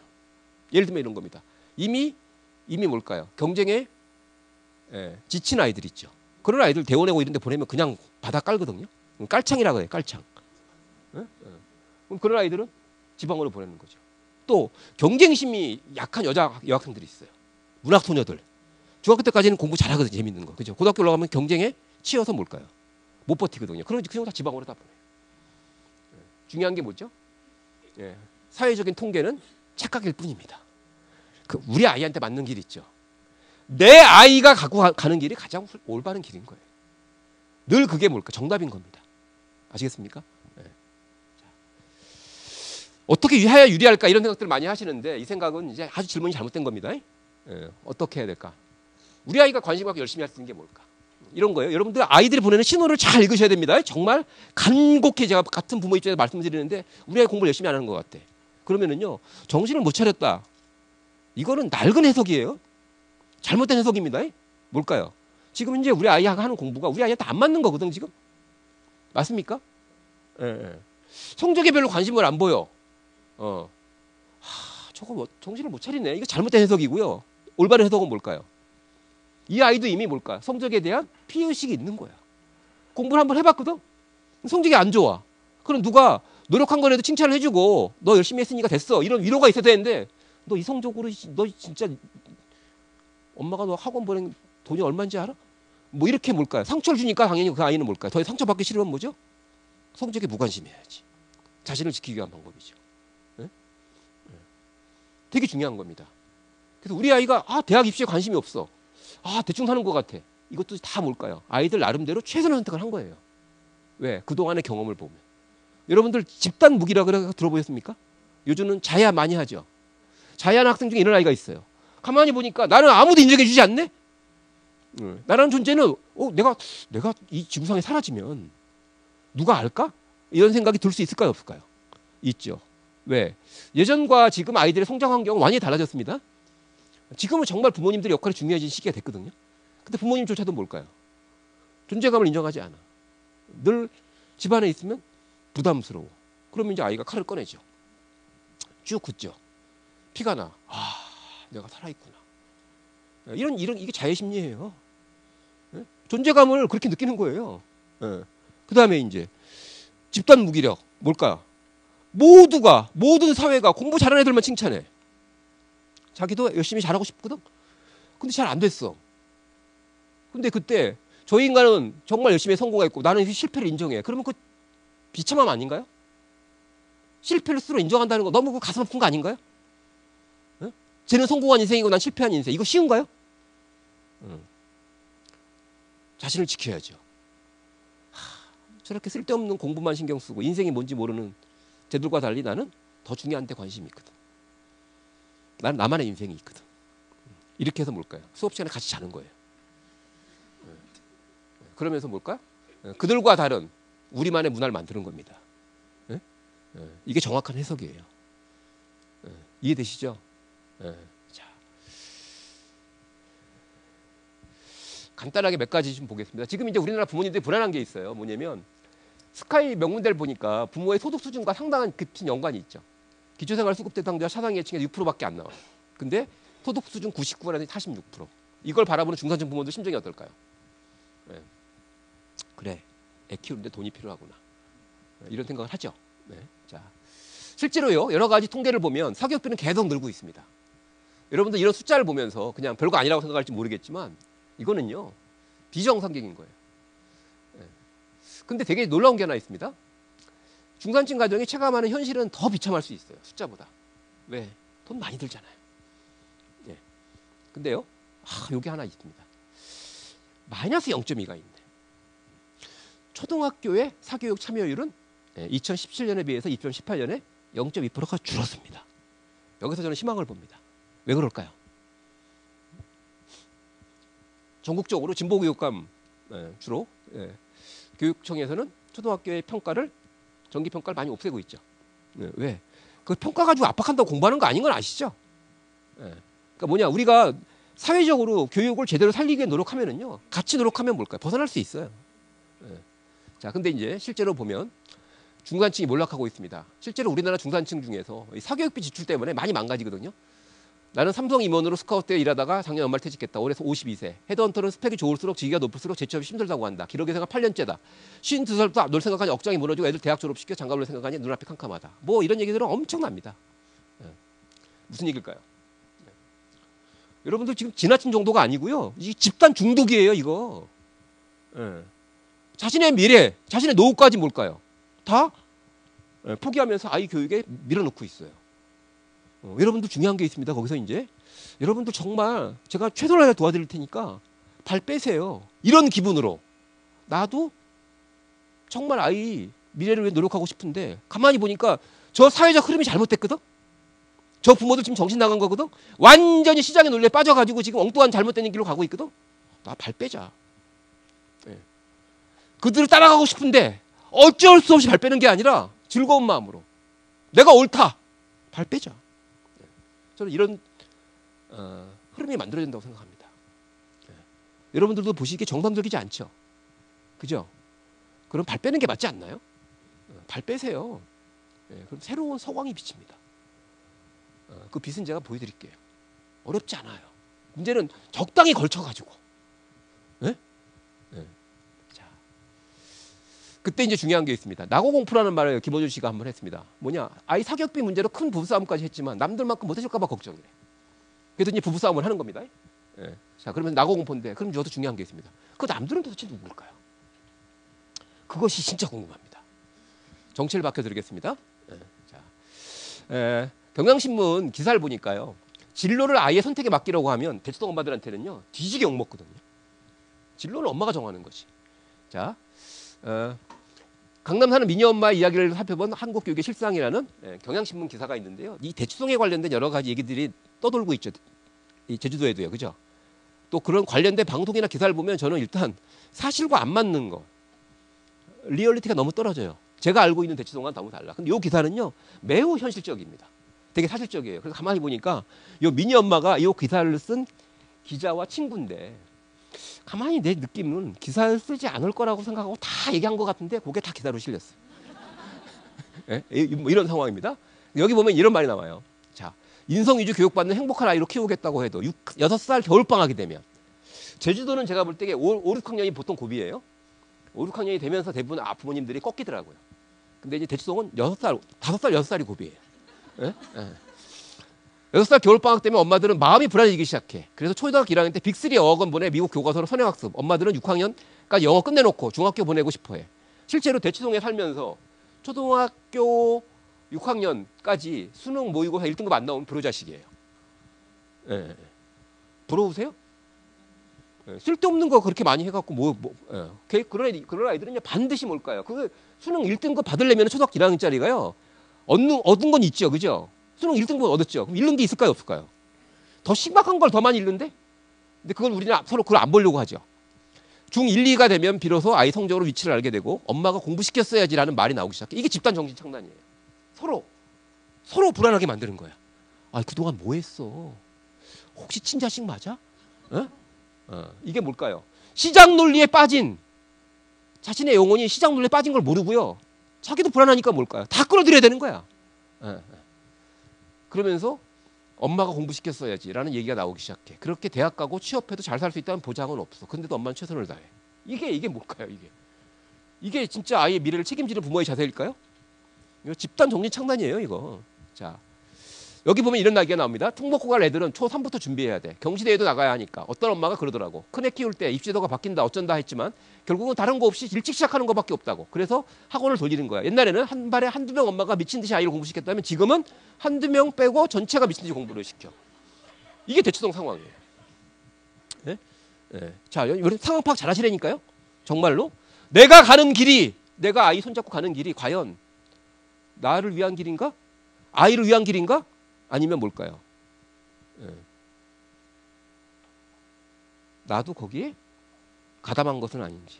예를 들면 이런 겁니다. 이미 뭘까요? 경쟁에 지친 아이들 있죠. 그런 아이들 대원하고 이런 데 보내면 그냥 바다 깔거든요. 깔창이라고 해요. 깔창. 그럼 그런 아이들은 지방으로 보내는 거죠. 또 경쟁심이 약한 여학생들이 있어요. 문학소녀들. 중학교 때까지는 공부 잘하거든요. 재밌는 거. 그죠? 고등학교 올라가면 경쟁에 치여서 뭘까요? 못 버티거든요. 그런 그 다 지방으로 다 보내요. 중요한 게 뭐죠? 사회적인 통계는 착각일 뿐입니다. 우리 아이한테 맞는 길 있죠. 내 아이가 갖고 가는 길이 가장 올바른 길인 거예요. 늘 그게 뭘까? 정답인 겁니다. 아시겠습니까? 어떻게 해야 유리할까 이런 생각들을 많이 하시는데 이 생각은 이제 아주 질문이 잘못된 겁니다. 어떻게 해야 될까? 우리 아이가 관심 갖고 열심히 할 수 있는 게 뭘까? 이런 거예요. 여러분들 아이들이 보내는 신호를 잘 읽으셔야 됩니다. 정말 간곡히 제가 같은 부모 입장에서 말씀드리는데 우리 아이 공부를 열심히 안 하는 것 같아. 그러면은요 정신을 못 차렸다. 이거는 낡은 해석이에요. 잘못된 해석입니다. 뭘까요? 지금 이제 우리 아이가 하는 공부가 우리 아이한테 안 맞는 거거든 지금. 맞습니까? 성적에 별로 관심을 안 보여. 저거 뭐 정신을 못 차리네. 이거 잘못된 해석이고요. 올바른 해석은 뭘까요? 이 아이도 이미 뭘까? 성적에 대한 피해의식이 있는 거야. 공부를 한번 해봤거든? 성적이 안 좋아. 그럼 누가 노력한 거라도 칭찬을 해주고 너 열심히 했으니까 됐어. 이런 위로가 있어야 되는데 너 이성적으로 너 진짜 엄마가 너 학원 보낸 돈이 얼마인지 알아? 뭐 이렇게 뭘까요? 상처를 주니까 당연히 그 아이는 뭘까요? 더 상처받기 싫으면 뭐죠? 성적에 무관심해야지. 자신을 지키기 위한 방법이죠. 되게 중요한 겁니다. 그래서 우리 아이가 대학 입시에 관심이 없어. 대충 사는 것 같아. 이것도 다 뭘까요? 아이들 나름대로 최선의 선택을 한 거예요. 왜? 그동안의 경험을 보면. 여러분들 집단 무기라고 들어보셨습니까? 요즘은 자야 많이 하죠. 자야하는 학생 중에 이런 아이가 있어요. 가만히 보니까 나는 아무도 인정해 주지 않네? 나라는 존재는 내가 이 지구상에 사라지면 누가 알까? 이런 생각이 들 수 있을까요? 없을까요? 있죠. 왜? 예전과 지금 아이들의 성장 환경은 완전히 달라졌습니다. 지금은 정말 부모님들의 역할이 중요해진 시기가 됐거든요. 근데 부모님조차도 뭘까요? 존재감을 인정하지 않아. 늘 집안에 있으면 부담스러워. 그러면 이제 아이가 칼을 꺼내죠. 쭉 긋죠. 피가 나. 내가 살아있구나. 이게 자의 심리예요. 존재감을 그렇게 느끼는 거예요. 그 다음에 이제 집단 무기력. 뭘까요? 모든 사회가 공부 잘하는 애들만 칭찬해. 자기도 열심히 잘하고 싶거든? 근데 잘 안 됐어. 근데 그때 저 인간은 정말 열심히 성공했고 나는 실패를 인정해. 그러면 그 비참함 아닌가요? 실패를 스스로 인정한다는 거 너무 가슴 아픈 거 아닌가요? 쟤는 성공한 인생이고 난 실패한 인생. 이거 쉬운가요? 자신을 지켜야죠. 저렇게 쓸데없는 공부만 신경 쓰고 인생이 뭔지 모르는 쟤들과 달리 나는 더 중요한 데 관심이 있거든. 나는 나만의 인생이 있거든. 이렇게 해서 뭘까요? 수업 시간에 같이 자는 거예요. 그러면서 뭘까? 그들과 다른 우리만의 문화를 만드는 겁니다. 이게 정확한 해석이에요. 이해되시죠? 자, 간단하게 몇 가지 좀 보겠습니다. 지금 이제 우리나라 부모님들이 불안한 게 있어요. 뭐냐면 스카이 명문대를 보니까 부모의 소득 수준과 상당한 급진 연관이 있죠. 기초생활수급 대상자 차상계층의 6%밖에 안 나와요. 근데 소득 수준 99라는 46%. 이걸 바라보는 중산층 부모들 심정이 어떨까요? 그래, 애 키우는데 돈이 필요하구나. 이런 생각을 하죠. 자, 실제로요, 여러 가지 통계를 보면 사교육비는 계속 늘고 있습니다. 여러분들 이런 숫자를 보면서 그냥 별거 아니라고 생각할지 모르겠지만 이거는요, 비정상적인 거예요. 근데 되게 놀라운 게 하나 있습니다. 중산층 가정이 체감하는 현실은 더 비참할 수 있어요. 숫자보다. 왜? 돈 많이 들잖아요. 근데요, 여기 하나 있습니다. 마이너스 0.2가 있네. 초등학교의 사교육 참여율은 2017년에 비해서 2018년에 0.2%가 줄었습니다. 여기서 저는 희망을 봅니다. 왜 그럴까요? 전국적으로 진보교육감 주로 교육청에서는 초등학교의 평가를 정기평가를 많이 없애고 있죠. 왜? 그 평가 가지고 압박한다고 공부하는 거 아닌 건 아시죠? 그러니까 뭐냐, 우리가 사회적으로 교육을 제대로 살리기 위해 노력하면은요, 같이 노력하면 뭘까요? 벗어날 수 있어요. 자, 근데 이제 실제로 보면 중산층이 몰락하고 있습니다. 실제로 우리나라 중산층 중에서 이 사교육비 지출 때문에 많이 망가지거든요. 나는 삼성 임원으로 스카우트에 일하다가 작년 연말 퇴직했다. 올해 52세. 헤드헌터는 스펙이 좋을수록 직위가 높을수록 재취업이 힘들다고 한다. 기록의 생각 8년째다. 52살부터 널 생각하니 억장이 무너지고 애들 대학 졸업시켜 장가올 생각하니 눈앞이 캄캄하다. 뭐 이런 얘기들은 엄청납니다. 무슨 얘기일까요? 여러분들 지금 지나친 정도가 아니고요. 이 집단 중독이에요, 이거. 자신의 미래, 자신의 노후까지 뭘까요? 다 포기하면서 아이 교육에 밀어넣고 있어요. 여러분들 중요한 게 있습니다. 거기서 이제 여러분들 정말 제가 최선을 다해 도와드릴 테니까 발 빼세요. 이런 기분으로 나도 정말 아이 미래를 위해 노력하고 싶은데 가만히 보니까 저 사회적 흐름이 잘못됐거든. 저 부모들 지금 정신 나간 거거든. 완전히 시장의 논리에 빠져가지고 지금 엉뚱한 잘못된 길로 가고 있거든. 나 발 빼자. 그들을 따라가고 싶은데 어쩔 수 없이 발 빼는 게 아니라 즐거운 마음으로 내가 옳다. 발 빼자. 저는 이런 흐름이 만들어진다고 생각합니다. 여러분들도 보시기에 정상적이지 않죠? 그죠? 그럼 발 빼는 게 맞지 않나요? 발 빼세요. 그럼 새로운 서광이 비칩니다. 그 빛은 제가 보여드릴게요. 어렵지 않아요. 문제는 적당히 걸쳐가지고. 자, 그때 이제 중요한 게 있습니다. 낙오공포라는 말을 김어준 씨가 한번 했습니다. 뭐냐, 아이 사교육비 문제로 큰 부부싸움까지 했지만 남들만큼 못해줄까 봐 걱정을 해. 그래서 이제 부부싸움을 하는 겁니다. 자, 그러면 낙오공포인데, 그럼 여기서 중요한 게 있습니다. 그 남들은 도대체 누굴까요? 그것이 진짜 궁금합니다. 정체를 밝혀드리겠습니다. 자, 경향신문 기사를 보니까요, 진로를 아이의 선택에 맡기라고 하면 대치동 엄마들한테는요 뒤지게 욕먹거든요. 진로는 엄마가 정하는 거지. 자, 강남 사는 미녀 엄마의 이야기를 살펴본 한국교육의 실상이라는 경향신문 기사가 있는데요. 이 대치동에 관련된 여러 가지 얘기들이 떠돌고 있죠. 이 제주도에도요, 그죠? 또 그런 관련된 방송이나 기사를 보면 저는 일단 사실과 안 맞는 거, 리얼리티가 너무 떨어져요. 제가 알고 있는 대치동과는 너무 달라. 근데 이 기사는요 매우 현실적입니다. 되게 사실적이에요. 그래서 가만히 보니까 이 미니 엄마가 이 기사를 쓴 기자와 친구인데, 가만히 내 느낌은 기사를 쓰지 않을 거라고 생각하고 다 얘기한 것 같은데 그게 다 기사로 실렸어요. 뭐 이런 상황입니다. 여기 보면 이런 말이 나와요. 자, 인성위주 교육받는 행복한 아이로 키우겠다고 해도 6살 겨울방학이 되면, 제주도는 제가 볼 때 5, 6학년이 보통 고비예요. 5, 6학년이 되면서 대부분 부모님들이 꺾이더라고요. 근데 이제 대치동은 6살, 5살, 6살이 고비예요. 6살 겨울방학 때문에 엄마들은 마음이 불안해지기 시작해. 그래서 초등학교 1학년 때 빅3 어학원 보내 미국 교과서로 선행학습. 엄마들은 6학년까지 영어 끝내놓고 중학교 보내고 싶어해. 실제로 대치동에 살면서 초등학교 6학년까지 수능 모의고사 1등급 안 나오면 불효자식이에요. 부러우세요? 쓸데없는 거 그렇게 많이 해갖고 그런 아이들은요 반드시 뭘까요? 그 수능 1등급 받으려면 초등학교 1학년짜리가요 얻은 건 있죠, 그죠? 수능 1등급 얻었죠. 그럼 잃는 게 있을까요, 없을까요? 더 심각한 걸 더 많이 잃는데? 근데 그걸 우리는 서로 그걸 안 보려고 하죠. 중1, 2가 되면 비로소 아이 성적으로 위치를 알게 되고 엄마가 공부시켰어야지라는 말이 나오기 시작해. 이게 집단 정신 창단이에요. 서로 불안하게 만드는 거야. 아, 그동안 뭐 했어? 혹시 친자식 맞아? 이게 뭘까요? 시장 논리에 빠진, 자신의 영혼이 시장 논리에 빠진 걸 모르고요. 자기도 불안하니까 뭘까요? 다 끌어들여야 되는 거야. 그러면서 엄마가 공부시켰어야지라는 얘기가 나오기 시작해. 그렇게 대학 가고 취업해도 잘 살 수 있다는 보장은 없어. 근데도 엄마는 최선을 다해. 이게 뭘까요? 이게 진짜 아이의 미래를 책임지는 부모의 자세일까요? 이거 집단 정신 창단이에요, 이거. 자, 여기 보면 이런 이야기가 나옵니다. 특목고 갈 애들은 초3부터 준비해야 돼. 경시대회도 나가야 하니까. 어떤 엄마가 그러더라고. 큰애 키울 때 입시제도가 바뀐다 어쩐다 했지만 결국은 다른 거 없이 일찍 시작하는 것밖에 없다고. 그래서 학원을 돌리는 거야. 옛날에는 한 발에 한두 명 엄마가 미친 듯이 아이를 공부시켰다면 지금은 한두 명 빼고 전체가 미친 듯이 공부를 시켜. 이게 대치동 상황이에요. 자, 여러분 상황 파악 잘 하시라니까요. 정말로. 내가 가는 길이 내가 아이 손잡고 가는 길이 과연 나를 위한 길인가? 아이를 위한 길인가? 아니면 뭘까요? 예. 나도 거기에 가담한 것은 아닌지.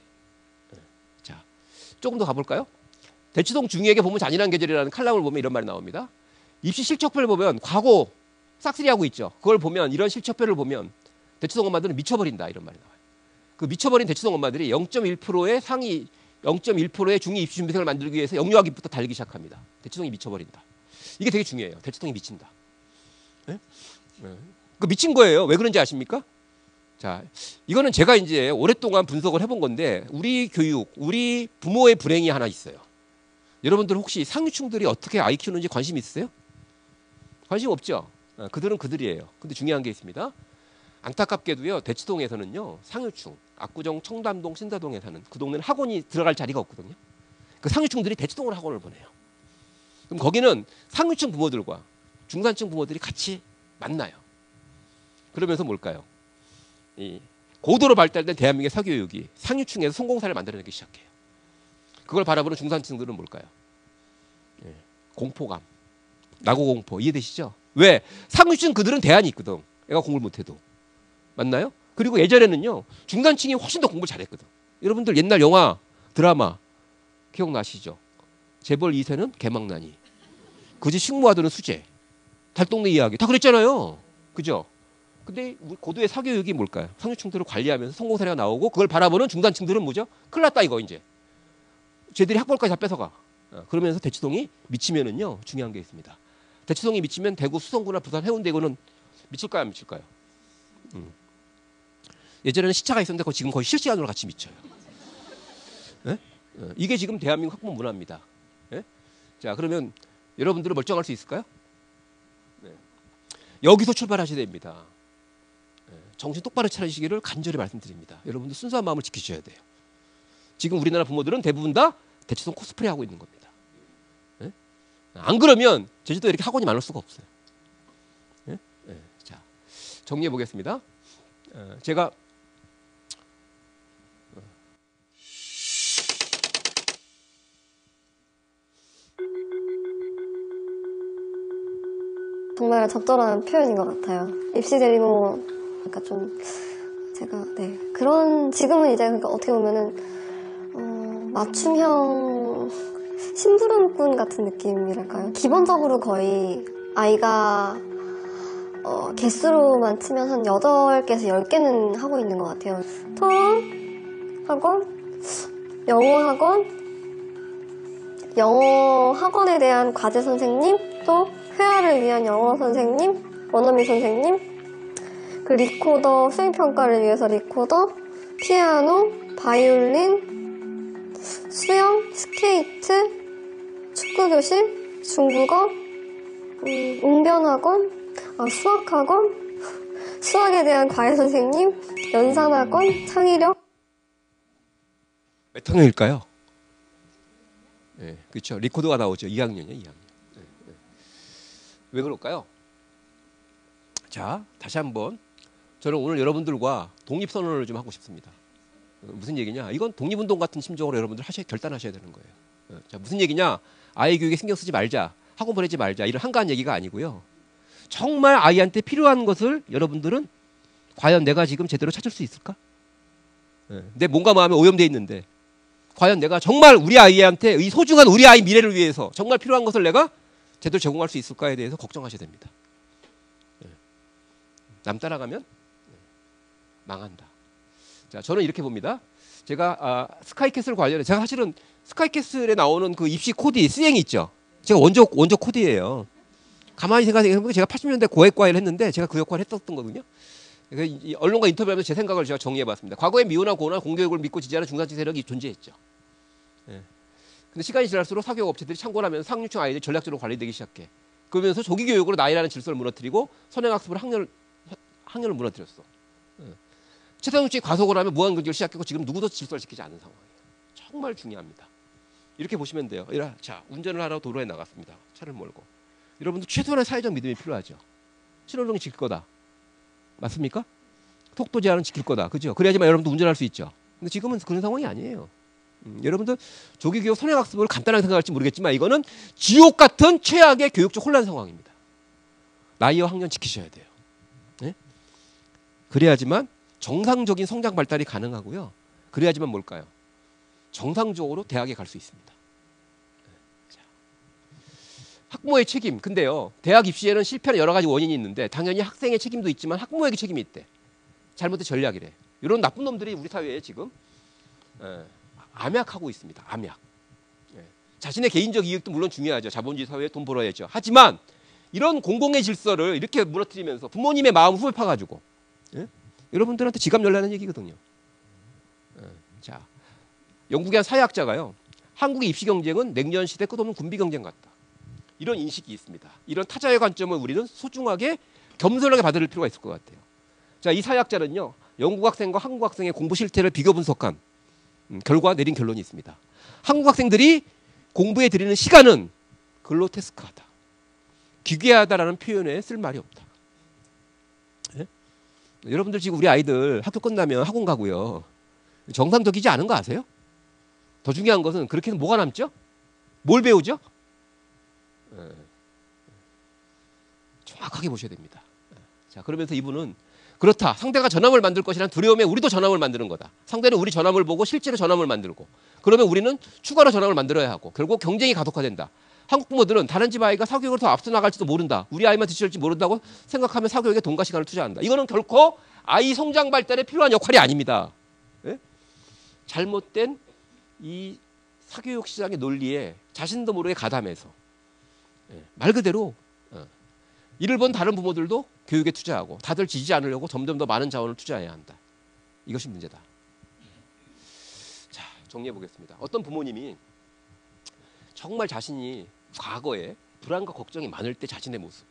예. 자, 조금 더 가볼까요? 대치동 중위에게 보면 잔인한 계절이라는 칼럼을 보면 이런 말이 나옵니다. 입시 실적표를 보면 과거 싹쓸이하고 있죠. 그걸 보면 이런 실적표를 보면 대치동 엄마들은 미쳐버린다 이런 말이 나와요. 그 미쳐버린 대치동 엄마들이 0.1%의 상위 0.1%의 중위 입시 준비생을 만들기 위해서 영유아기부터 달리기 시작합니다. 대치동이 미쳐버린다. 이게 되게 중요해요. 대치동이 미친다. 네? 네. 그 미친 거예요. 왜 그런지 아십니까? 자, 이거는 제가 이제 오랫동안 분석을 해본 건데 우리 교육, 우리 부모의 불행이 하나 있어요. 여러분들 혹시 상류층들이 어떻게 아이 키우는지 관심 있으세요? 관심 없죠? 그들은 그들이에요. 근데 중요한 게 있습니다. 안타깝게도요. 대치동에서는요. 상류층, 압구정, 청담동, 신사동에 사는 그 동네는 학원이 들어갈 자리가 없거든요. 그 상류층들이 대치동으로 학원을 보내요. 그럼 거기는 상류층 부모들과 중산층 부모들이 같이 만나요. 그러면서 뭘까요? 이 고도로 발달된 대한민국의 사교육이 상류층에서 성공사를 만들어내기 시작해요. 그걸 바라보는 중산층들은 뭘까요? 예, 공포감, 낙오공포 이해되시죠? 왜? 상류층 그들은 대안이 있거든. 애가 공부를 못해도. 맞나요? 그리고 예전에는요. 중산층이 훨씬 더 공부를 잘했거든. 여러분들 옛날 영화, 드라마 기억나시죠? 재벌 2세는 개망나니. 그지 식모아들은 수재. 달동네 이야기. 다 그랬잖아요. 그죠? 근데 고도의 사교육이 뭘까요? 상류층들을 관리하면서 성공 사례가 나오고 그걸 바라보는 중산층들은 뭐죠? 큰일 났다 이거 이제. 쟤들이 학벌까지 다 뺏어가. 그러면서 대치동이 미치면은요. 중요한 게 있습니다. 대치동이 미치면 대구 수성구나 부산 해운대 이거는 미칠까요? 안 미칠까요? 예전에는 시차가 있었는데 지금 거의 실시간으로 같이 미쳐요. 네? 이게 지금 대한민국 학부 문화입니다. 네? 자, 그러면 여러분들은 멀쩡할 수 있을까요? 네. 여기서 출발하셔야 됩니다. 네. 정신 똑바로 차리시기를 간절히 말씀드립니다. 여러분들 순수한 마음을 지키셔야 돼요. 지금 우리나라 부모들은 대부분 다 대치동 코스프레 하고 있는 겁니다. 네? 안 그러면 제주도에 이렇게 학원이 많을 수가 없어요. 네? 네. 자, 정리해 보겠습니다. 제가 정말 적절한 표현인 것 같아요. 입시 대리모, 그러니까 좀 제가 그런 지금은 이제 그러니까 어떻게 보면은 맞춤형 심부름꾼 같은 느낌이랄까요. 기본적으로 거의 아이가 개수로만 치면 한 8개에서 10개는 하고 있는 것 같아요. 토론 학원, 영어 학원에 대한 과제 선생님, 또 회화를 위한 영어 선생님, 원어민 선생님, 그 리코더, 수행평가를 위해서 리코더, 피아노, 바이올린, 수영, 스케이트, 축구교실, 중국어, 웅변학원, 수학학원, 수학에 대한 과외 선생님, 연산학원, 창의력. 몇 학년일까요? 네, 그렇죠. 리코더가 나오죠. 2학년이요, 2학년. 왜 그럴까요? 자, 다시 한번 저는 오늘 여러분들과 독립선언을 좀 하고 싶습니다. 무슨 얘기냐? 이건 독립운동 같은 심정으로 여러분들 결단하셔야 되는 거예요. 자, 무슨 얘기냐? 아이 교육에 신경 쓰지 말자, 학원 보내지 말자 이런 한가한 얘기가 아니고요. 정말 아이한테 필요한 것을 여러분들은 과연 내가 지금 제대로 찾을 수 있을까? 내 몸과 마음이 오염되어 있는데 과연 내가 정말 우리 아이한테 이 소중한 우리 아이 미래를 위해서 정말 필요한 것을 내가 제대로 제공할 수 있을까에 대해서 걱정하셔야 됩니다. 남 따라가면 망한다. 자, 저는 이렇게 봅니다. 제가 스카이캐슬 관련해 제가 사실은 스카이캐슬에 나오는 그 입시 코디 수행이 있죠. 제가 원조 코디예요. 가만히 생각해보면 제가 80년대 고액과외를 했는데 제가 그 역할을 했었던 거거든요. 이 언론과 인터뷰하면서 제 생각을 제가 정리해봤습니다. 과거에 미혼한 고혼한 공교육을 믿고 지지하는 중산층 세력이 존재했죠. 근데 시간이 지날수록 사교육 업체들이 창궐 하면서 상류층 아이들이 전략적으로 관리되기 시작해. 그러면서 조기 교육으로 나이라는 질서를 무너뜨리고 선행학습으로 학년을 무너뜨렸어. 최상위층이 과속을 하면 무한근절을 시작했고 지금 누구도 질서를 지키지 않는 상황이에요. 정말 중요합니다. 이렇게 보시면 돼요. 자, 운전을 하러 도로에 나갔습니다. 차를 몰고. 여러분들 최소한의 사회적 믿음이 필요하죠. 신호등을 지킬 거다. 맞습니까? 속도 제한은 지킬 거다. 그죠? 그래야지만 여러분도 운전할 수 있죠. 근데 지금은 그런 상황이 아니에요. 여러분들 조기 교육 선행학습을 간단하게 생각할지 모르겠지만 이거는 지옥 같은 최악의 교육적 혼란 상황입니다. 나이와 학년 지키셔야 돼요. 네? 그래야지만 정상적인 성장 발달이 가능하고요. 그래야지만 뭘까요? 정상적으로 대학에 갈 수 있습니다. 자. 학부모의 책임. 근데요. 대학 입시에는 실패는 여러 가지 원인이 있는데 당연히 학생의 책임도 있지만 학부모에게 책임이 있대. 잘못된 전략이래. 이런 나쁜 놈들이 우리 사회에 지금 암약하고 있습니다. 암약. 자신의 개인적 이익도 물론 중요하죠. 자본주의 사회에 돈 벌어야죠. 하지만 이런 공공의 질서를 이렇게 무너뜨리면서 부모님의 마음 후벼 파가지고 여러분들한테 지갑 열라는 얘기거든요. 자, 영국의 한 사회학자가요. 한국의 입시 경쟁은 냉전 시대 끝없는 군비 경쟁 같다. 이런 인식이 있습니다. 이런 타자의 관점을 우리는 소중하게 겸손하게 받아들일 필요가 있을 것 같아요. 자, 이 사회학자는요. 영국 학생과 한국 학생의 공부 실태를 비교 분석한 결과 내린 결론이 있습니다. 한국 학생들이 공부에 들이는 시간은 글로테스크하다. 기괴하다라는 표현에 쓸 말이 없다. 네? 여러분들 지금 우리 아이들 학교 끝나면 학원 가고요. 정상적이지 않은 거 아세요? 더 중요한 것은 그렇게 해서 뭐가 남죠? 뭘 배우죠? 정확하게 보셔야 됩니다. 자, 그러면서 이분은 그렇다. 상대가 전함을 만들 것이라는 두려움에 우리도 전함을 만드는 거다. 상대는 우리 전함을 보고 실제로 전함을 만들고 그러면 우리는 추가로 전함을 만들어야 하고 결국 경쟁이 가속화된다. 한국 부모들은 다른 집 아이가 사교육을 더 앞서 나갈지도 모른다. 우리 아이만 뒤처질지 모른다고 생각하면 사교육에 돈과 시간을 투자한다. 이거는 결코 아이 성장 발달에 필요한 역할이 아닙니다. 예? 잘못된 이 사교육 시장의 논리에 자신도 모르게 가담해서 말 그대로 이를 본 다른 부모들도 교육에 투자하고 다들 지지 않으려고 점점 더 많은 자원을 투자해야 한다. 이것이 문제다. 자, 정리해 보겠습니다. 어떤 부모님이 정말 자신이 과거에 불안과 걱정이 많을 때 자신의 모습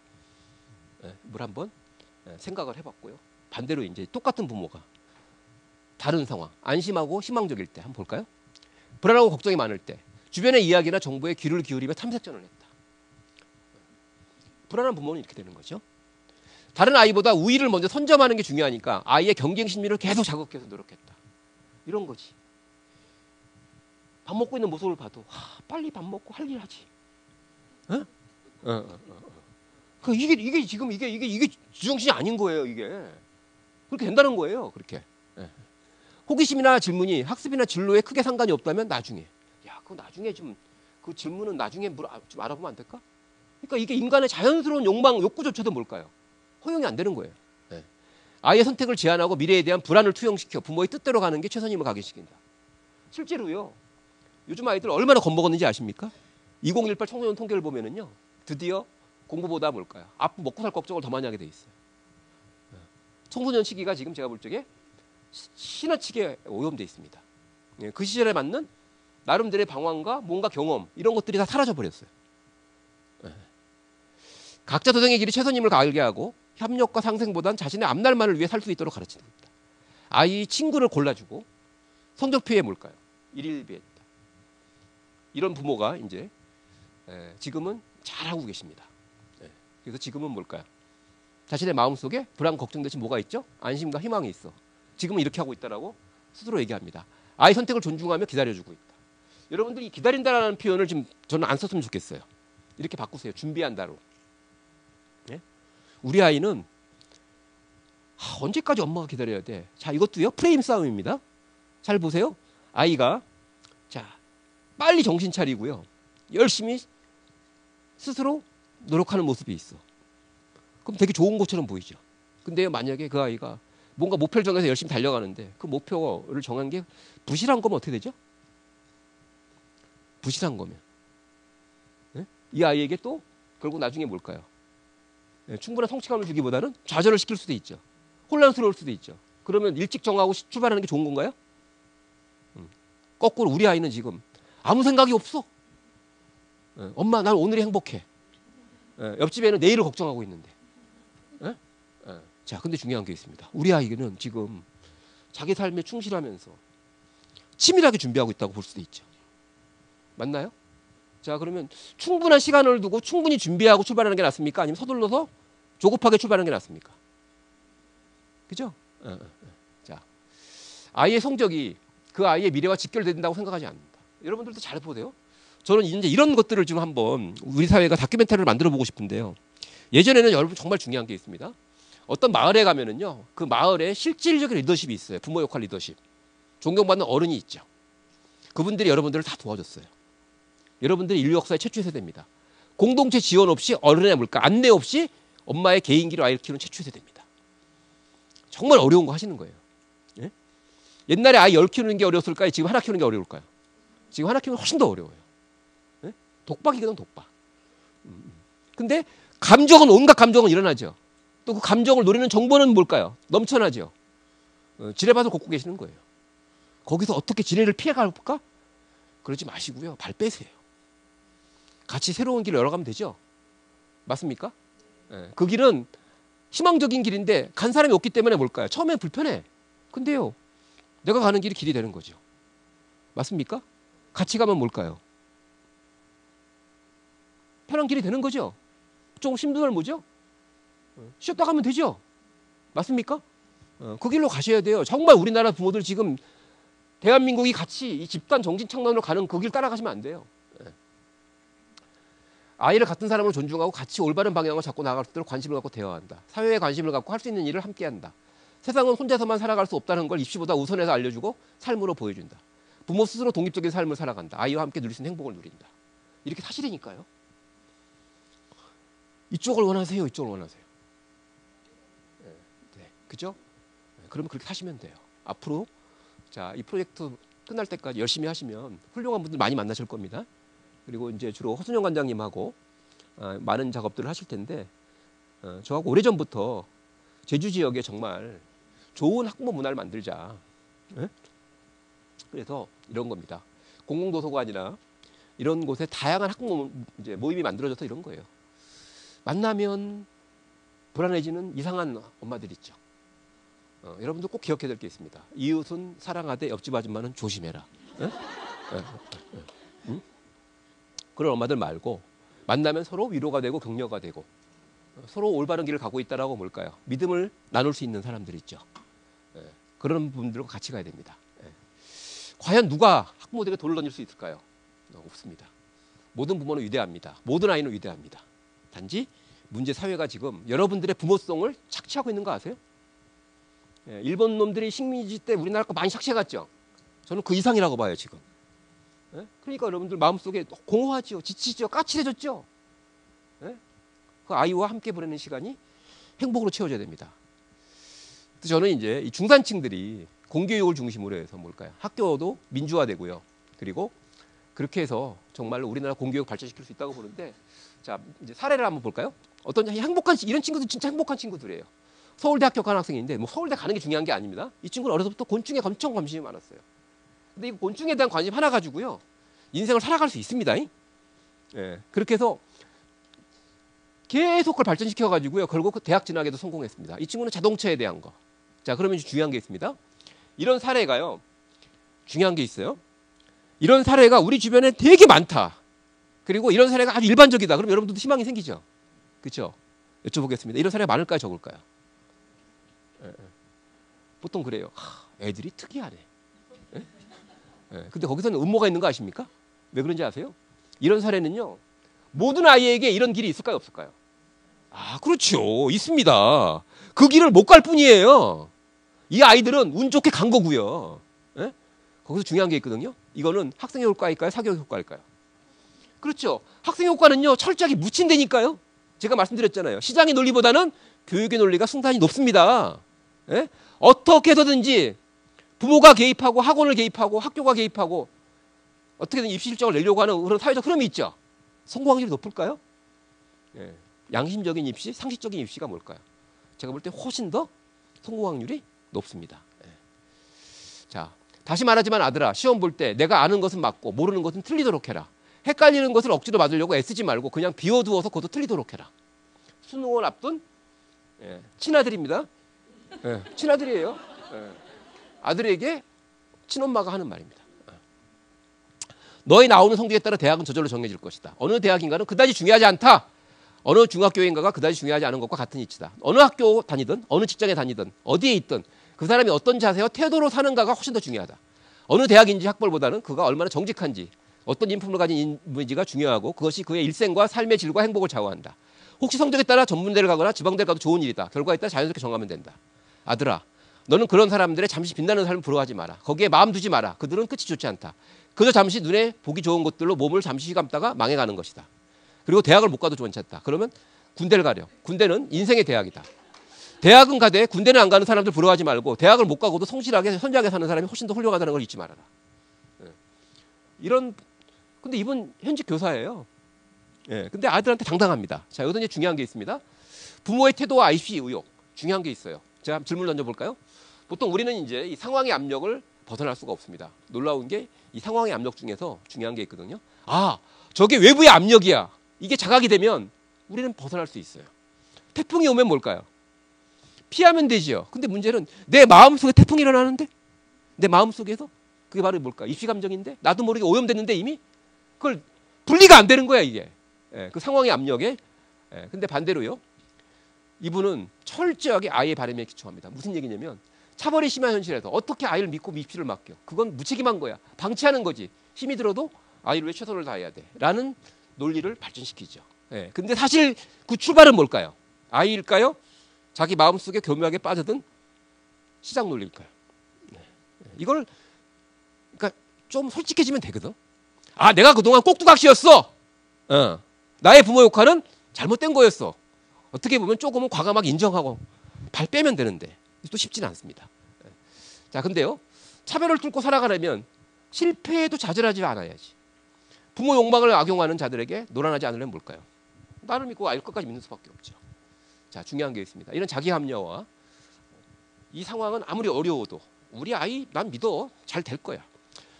물 한번 생각을 해봤고요. 반대로 이제 똑같은 부모가 다른 상황, 안심하고 희망적일 때 한번 볼까요? 불안하고 걱정이 많을 때 주변의 이야기나 정보에 귀를 기울이며 탐색전을 했다. 불안한 부모는 이렇게 되는 거죠. 다른 아이보다 우위를 먼저 선점하는 게 중요하니까 아이의 경쟁 심리를 계속 자극해서 노력했다. 이런 거지. 밥 먹고 있는 모습을 봐도 빨리 밥 먹고 할 일 하지. 그 이게 지금 이게 주정신이 아닌 거예요. 이게 그렇게 된다는 거예요. 그렇게. 호기심이나 질문이 학습이나 진로에 크게 상관이 없다면 나중에. 야, 그거 나중에 좀 그 질문은 나중에 좀 알아보면 안 될까? 그러니까 이게 인간의 자연스러운 욕망, 욕구조차도 뭘까요? 허용이 안 되는 거예요. 네. 아이의 선택을 제한하고 미래에 대한 불안을 투영시켜 부모의 뜻대로 가는 게 최선임을 각인시킨다. 실제로요. 요즘 아이들 얼마나 겁먹었는지 아십니까? 2018 청소년 통계를 보면은요. 드디어 공부보다 뭘까요? 앞으로 먹고 살 걱정을 더 많이 하게 돼 있어요. 청소년 시기가 지금 제가 볼 적에 지나치게 오염돼 있습니다. 그 시절에 맞는 나름대로의 방황과 뭔가 경험 이런 것들이 다 사라져 버렸어요. 각자 도생의 길이 최선임을 알게 하고 협력과 상생보단 자신의 앞날만을 위해 살 수 있도록 가르치는 겁니다. 아이 친구를 골라주고 성적표에 뭘까요? 일일비했다. 이런 부모가 이제 지금은 잘하고 계십니다. 그래서 지금은 뭘까요? 자신의 마음속에 불안 걱정 대신 뭐가 있죠? 안심과 희망이 있어. 지금은 이렇게 하고 있다라고 스스로 얘기합니다. 아이 선택을 존중하며 기다려주고 있다. 여러분들이 기다린다라는 표현을 지금 저는 안 썼으면 좋겠어요. 이렇게 바꾸세요. 준비한다로. 네? 우리 아이는 언제까지 엄마가 기다려야 돼? 자, 이것도요. 프레임 싸움입니다. 잘 보세요. 아이가 자 빨리 정신 차리고요. 열심히 스스로 노력하는 모습이 있어. 그럼 되게 좋은 것처럼 보이죠. 근데 만약에 그 아이가 뭔가 목표를 정해서 열심히 달려가는데 그 목표를 정한 게 부실한 거면 어떻게 되죠? 부실한 거면 네? 이 아이에게 또 결국 나중에 뭘까요? 네, 충분한 성취감을 주기보다는 좌절을 시킬 수도 있죠. 혼란스러울 수도 있죠. 그러면 일찍 정하고 출발하는 게 좋은 건가요? 거꾸로 우리 아이는 지금 아무 생각이 없어. 엄마 난 오늘이 행복해. 옆집에는 내일을 걱정하고 있는데. 자, 근데 중요한 게 있습니다. 우리 아이는 지금 자기 삶에 충실하면서 치밀하게 준비하고 있다고 볼 수도 있죠. 맞나요? 자, 그러면 충분한 시간을 두고 충분히 준비하고 출발하는 게 낫습니까? 아니면 서둘러서 조급하게 출발하는 게 낫습니까? 그죠? 자, 아이의 성적이 그 아이의 미래와 직결된다고 생각하지 않는다. 여러분들도 잘 보세요. 저는 이제 이런 것들을 지금 한번 우리 사회가 다큐멘터리를 만들어 보고 싶은데요. 예전에는 여러분 정말 중요한 게 있습니다. 어떤 마을에 가면은요, 그 마을에 실질적인 리더십이 있어요. 부모 역할 리더십. 존경받는 어른이 있죠. 그분들이 여러분들을 다 도와줬어요. 여러분들이 인류 역사의 최초의 세대입니다. 공동체 지원 없이 어른의 물가, 안내 없이 엄마의 개인기로 아이를 키우는 최초의 세대입니다. 정말 어려운 거 하시는 거예요. 예? 옛날에 아이 10 키우는 게 어려웠을까요? 지금 하나 키우는 게 어려울까요? 지금 하나 키우면 훨씬 더 어려워요. 예? 독박이거든, 독박. 근데 감정은, 온갖 감정은 일어나죠. 또 그 감정을 노리는 정보는 뭘까요? 넘쳐나죠. 지뢰밭을 걷고 계시는 거예요. 거기서 어떻게 지뢰를 피해갈까? 그러지 마시고요. 발 빼세요. 같이 새로운 길을 열어가면 되죠. 맞습니까? 예. 그 길은 희망적인 길인데 간 사람이 없기 때문에 뭘까요? 처음엔 불편해. 근데요, 내가 가는 길이 길이 되는 거죠. 맞습니까? 같이 가면 뭘까요? 편한 길이 되는 거죠. 조금 힘든 뭐죠? 쉬었다 가면 되죠. 맞습니까? 그 길로 가셔야 돼요. 정말 우리나라 부모들 지금 대한민국이 같이 이 집단 정신 창론으로 가는 그 길 따라가시면 안 돼요. 아이를 같은 사람으로 존중하고 같이 올바른 방향을 잡고 나갈 수 있도록 관심을 갖고 대화한다. 사회에 관심을 갖고 할 수 있는 일을 함께 한다. 세상은 혼자서만 살아갈 수 없다는 걸 입시보다 우선해서 알려주고 삶으로 보여준다. 부모 스스로 독립적인 삶을 살아간다. 아이와 함께 누릴 수 있는 행복을 누린다. 이렇게 사실이니까요. 이쪽을 원하세요? 이쪽을 원하세요? 네, 그죠? 그러면 그렇게 사시면 돼요. 앞으로 자, 이 프로젝트 끝날 때까지 열심히 하시면 훌륭한 분들 많이 만나실 겁니다. 그리고 이제 주로 허순영 관장님하고 많은 작업들을 하실 텐데, 저하고 오래전부터 제주 지역에 정말 좋은 학부모 문화를 만들자. 네? 그래서 이런 겁니다. 공공도서관이나 이런 곳에 다양한 학부모 이제 모임이 만들어져서 이런 거예요. 만나면 불안해지는 이상한 엄마들 있죠. 여러분들 꼭 기억해야 될 게 있습니다. 이웃은 사랑하되 옆집 아줌마는 조심해라. 응? 그런 엄마들 말고 만나면 서로 위로가 되고 격려가 되고 서로 올바른 길을 가고 있다라고 뭘까요? 믿음을 나눌 수 있는 사람들 있죠. 그런 분들과 같이 가야 됩니다. 과연 누가 학부모들에게 돌을 던질 수 있을까요? 없습니다. 모든 부모는 위대합니다. 모든 아이는 위대합니다. 단지 문제 사회가 지금 여러분들의 부모성을 착취하고 있는 거 아세요? 일본 놈들이 식민지 때 우리나라 거 많이 착취해갔죠. 저는 그 이상이라고 봐요 지금. 그러니까 여러분들 마음속에 공허하죠, 지치죠, 까칠해졌죠. 그 아이와 함께 보내는 시간이 행복으로 채워져야 됩니다. 그래서 저는 이제 이 중산층들이 공교육을 중심으로 해서 뭘까요? 학교도 민주화되고요. 그리고 그렇게 해서 정말로 우리나라 공교육 발전시킬 수 있다고 보는데, 자 이제 사례를 한번 볼까요? 어떤 행복한 이런 친구들 진짜 행복한 친구들이에요. 서울대 합격한 학생인데 뭐 서울대 가는 게 중요한 게 아닙니다. 이 친구는 어려서부터 곤충에 엄청 관심이 많았어요. 근데 이 곤충에 대한 관심 하나 가지고요 인생을 살아갈 수 있습니다. 예, 그렇게 해서 계속 그걸 발전시켜 가지고요 결국 대학 진학에도 성공했습니다. 이 친구는 자동차에 대한 거. 자 그러면 중요한 게 있습니다. 이런 사례가요 중요한 게 있어요. 이런 사례가 우리 주변에 되게 많다. 그리고 이런 사례가 아주 일반적이다. 그럼 여러분들도 희망이 생기죠. 그렇죠? 여쭤보겠습니다. 이런 사례가 많을까요, 적을까요? 보통 그래요. 애들이 특이하네. 근데 거기서는 음모가 있는 거 아십니까? 왜 그런지 아세요? 이런 사례는요 모든 아이에게 이런 길이 있을까요, 없을까요? 아, 그렇죠. 있습니다. 그 길을 못 갈 뿐이에요. 이 아이들은 운 좋게 간 거고요. 거기서 중요한 게 있거든요. 이거는 학생의 효과일까요, 사교육 효과일까요? 그렇죠. 학생의 효과는요 철저하게 묻힌다니까요. 제가 말씀드렸잖아요. 시장의 논리보다는 교육의 논리가 승산이 높습니다. 어떻게 해서든지 부모가 개입하고 학원을 개입하고 학교가 개입하고 어떻게든 입시 실적을 내려고 하는 그런 사회적 흐름이 있죠. 성공 확률이 높을까요? 양심적인 입시, 상식적인 입시가 뭘까요? 제가 볼 때 훨씬 더 성공 확률이 높습니다. 자, 다시 말하지만 아들아, 시험 볼 때 내가 아는 것은 맞고 모르는 것은 틀리도록 해라. 헷갈리는 것을 억지로 맞으려고 애쓰지 말고 그냥 비워두어서 그것도 틀리도록 해라. 수능을 앞둔 친아들입니다. 친아들이에요. 아들에게 친엄마가 하는 말입니다. 너의 나오는 성적에 따라 대학은 저절로 정해질 것이다. 어느 대학인가는 그다지 중요하지 않다. 어느 중학교인가가 그다지 중요하지 않은 것과 같은 이치다. 어느 학교 다니든 어느 직장에 다니든 어디에 있든 그 사람이 어떤 자세와 태도로 사는가가 훨씬 더 중요하다. 어느 대학인지 학벌보다는 그가 얼마나 정직한지, 어떤 인품을 가진 인물인지가 중요하고 그것이 그의 일생과 삶의 질과 행복을 좌우한다. 혹시 성적에 따라 전문대를 가거나 지방대를 가도 좋은 일이다. 결과에 따라 자연스럽게 정하면 된다. 아들아, 너는 그런 사람들의 잠시 빛나는 삶을 부러워하지 마라. 거기에 마음 두지 마라. 그들은 끝이 좋지 않다. 그저 잠시 눈에 보기 좋은 것들로 몸을 잠시 감다가 망해가는 것이다. 그리고 대학을 못 가도 괜찮다. 그러면 군대를 가려. 군대는 인생의 대학이다. 대학은 가되 군대는 안 가는 사람들 부러워하지 말고 대학을 못 가고도 성실하게 선지하게 사는 사람이 훨씬 더 훌륭하다는 걸 잊지 말아라. 이런 근데 이분 현직 교사예요. 예, 근데 아들한테 당당합니다. 자, 여기서 이제 중요한 게 있습니다. 부모의 태도와 IC 의욕 중요한 게 있어요. 제가 질문 던져볼까요? 보통 우리는 이제 이 상황의 압력을 벗어날 수가 없습니다. 놀라운 게 이 상황의 압력 중에서 중요한 게 있거든요. 아, 저게 외부의 압력이야. 이게 자각이 되면 우리는 벗어날 수 있어요. 태풍이 오면 뭘까요? 피하면 되지요. 근데 문제는 내 마음속에 태풍이 일어나는데 내 마음속에서 그게 바로 뭘까? 입시 감정인데 나도 모르게 오염됐는데 이미 그걸 분리가 안 되는 거야 이게. 예, 그 상황의 압력에. 예, 근데 반대로요. 이분은 철저하게 아이의 바람에 기초합니다. 무슨 얘기냐면 차별이 심한 현실에서 어떻게 아이를 믿고 입시를 맡겨. 그건 무책임한 거야. 방치하는 거지. 힘이 들어도 아이를 위해 최선을 다해야 돼. 라는 논리를 발전시키죠. 예, 근데 사실 그 출발은 뭘까요? 아이일까요? 자기 마음속에 교묘하게 빠져든 시장 논리일까요? 네. 이걸 그러니까 좀 솔직해지면 되거든. 아, 내가 그동안 꼭두각시였어. 나의 부모 역할은 잘못된 거였어. 어떻게 보면 조금은 과감하게 인정하고 발 빼면 되는데 또 쉽지는 않습니다. 자, 근데요. 차별을 뚫고 살아가려면 실패에도 좌절하지 않아야지. 부모 욕망을 악용하는 자들에게 노란하지 않으려면 뭘까요? 나를 믿고 아이를 끝까지 믿는 수밖에 없죠. 자, 중요한 게 있습니다. 이런 자기 합리화와 이 상황은 아무리 어려워도 우리 아이 난 믿어. 잘 될 거야.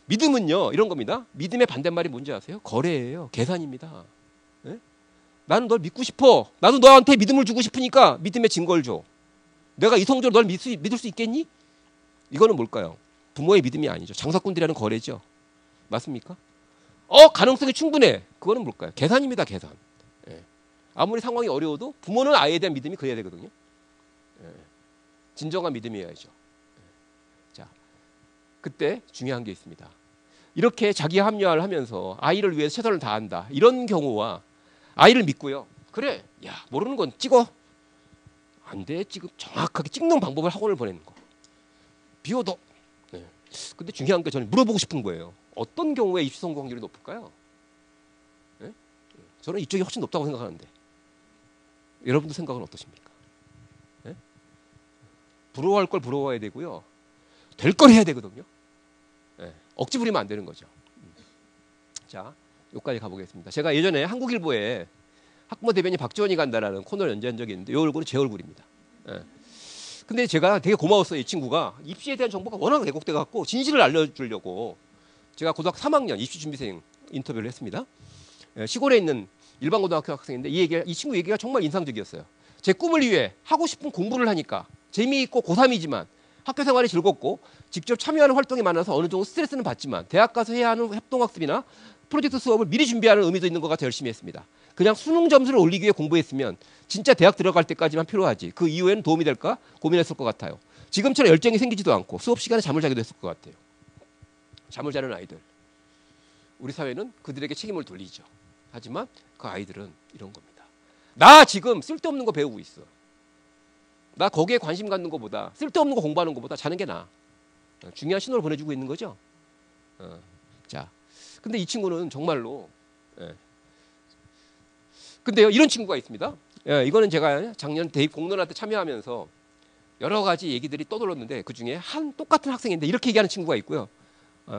믿음은요. 이런 겁니다. 믿음의 반대말이 뭔지 아세요? 거래예요. 계산입니다. 네? 나는 널 믿고 싶어. 나도 너한테 믿음을 주고 싶으니까 믿음의 증거를 줘. 내가 이성적으로 널 믿을 수 있겠니? 이거는 뭘까요? 부모의 믿음이 아니죠. 장사꾼들이라는 거래죠. 맞습니까? 가능성이 충분해. 그거는 뭘까요? 계산입니다. 계산. 예. 아무리 상황이 어려워도 부모는 아이에 대한 믿음이 그래야 되거든요. 예. 진정한 믿음이어야죠. 예. 자, 그때 중요한 게 있습니다. 이렇게 자기 합리화를 하면서 아이를 위해 최선을 다한다. 이런 경우와 아이를 믿고요. 그래, 야 모르는 건 찍어. 안 돼. 지금 정확하게 찍는 방법을 학원을 보내는 거. 비워둬. 네. 근데 중요한 게 저는 물어보고 싶은 거예요. 어떤 경우에 입시 성공 확률이 높을까요? 네? 저는 이쪽이 훨씬 높다고 생각하는데 여러분들 생각은 어떠십니까? 네? 부러워할 걸 부러워해야 되고요. 될 걸 해야 되거든요. 네. 억지 부리면 안 되는 거죠. 자, 여기까지 가보겠습니다. 제가 예전에 한국일보에 학부모 대변인 박지원이 간다라는 코너를 연재한 적이 있는데 이 얼굴은 제 얼굴입니다. 예. 근데 제가 되게 고마웠어요. 이 친구가 입시에 대한 정보가 워낙 왜곡돼 갖고 진실을 알려주려고 제가 고등학교 3학년 입시준비생 인터뷰를 했습니다. 예, 시골에 있는 일반 고등학교 학생인데 이 친구 얘기가 정말 인상적이었어요. 제 꿈을 위해 하고 싶은 공부를 하니까 재미있고 고3이지만 학교 생활이 즐겁고 직접 참여하는 활동이 많아서 어느 정도 스트레스는 받지만 대학 가서 해야 하는 협동학습이나 프로젝트 수업을 미리 준비하는 의미도 있는 것 같아 열심히 했습니다. 그냥 수능 점수를 올리기 위해 공부했으면 진짜 대학 들어갈 때까지만 필요하지 그 이후에는 도움이 될까 고민했을 것 같아요. 지금처럼 열정이 생기지도 않고 수업 시간에 잠을 자기도 했을 것 같아요. 잠을 자는 아이들. 우리 사회는 그들에게 책임을 돌리죠. 하지만 그 아이들은 이런 겁니다. 나 지금 쓸데없는 거 배우고 있어. 나 거기에 관심 갖는 것보다 쓸데없는 거 공부하는 것보다 자는 게 나아. 중요한 신호를 보내주고 있는 거죠. 자, 근데 이 친구는 정말로 근데요 이런 친구가 있습니다. 이거는 제가 작년 대입 공론화 때 참여하면서 여러 가지 얘기들이 떠돌았는데 그 중에 한 똑같은 학생인데 이렇게 얘기하는 친구가 있고요.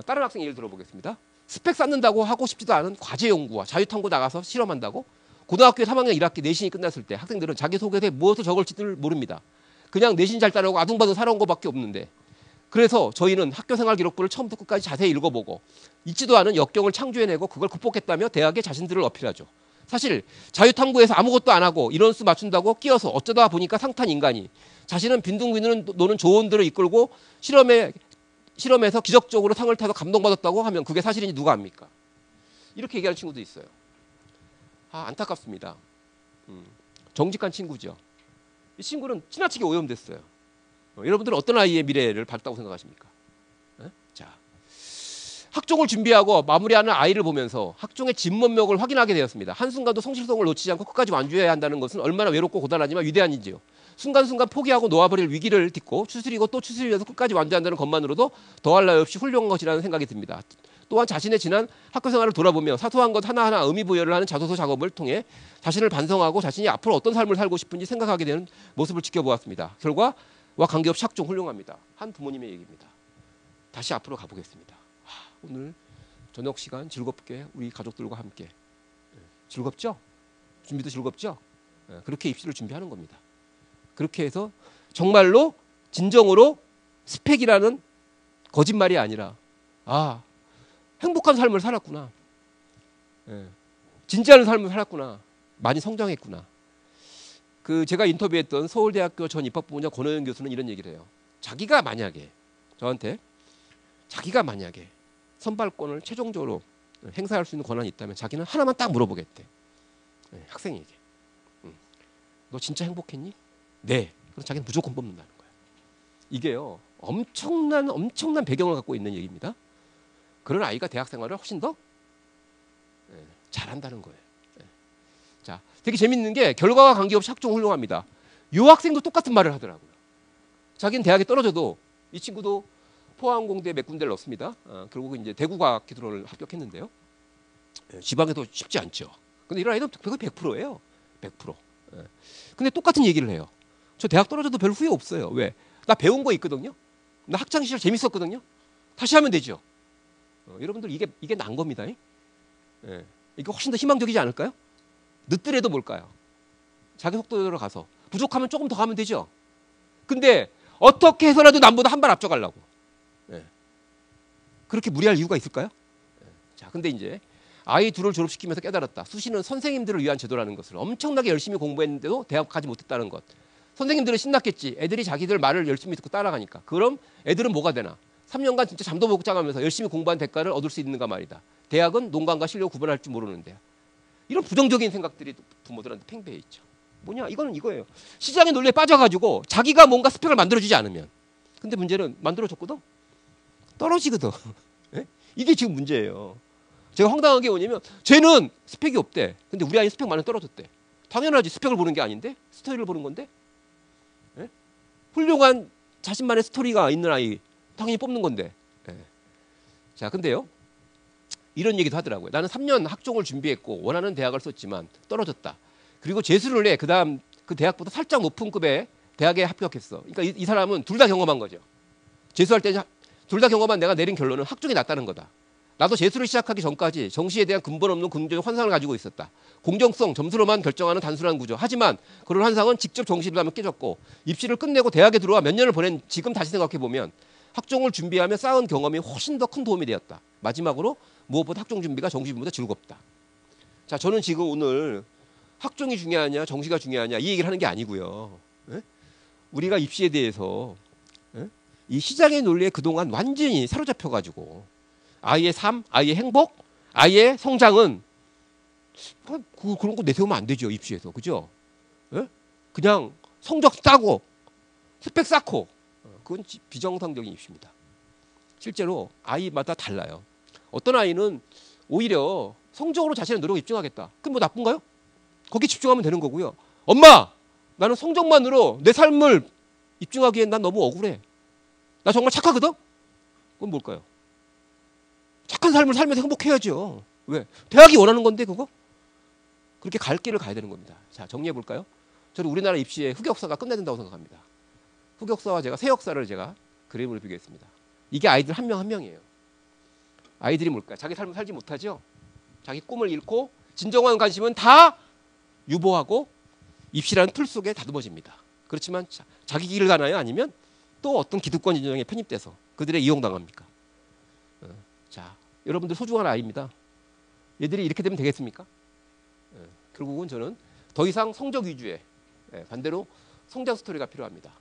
다른 학생 얘기를 들어보겠습니다. 스펙 쌓는다고 하고 싶지도 않은 과제 연구와 자유탐구 나가서 실험한다고 고등학교 3학년 1학기 내신이 끝났을 때 학생들은 자기소개서에 무엇을 적을지를 모릅니다. 그냥 내신 잘 따라오고 아둥바둥 살아온 것밖에 없는데 그래서 저희는 학교생활 기록부를 처음부터 끝까지 자세히 읽어보고 있지도 않은 역경을 창조해내고 그걸 극복했다며 대학에 자신들을 어필하죠. 사실 자유탐구에서 아무것도 안 하고 인원수 맞춘다고 끼어서 어쩌다 보니까 상탄 인간이 자신은 빈둥빈둥 노는 조언들을 이끌고 실험에서 기적적으로 상을 타서 감동받았다고 하면 그게 사실인지 누가 압니까? 이렇게 얘기하는 친구도 있어요. 안타깝습니다. 정직한 친구죠. 이 친구는 지나치게 오염됐어요. 여러분들은 어떤 아이의 미래를 밝다고 생각하십니까? 자, 학종을 준비하고 마무리하는 아이를 보면서 학종의 진면목을 확인하게 되었습니다. 한순간도 성실성을 놓치지 않고 끝까지 완주해야 한다는 것은 얼마나 외롭고 고단하지만 위대한지요. 순간순간 포기하고 놓아버릴 위기를 딛고 추스리고 또 추스리면서 끝까지 완주한다는 것만으로도 더할 나위 없이 훌륭한 것이라는 생각이 듭니다. 또한 자신의 지난 학교 생활을 돌아보며 사소한 것 하나하나 의미 부여를 하는 자소서 작업을 통해 자신을 반성하고 자신이 앞으로 어떤 삶을 살고 싶은지 생각하게 되는 모습을 지켜보았습니다. 결과와 관계없이 학종 훌륭합니다. 한 부모님의 얘기입니다. 다시 앞으로 가보겠습니다. 오늘 저녁 시간 즐겁게 우리 가족들과 함께 즐겁죠? 준비도 즐겁죠? 그렇게 입시를 준비하는 겁니다. 그렇게 해서 정말로 진정으로 스펙이라는 거짓말이 아니라 행복한 삶을 살았구나. 진지한 삶을 살았구나. 많이 성장했구나. 제가 인터뷰했던 서울대학교 전 입학부원장 권호연 교수는 이런 얘기를 해요. 자기가 만약에 저한테 선발권을 최종적으로 행사할 수 있는 권한이 있다면 자기는 하나만 딱 물어보겠대. 학생에게. 너 진짜 행복했니? 네. 그럼 자기는 무조건 뽑는다는 거예요. 이게요. 엄청난 배경을 갖고 있는 얘기입니다. 그런 아이가 대학 생활을 훨씬 더 잘한다는 거예요. 자, 되게 재밌는 게 결과와 관계없이 학종 훌륭합니다. 유학생도 똑같은 말을 하더라고요. 자기는 대학에 떨어져도 이 친구도 포항공대 몇 군데를 넣습니다. 결국 이제 대구과학기술원을 합격했는데요. 지방에도 쉽지 않죠. 근데 이런 아이들은 거의 100%예요. 100%. 근데 똑같은 얘기를 해요. 저 대학 떨어져도 별 후회 없어요. 왜? 나 배운 거 있거든요. 나 학창 시절 재밌었거든요. 다시 하면 되죠. 여러분들 이게 난 겁니다. 이게 훨씬 더 희망적이지 않을까요? 늦더라도 뭘까요? 자기 속도대로 가서 부족하면 조금 더 가면 되죠. 근데 어떻게 해서라도 남보다 한 발 앞서가려고. 그렇게 무리할 이유가 있을까요? 자, 근데 이제 아이 둘을 졸업시키면서 깨달았다. 수시는 선생님들을 위한 제도라는 것을. 엄청나게 열심히 공부했는데도 대학 가지 못했다는 것. 선생님들은 신났겠지. 애들이 자기들 말을 열심히 듣고 따라가니까. 그럼 애들은 뭐가 되나? 3년간 진짜 잠도 못 자가면서 열심히 공부한 대가를 얻을 수 있는가 말이다. 대학은 논광과 실력을 구분할 줄 모르는데. 이런 부정적인 생각들이 부모들한테 팽배해 있죠. 뭐냐? 이거는 이거예요. 시장의 논리에 빠져가지고 자기가 뭔가 스펙을 만들어주지 않으면. 근데 문제는 만들어줬거든? 떨어지거든. 이게 지금 문제예요. 제가 황당한 게 뭐냐면 쟤는 스펙이 없대. 근데 우리 아이 스펙 많이 떨어졌대. 당연하지. 스펙을 보는 게 아닌데? 스토리를 보는 건데? 훌륭한 자신만의 스토리가 있는 아이 당연히 뽑는 건데. 자, 근데요. 이런 얘기도 하더라고요. 나는 3년 학종을 준비했고 원하는 대학을 썼지만 떨어졌다. 그리고 재수를 해. 그다음 그 대학보다 살짝 높은 급의 대학에 합격했어. 그러니까 이 사람은 둘 다 경험한 거죠. 재수할 때 둘 다 경험한 내가 내린 결론은 학종이 낫다는 거다. 나도 재수를 시작하기 전까지 정시에 대한 근본 없는 긍정적 환상을 가지고 있었다. 공정성, 점수로만 결정하는 단순한 구조. 하지만 그런 환상은 직접 정시를 하면 깨졌고 입시를 끝내고 대학에 들어와 몇 년을 보낸 지금 다시 생각해보면 학종을 준비하며 쌓은 경험이 훨씬 더 큰 도움이 되었다. 마지막으로 무엇보다 학종 준비가 정시 준비보다 즐겁다. 자, 저는 지금 오늘 학종이 중요하냐 정시가 중요하냐 이 얘기를 하는 게 아니고요. 우리가 입시에 대해서 이 시장의 논리에 그동안 완전히 사로잡혀가지고 아이의 삶, 아이의 행복, 아이의 성장은 그런 거 내세우면 안 되죠. 입시에서. 그죠? 그냥 성적 따고 스펙 쌓고 그건 비정상적인 입시입니다. 실제로 아이마다 달라요. 어떤 아이는 오히려 성적으로 자신의 노력을 입증하겠다. 그럼 뭐 나쁜가요? 거기에 집중하면 되는 거고요. 엄마! 나는 성적만으로 내 삶을 입증하기엔 난 너무 억울해. 나 정말 착하거든? 그건 뭘까요? 착한 삶을 살면서 행복해야죠. 왜? 대학이 원하는 건데 그거? 그렇게 갈 길을 가야 되는 겁니다. 자, 정리해 볼까요? 저는 우리나라 입시의 흑역사가 끝내야 된다고 생각합니다. 흑역사와 제가 새 역사를 제가 그림으로 비교했습니다. 이게 아이들 한 명 한 명이에요. 아이들이 뭘까요? 자기 삶을 살지 못하죠? 자기 꿈을 잃고 진정한 관심은 다 유보하고 입시라는 틀 속에 다듬어집니다. 그렇지만 자기 길을 가나요? 아니면 또 어떤 기득권 진영에 편입돼서 그들에 이용당합니까? 자, 여러분들 소중한 아이입니다. 얘들이 이렇게 되면 되겠습니까? 결국은 저는 더 이상 성적 위주의 반대로 성장 스토리가 필요합니다.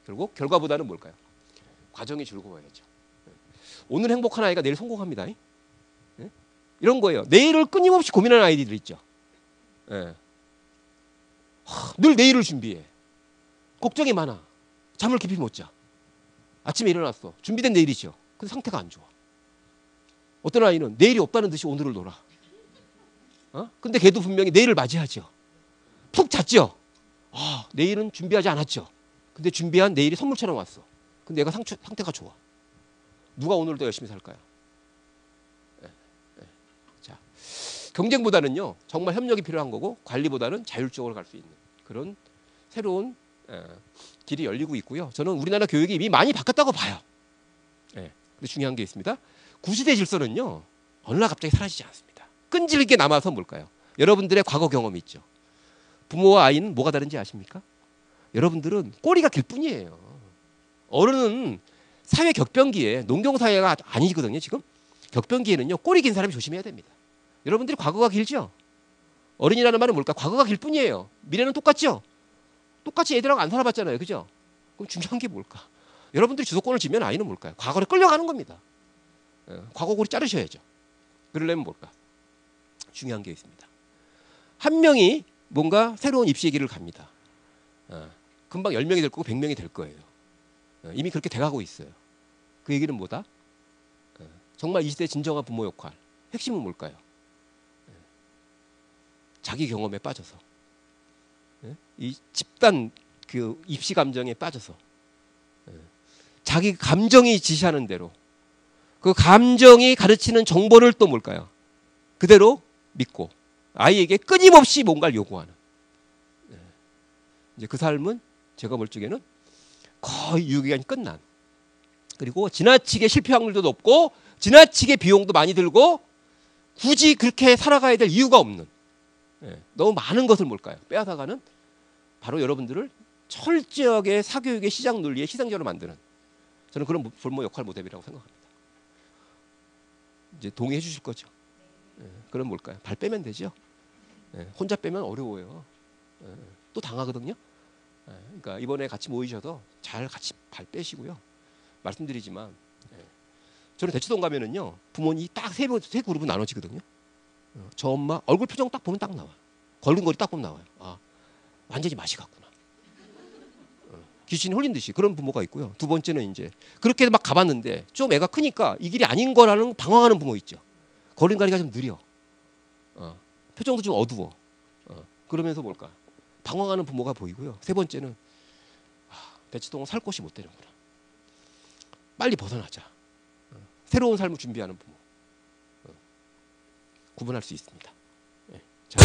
결국 결과보다는 뭘까요? 과정이 즐거워야죠. 오늘 행복한 아이가 내일 성공합니다. 이런 거예요. 내일을 끊임없이 고민하는 아이들 있죠. 늘 내일을 준비해. 걱정이 많아. 잠을 깊이 못 자. 아침에 일어났어. 준비된 내일이죠. 근데 상태가 안 좋아. 어떤 아이는 내일이 없다는 듯이 오늘을 놀아. 근데 걔도 분명히 내일을 맞이하죠. 푹 잤죠. 내일은 준비하지 않았죠. 근데 준비한 내일이 선물처럼 왔어. 근데 얘가 상태가 좋아. 누가 오늘을 더 열심히 살까요? 자, 경쟁보다는요, 정말 협력이 필요한 거고, 관리보다는 자율적으로 갈 수 있는 그런 새로운 길이 열리고 있고요. 저는 우리나라 교육이 이미 많이 바뀌었다고 봐요. 근데 중요한 게 있습니다. 구시대 질서는요, 어느 날 갑자기 사라지지 않습니다. 끈질기게 남아서 뭘까요? 여러분들의 과거 경험이 있죠. 부모와 아이는 뭐가 다른지 아십니까? 여러분들은 꼬리가 길 뿐이에요. 어른은 사회 격변기에, 농경사회가 아니거든요. 지금 격변기에는요, 꼬리 긴 사람이 조심해야 됩니다. 여러분들이 과거가 길죠? 어른이라는 말은 뭘까? 과거가 길 뿐이에요. 미래는 똑같죠? 똑같이 애들하고 안 살아봤잖아요. 그죠? 그럼 중요한 게 뭘까? 여러분들이 주도권을 쥐면 아이는 뭘까요? 과거로 끌려가는 겁니다. 과거 고리 자르셔야죠. 그러려면 뭘까? 중요한 게 있습니다. 한 명이 뭔가 새로운 입시의 길을 갑니다. 금방 10명이 될 거고 100명이 될 거예요. 이미 그렇게 돼가고 있어요. 그 얘기는 뭐다? 정말 이 시대의 진정한 부모 역할, 핵심은 뭘까요? 자기 경험에 빠져서, 이 집단 그 입시 감정에 빠져서, 자기 감정이 지시하는 대로, 그 감정이 가르치는 정보를 또 뭘까요? 그대로 믿고 아이에게 끊임없이 뭔가를 요구하는, 이제 그 삶은 제가 볼 적에는 거의 유효기간이 끝난, 그리고 지나치게 실패 확률도 높고 지나치게 비용도 많이 들고 굳이 그렇게 살아가야 될 이유가 없는, 너무 많은 것을 뭘까요? 빼앗아가는, 바로 여러분들을 철저하게 사교육의 시장 논리의 희생자로 만드는, 저는 그런 부모 역할 모델이라고 생각합니다. 이제 동의해 주실 거죠? 그럼 뭘까요? 발 빼면 되죠. 혼자 빼면 어려워요. 또 당하거든요. 그러니까 이번에 같이 모이셔서 잘 같이 발 빼시고요. 말씀드리지만, 저는 대치동 가면은요, 부모님이 딱 세 그룹은 나눠지거든요. 저 엄마 얼굴 표정 딱 보면 딱 나와. 걸근거리 딱 보면 나와요. 완전히 맛이 갔구나. 귀신이 홀린 듯이 그런 부모가 있고요. 두 번째는 이제 그렇게 막 가봤는데 좀 애가 크니까 이 길이 아닌 거라는 방황하는 부모 있죠. 걸음가리가 좀 느려. 표정도 좀 어두워. 그러면서 뭘까? 방황하는 부모가 보이고요. 세 번째는 대치동은 살 곳이 못 되는구나. 빨리 벗어나자. 새로운 삶을 준비하는 부모. 구분할 수 있습니다. 자.